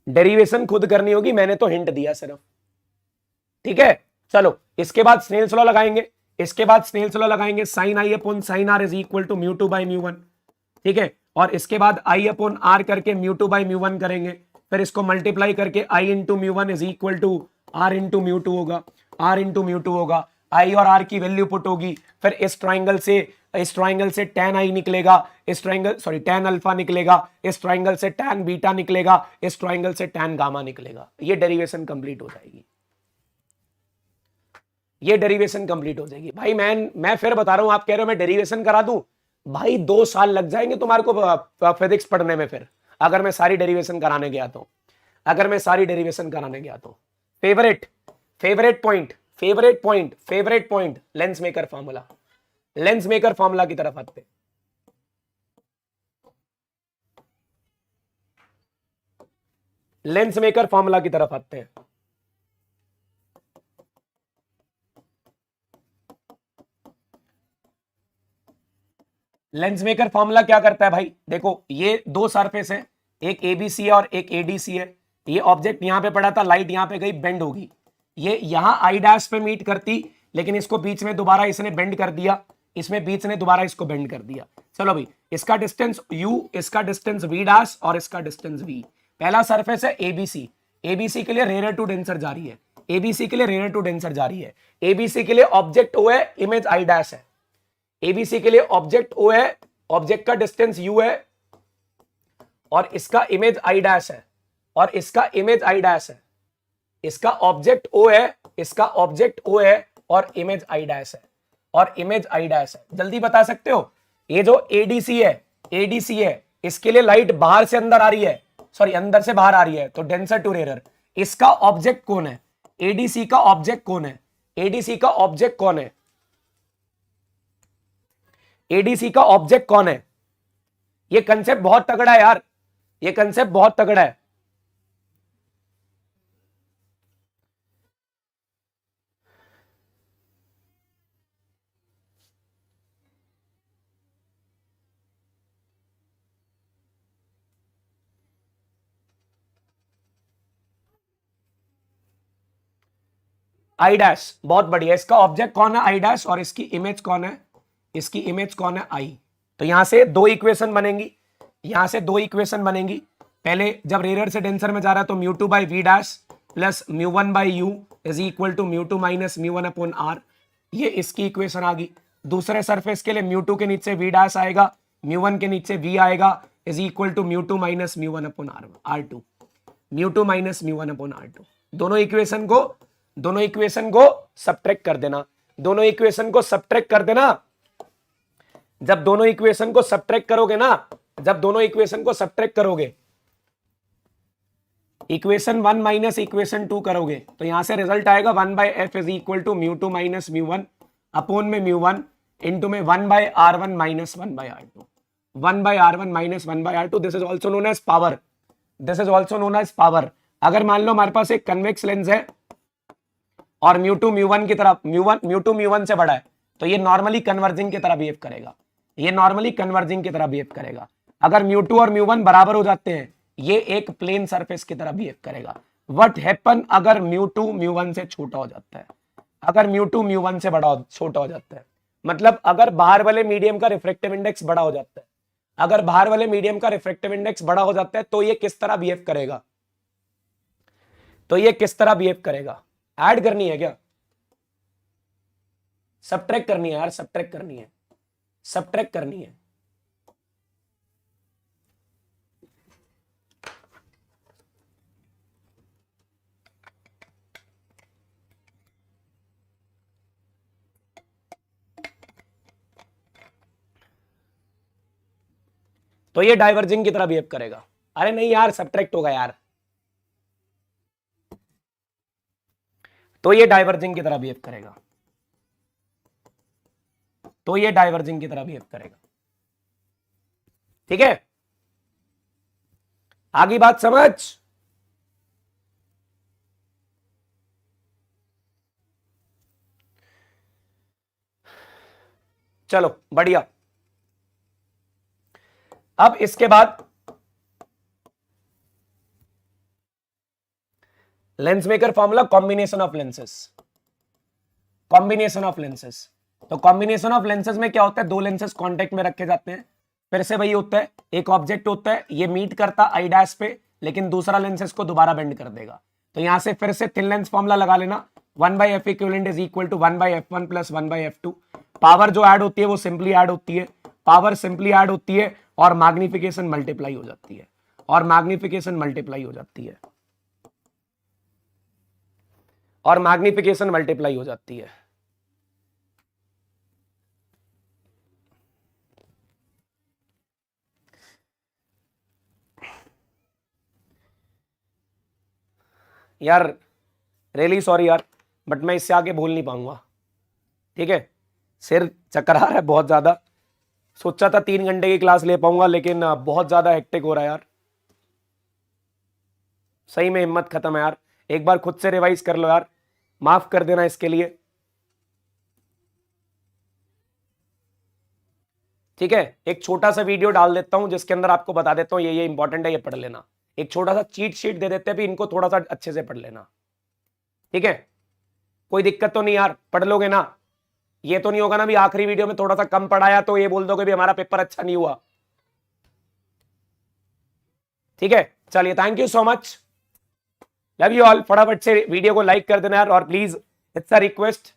डेरिवेशन खुद करनी होगी, मैंने तो हिंट दिया सिर्फ, ठीक है। चलो इसके बाद स्नेल्स लॉ लगाएंगे, इसके बाद स्नेल्स लॉ लगाएंगे, sine I upon sine are is equal to mu two by mu one, ठीक है। और इसके बाद आई अपॉन आर करके mu two by mu one करेंगे, फिर इसको मल्टीप्लाई करके I into mu one is equal to R into mu two होगा, आर इंटू म्यू टू होगा। आई और आर की वैल्यू पुट होगी, फिर इस ट्राइंगल से tan आई निकलेगा, इस ट्राइंगल सॉरी tan अल्फा निकलेगा, इस ट्राइंगल से tan बीटा निकलेगा, इस ट्राइंगल से tan गामा निकलेगा। ये डेरिवेशन कंप्लीट हो जाएगी, ये डेरिवेशन कंप्लीट हो जाएगी। भाई मैं फिर बता रहा हूं, आप कह रहे हो मैं डेरिवेशन करा दूं, भाई 2 साल लग जाएंगे तुम्हारे को फिजिक्स पढ़ने में, फिर अगर मैं सारी डेरिवेशन कराने गया तो, अगर मैं सारी डेरिवेशन कराने गया तो। Favourite point lens maker formula, lens maker formula की तरफ आते, लेंस मेकर फॉर्मूला की तरफ आते हैं। लेंस मेकर फॉर्मूला क्या करता है भाई, देखो ये दो सरफेस है, एक एबीसी है और एक एडीसी है। ये ऑब्जेक्ट यहां पे पड़ा था, लाइट यहां पे गई, बेंड होगी, ये यहां आई डैश पे मीट करती, लेकिन इसको बीच में दोबारा इसने बेंड कर दिया, इसमें बीच ने दोबारा इसको बेंड कर दिया। चलो भाई इसका डिस्टेंस u, इसका डिस्टेंस v डैश और इसका डिस्टेंस v। पहला सरफेस है एबीसी, एबीसी के लिए रेयर टू डेंसर जारी है, एबीसी के लिए रेयर टू डेंसर जारी है। एबीसी के लिए ऑब्जेक्ट o है, इमेज आई डैश है। एबीसी के लिए ऑब्जेक्ट o है, ऑब्जेक्ट का डिस्टेंस u है और इसका इमेज आई डैश है, और इसका इमेज आई डैश है। इसका ऑब्जेक्ट o है, इसका ऑब्जेक्ट o है और इमेज आई डैश है, और इमेज आई डैश है। जल्दी बता सकते हो, ये जो एडीसी है, एडीसी है, इसके लिए लाइट बाहर से अंदर आ रही है, सॉरी अंदर से बाहर आ रही है, तो डेंसर टू रेयर। इसका ऑब्जेक्ट कौन है, एडीसी का ऑब्जेक्ट कौन है, एडीसी का ऑब्जेक्ट कौन है, एडीसी का ऑब्जेक्ट कौन है। ये कंसेप्ट बहुत तगड़ा है यार, ये कंसेप्ट बहुत तगड़ा है। आई डैश बहुत बढ़िया, इसका ऑब्जेक्ट कौन है आई डैश, और इसकी इमेज कौन है, इसकी इमेज कौन है आई। तो यहां से दो इक्वेशन बनेंगी, यहां से दो इक्वेशन बनेंगी। पहले जब रेयर से डेंसर में जा रहा है तो mu two by V dash plus mu one by U is equal to mu two minus mu one upon R, ये इसकी इक्वेशन आ गई। दूसरे सरफेस के लिए म्यू टू के नीचे वी डैश आएगा, म्यू वन के नीचे वी आएगा, is equal to mu two minus mu one upon R two, mu two minus mu one upon R two. दोनों इक्वेशन को सबट्रैक्ट कर देना, दोनों इक्वेशन को सबट्रैक्ट कर देना। जब दोनों इक्वेशन को सबट्रैक्ट करोगे ना, जब दोनों इक्वेशन को सबट्रैक्ट करोगे, इक्वेशन 1 माइनस इक्वेशन 2 करोगे, तो यहां से रिजल्ट आएगा 1 by F is equal to mu two minus mu one upon में म्यू वन इंटू में 1 by R one minus 1 by R two, 1 by R one minus 1 by R two. This is also known as power, this is also known as power. अगर मान लो हमारे पास एक कन्वेक्स लेंस है और म्यू टू म्यू वन की तरफ, म्यू टू म्यू वन से बड़ा है, तो ये नॉर्मली कन्वर्जिंग की तरह बिहेव करेगा, ये नॉर्मली कन्वर्जिंग की तरह बिहेव करेगा। अगर म्यू टू और म्यू वन बराबर हो जाते हैं, ये एक प्लेन सरफेस की तरह बिहेव करेगा। व्हाट हैपन अगर म्यू टू म्यू वन से छोटा हो जाता है, अगर म्यू टू म्यू वन से छोटा हो जाता है, मतलब अगर बाहर वाले मीडियम का रिफ्रैक्टिव इंडेक्स बड़ा हो जाता है, अगर बाहर वाले मीडियम का रिफ्रैक्टिव इंडेक्स बड़ा हो जाता है, तो ये किस तरह बिहेव करेगा, तो ये किस तरह बिहेव करेगा। ऐड करनी है क्या, सबट्रैक्ट करनी है यार, सबट्रैक्ट करनी है। सब्ट्रैक्ट करनी है। तो ये डाइवर्जिंग की तरह बिहेव करेगा। अरे नहीं यार, सब्ट्रैक्ट होगा यार। तो ये डाइवर्जिंग की तरह बिहेव करेगा। तो ये डाइवर्जिंग की तरह बिहेव करेगा। ठीक है, आगे बात समझ। चलो बढ़िया। अब इसके बाद lens maker formula, combination of lenses. Combination of lenses, तो कॉम्बिनेशन ऑफ लेंसेस में क्या होता है, दो लेंसेस कांटेक्ट में रखे जाते हैं। फिर से वही होता है, एक ऑब्जेक्ट होता है, ये मीट करता आई डैश पे, लेकिन दूसरा लेंस इसको दोबारा बेंड कर देगा। तो यहां से फिर से थिन लेंस फॉर्मूला लगा लेना, 1/f equivalent is equal to 1/f1 plus 1/f2। Power जो ऐड होती है वो सिंपली ऐड होती है, पावर सिंपली ऐड होती है और मैग्निफिकेशन मल्टीप्लाई हो जाती है, और मैग्निफिकेशन मल्टीप्लाई हो जाती है, और मैग्निफिकेशन मल्टीप्लाई हो जाती है। यार रियली सॉरी यार, बट मैं इससे आगे बोल नहीं पाऊंगा। ठीक है, सिर चक्कर आ रहा है बहुत ज्यादा। सोचा था 3 घंटे की क्लास ले पाऊंगा, लेकिन बहुत ज्यादा हेक्टिक हो रहा है यार। सही में हिम्मत खत्म है यार। एक बार खुद से रिवाइज कर लो यार, माफ कर देना इसके लिए। ठीक है, एक छोटा सा वीडियो डाल देता हूं जिसके अंदर आपको बता देता हूं ये इंपॉर्टेंट है, ये पढ़ लेना। एक छोटा सा चीट शीट दे देते हैं, भी इनको थोड़ा सा अच्छे से पढ़ लेना। ठीक है, कोई दिक्कत तो नहीं यार, पढ़ लोगे ना? ये तो नहीं होगा ना भी आखिरी वीडियो में थोड़ा सा कम पढ़ाया तो ये बोल दोगे भी हमारा पेपर अच्छा नहीं हुआ। ठीक है, चलिए, thank you so much, love you all. फटाफट से वीडियो को लाइक कर देना यार, और प्लीज इट्स अ रिक्वेस्ट,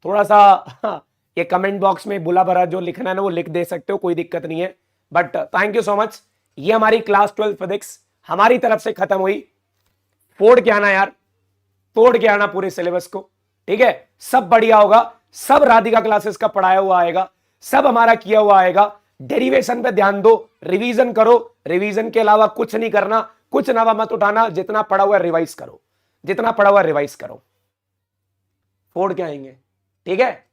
थोड़ा सा ये कमेंट बॉक्स में बुला भरा जो लिखना है ना वो लिख दे सकते हो, कोई दिक्कत नहीं है। But thank you so much. ये हमारी क्लास 12 फिजिक्स हमारी तरफ से खत्म हुई। फोड़ के आना यार, तोड़ के आना पूरे सिलेबस को। ठीक है, सब बढ़िया होगा, सब राधिका क्लासेस का पढ़ाया हुआ आएगा, सब हमारा किया हुआ आएगा। डेरिवेशन पे ध्यान दो, रिवीजन करो, रिवीजन के अलावा कुछ नहीं करना, कुछ नवा मत उठाना, जितना पढ़ा हुआ रिवाइज करो, जितना पढ़ा हुआ रिवाइज करो, फोड़ के आएंगे। ठीक है,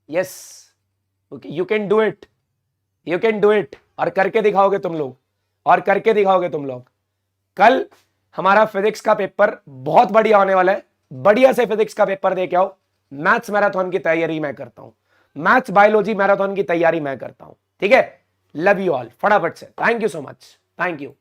yes, okay, you can do it, you can do it. और करके दिखाओगे तुम लोग, और करके दिखाओगे तुम लोग। कल हमारा फिजिक्स का पेपर बहुत बढ़िया होने वाला है, बढ़िया से फिजिक्स का पेपर दे के आओ। मैथ्स मैराथन की तैयारी मैं करता हूं, मैथ्स बायोलॉजी मैराथन की तैयारी मैं करता हूं। ठीक है, लव यू ऑल, फटाफट से, thank you so much, thank you.